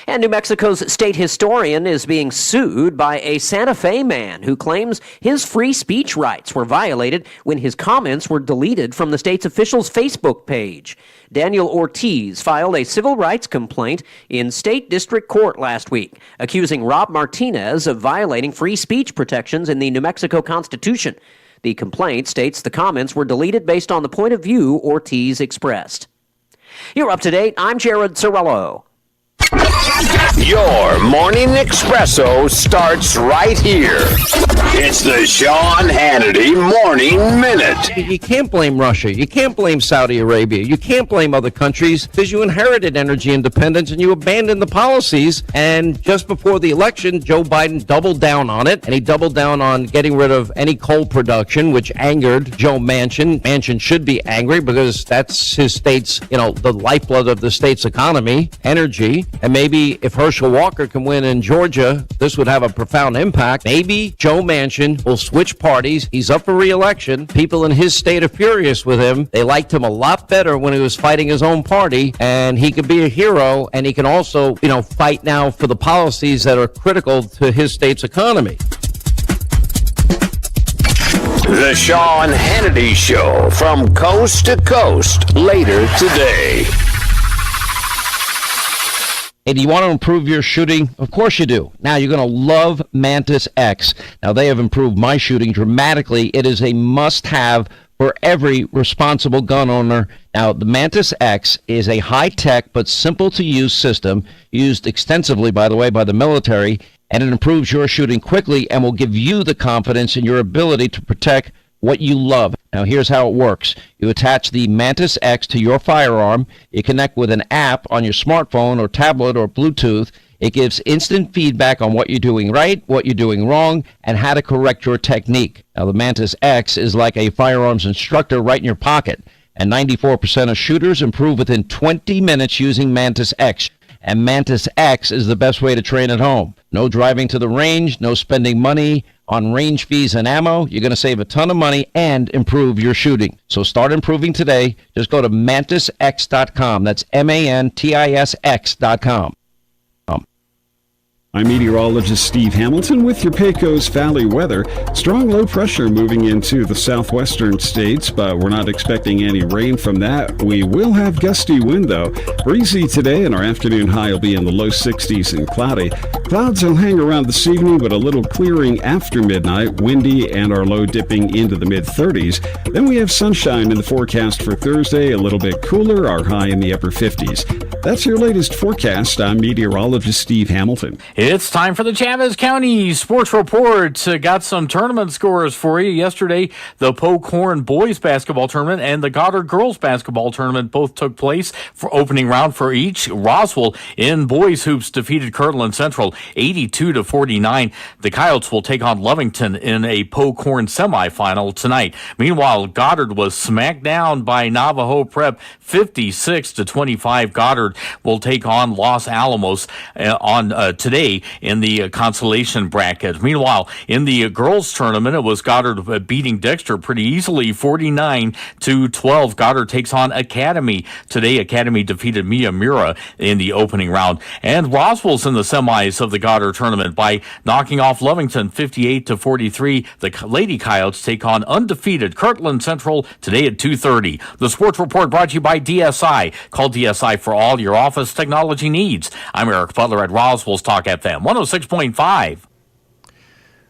Speaker 15: And New Mexico's state historian is being sued by a Santa Fe man who claims his free speech rights were violated when his comments were deleted from the state's official's Facebook page. Daniel Ortiz filed a civil rights complaint in state district court last week, accusing Rob Martinez of violating free speech protections in the New Mexico Constitution. The complaint states the comments were deleted based on the point of view Ortiz expressed. You're up to date. I'm Jared Cirillo.
Speaker 16: Your morning espresso starts right here. It's the Sean Hannity Morning Minute.
Speaker 17: You can't blame Russia. You can't blame Saudi Arabia. You can't blame other countries because you inherited energy independence and you abandoned the policies. And just before the election, Joe Biden doubled down on it. And he doubled down on getting rid of any coal production, which angered Joe Manchin. Manchin should be angry because that's his state's, the lifeblood of the state's economy, energy. And maybe if Herschel Walker can win in Georgia, this would have a profound impact. Maybe Joe Manchin will switch parties. He's up for re-election. People in his state are furious with him. They liked him a lot better when he was fighting his own party, and he could be a hero, and he can also, fight now for the policies that are critical to his state's economy.
Speaker 16: The Sean Hannity Show from coast to coast later today.
Speaker 17: Hey, do you want to improve your shooting? Of course you do. Now, you're going to love Mantis X. Now, they have improved my shooting dramatically. It is a must-have for every responsible gun owner. Now, the Mantis X is a high-tech but simple-to-use system used extensively, by the way, by the military, and it improves your shooting quickly and will give you the confidence in your ability to protect what you love. Now, here's how it works. You attach the Mantis X to your firearm. You connect with an app on your smartphone or tablet or Bluetooth. It gives instant feedback on what you're doing right, what you're doing wrong, and how to correct your technique. Now, the Mantis X is like a firearms instructor right in your pocket, and 94% of shooters improve within 20 minutes using Mantis X. And Mantis X is the best way to train at home. No driving to the range, no spending money on range fees and ammo. You're going to save a ton of money and improve your shooting. So start improving today. Just go to mantisx.com. That's MANTISX.com.
Speaker 10: I'm meteorologist Steve Hamilton with your Pecos Valley weather. Strong low pressure moving into the southwestern states, but we're not expecting any rain from that. We will have gusty wind, though. Breezy today, and our afternoon high will be in the low 60s and cloudy. Clouds will hang around this evening, but a little clearing after midnight, windy, and our low dipping into the mid-30s. Then we have sunshine in the forecast for Thursday, a little bit cooler, our high in the upper 50s. That's your latest forecast. I'm meteorologist Steve Hamilton.
Speaker 18: It's time for the Chavez County Sports Report. Got some tournament scores for you. Yesterday, the Polk Horn boys basketball tournament and the Goddard girls basketball tournament both took place for opening round for each. Roswell in boys hoops defeated Kirtland Central 82-49. The Coyotes will take on Lovington in a Polk Horn semifinal tonight. Meanwhile, Goddard was smacked down by Navajo Prep 56-25. Goddard will take on Los Alamos on today in the consolation bracket. Meanwhile, in the girls tournament, it was Goddard beating Dexter pretty easily, 49-12. Goddard takes on Academy. Today, Academy defeated Miyamura in the opening round. And Roswell's in the semis of the Goddard tournament by knocking off Lovington 58-43. The Lady Coyotes take on undefeated Kirtland Central today at 2:30. The Sports Report brought to you by DSI. Call DSI for all your office technology needs. I'm Eric Butler at Roswell's Talk FM 106.5.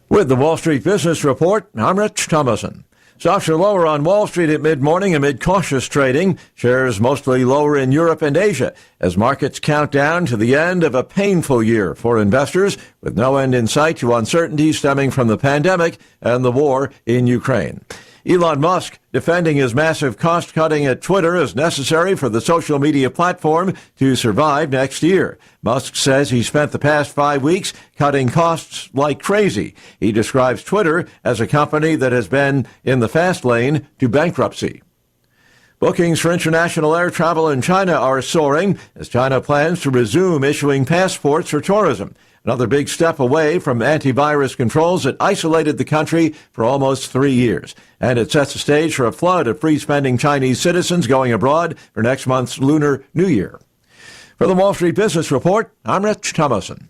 Speaker 1: With the Wall Street Business Report, I'm Rich Thomason. Stocks are lower on Wall Street at mid-morning amid cautious trading. Shares mostly lower in Europe and Asia as markets count down to the end of a painful year for investors with no end in sight to uncertainty stemming from the pandemic and the war in Ukraine. Elon Musk defending his massive cost-cutting at Twitter as necessary for the social media platform to survive next year. Musk says he spent the past 5 weeks cutting costs like crazy. He describes Twitter as a company that has been in the fast lane to bankruptcy. Bookings for international air travel in China are soaring as China plans to resume issuing passports for tourism. Another big step away from antivirus controls that isolated the country for almost 3 years. And it sets the stage for a flood of free-spending Chinese citizens going abroad for next month's Lunar New Year. For the Wall Street Business Report, I'm Rich Thomason.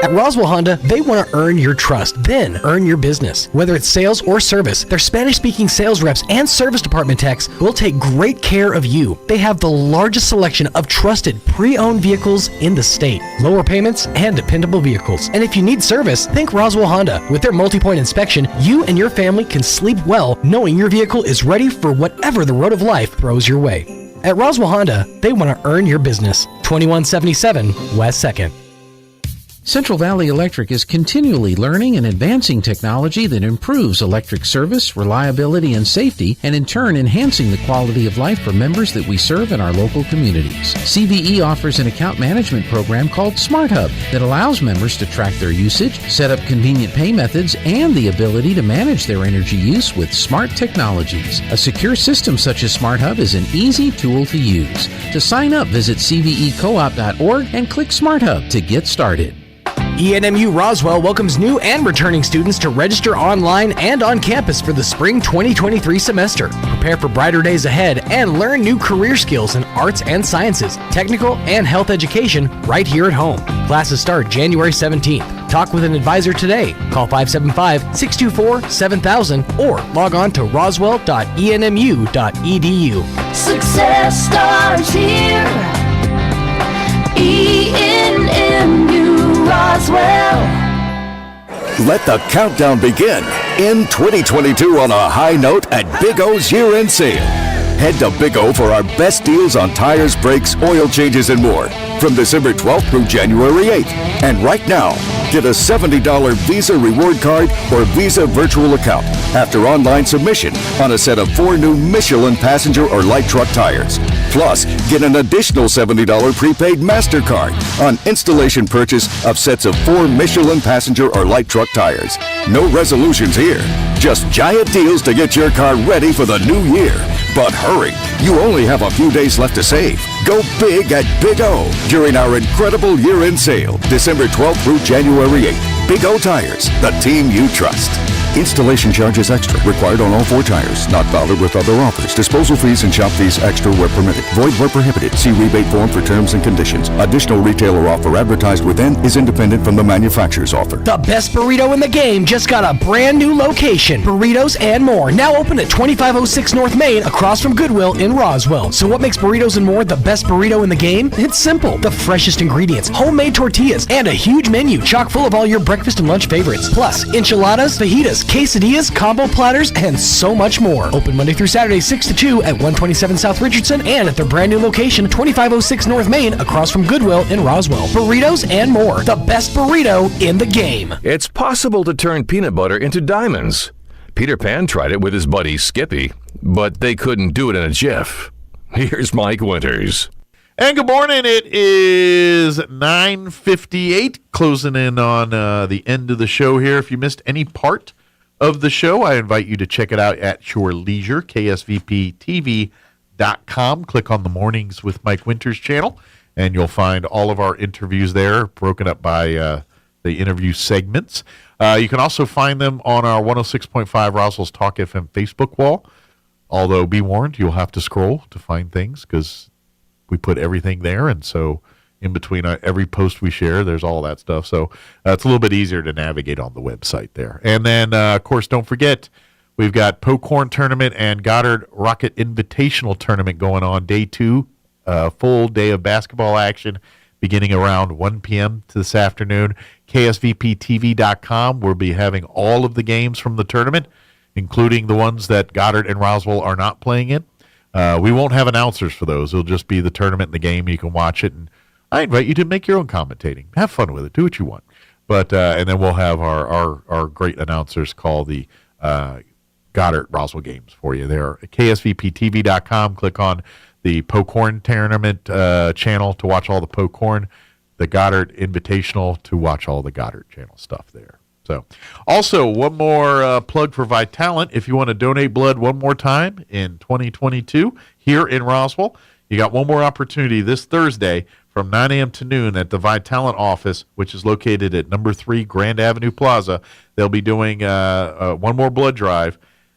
Speaker 6: At Roswell Honda, they want to earn your trust, then earn your business. Whether it's sales or service, their Spanish-speaking sales reps and service department techs will take great care of you. They have the largest selection of trusted pre-owned vehicles in the state, lower payments, and dependable vehicles. And if you need service, think Roswell Honda. With their multi-point inspection, you and your family can sleep well knowing your vehicle is ready for whatever the road of life throws your way. At Roswell Honda, they want to earn your business. 2177 West 2nd.
Speaker 19: Central Valley Electric is continually learning and advancing technology that improves electric service, reliability, and safety, and in turn enhancing the quality of life for members that we serve in our local communities. CVE offers an account management program called Smart Hub that allows members to track their usage, set up convenient pay methods, and the ability to manage their energy use with smart technologies. A secure system such as Smart Hub is an easy tool to use. To sign up, visit cvecoop.org and click Smart Hub to get started.
Speaker 6: ENMU Roswell welcomes new and returning students to register online and on campus for the spring 2023 semester. Prepare for brighter days ahead and learn new career skills in arts and sciences, technical and health education right here at home. Classes start January 17th. Talk with an advisor today. Call 575-624-7000 or log on to roswell.enmu.edu.
Speaker 2: Success starts here. ENMU Roswell.
Speaker 20: Let the countdown begin. In 2022 on a high note at Big O's year-end sale. Head to Big O for our best deals on tires, brakes, oil changes, and more from December 12th through January 8th. And right now, get a $70 Visa reward card or Visa virtual account after online submission on a set of 4 new Michelin passenger or light truck tires. Plus, get an additional $70 prepaid MasterCard on installation purchase of sets of 4 Michelin passenger or light truck tires. No resolutions here. Just giant deals to get your car ready for the new year. But hurry, you only have a few days left to save. Go big at Big O during our incredible year-end sale, December 12th through January 8th. Big O Tires, the team you trust. Installation charges extra. Required on all 4 tires. Not valid with other offers. Disposal fees and shop fees extra where permitted. Void where prohibited. See rebate form for terms and conditions. Additional retailer offer advertised within is independent from the manufacturer's offer.
Speaker 6: The best burrito in the game just got a brand new location. Burritos and More. Now open at 2506 North Main across from Goodwill in Roswell. So what makes Burritos and More the best burrito in the game? It's simple. The freshest ingredients, homemade tortillas, and a huge menu chock full of all your breakfast and lunch favorites. Plus, enchiladas, fajitas, quesadillas, combo platters, and so much more. Open Monday through Saturday, 6 to 2 at 127 South Richardson and at their brand new location, 2506 North Main, across from Goodwill in Roswell. Burritos and More. The best burrito in the game.
Speaker 7: It's possible to turn peanut butter into diamonds. Peter Pan tried it with his buddy Skippy, but they couldn't do it in a jiff. Here's Mike Winters.
Speaker 13: And good morning. It is 9:58, closing in on the end of the show here. If you missed any part of the show, I invite you to check it out at your leisure, ksvptv.com. Click on the Mornings with Mike Winters channel, and you'll find all of our interviews there, broken up by the interview segments. You can also find them on our 106.5 Roswell's Talk FM Facebook wall, although be warned, you'll have to scroll to find things because we put everything there, and so in between every post we share, there's all that stuff. So it's a little bit easier to navigate on the website there. And then, of course, don't forget, we've got Pocorn Tournament and Goddard Rocket Invitational Tournament going on, day 2, full day of basketball action beginning around 1 p.m. to this afternoon. KSVPTV.com, we'll be having all of the games from the tournament. including the ones that Goddard and Roswell are not playing in. We won't have announcers for those. It'll just be the tournament and the game. You can watch it, and I invite you to make your own commentating. Have fun with it. Do what you want. But and then we'll have our great announcers call the Goddard Roswell games for you there at ksvptv.com. Click on the Pocorn Tournament channel to watch all the Pocorn, the Goddard Invitational to watch all the Goddard channel stuff there. So, also, one more plug for Vitalent. If you want to donate blood one more time in 2022 here in Roswell, you got one more opportunity this Thursday from 9 a.m. to noon at the Vitalent office, which is located at number 3 Grand Avenue Plaza. They'll be doing one more blood drive,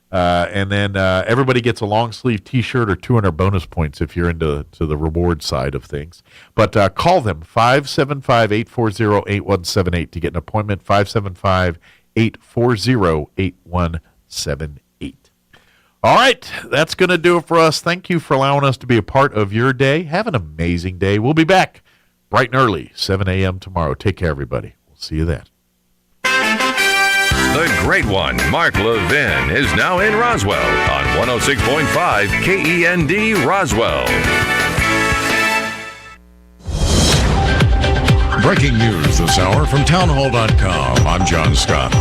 Speaker 13: and then everybody gets a long-sleeve T-shirt or 200 bonus points if you're into the reward side of things. But call them, 575-840-8178 to get an appointment, 575-840-8178. All right, that's going to do it for us. Thank you for allowing us to be a part of your day. Have an amazing day. We'll be back bright and early, 7 a.m. tomorrow. Take care, everybody. We'll see you then.
Speaker 7: The great one, Mark Levin, is now in Roswell on 106.5 KEND Roswell.
Speaker 4: Breaking news this hour from townhall.com. I'm John Scott.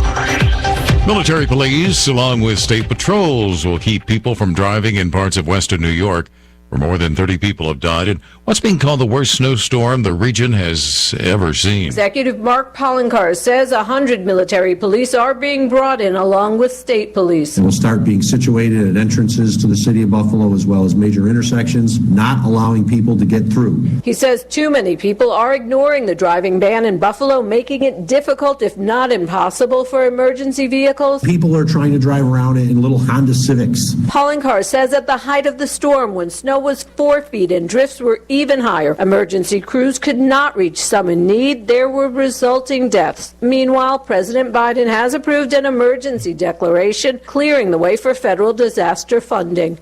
Speaker 4: Military police, along with state patrols, will keep people from driving in parts of western New York, where more than 30 people have died in what's being called the worst snowstorm the region has ever seen.
Speaker 21: Executive Mark Poloncarz says 100 military police are being brought in along with state police.
Speaker 22: They will start being situated at entrances to the city of Buffalo as well as major intersections, not allowing people to get through.
Speaker 21: He says too many people are ignoring the driving ban in Buffalo, making it difficult, if not impossible, for emergency vehicles.
Speaker 22: People are trying to drive around in little Honda Civics.
Speaker 21: Poloncarz says at the height of the storm, when snow was 4 feet and drifts were even higher, emergency crews could not reach some in need. There were resulting deaths. Meanwhile, President Biden has approved an emergency declaration clearing the way for federal disaster funding.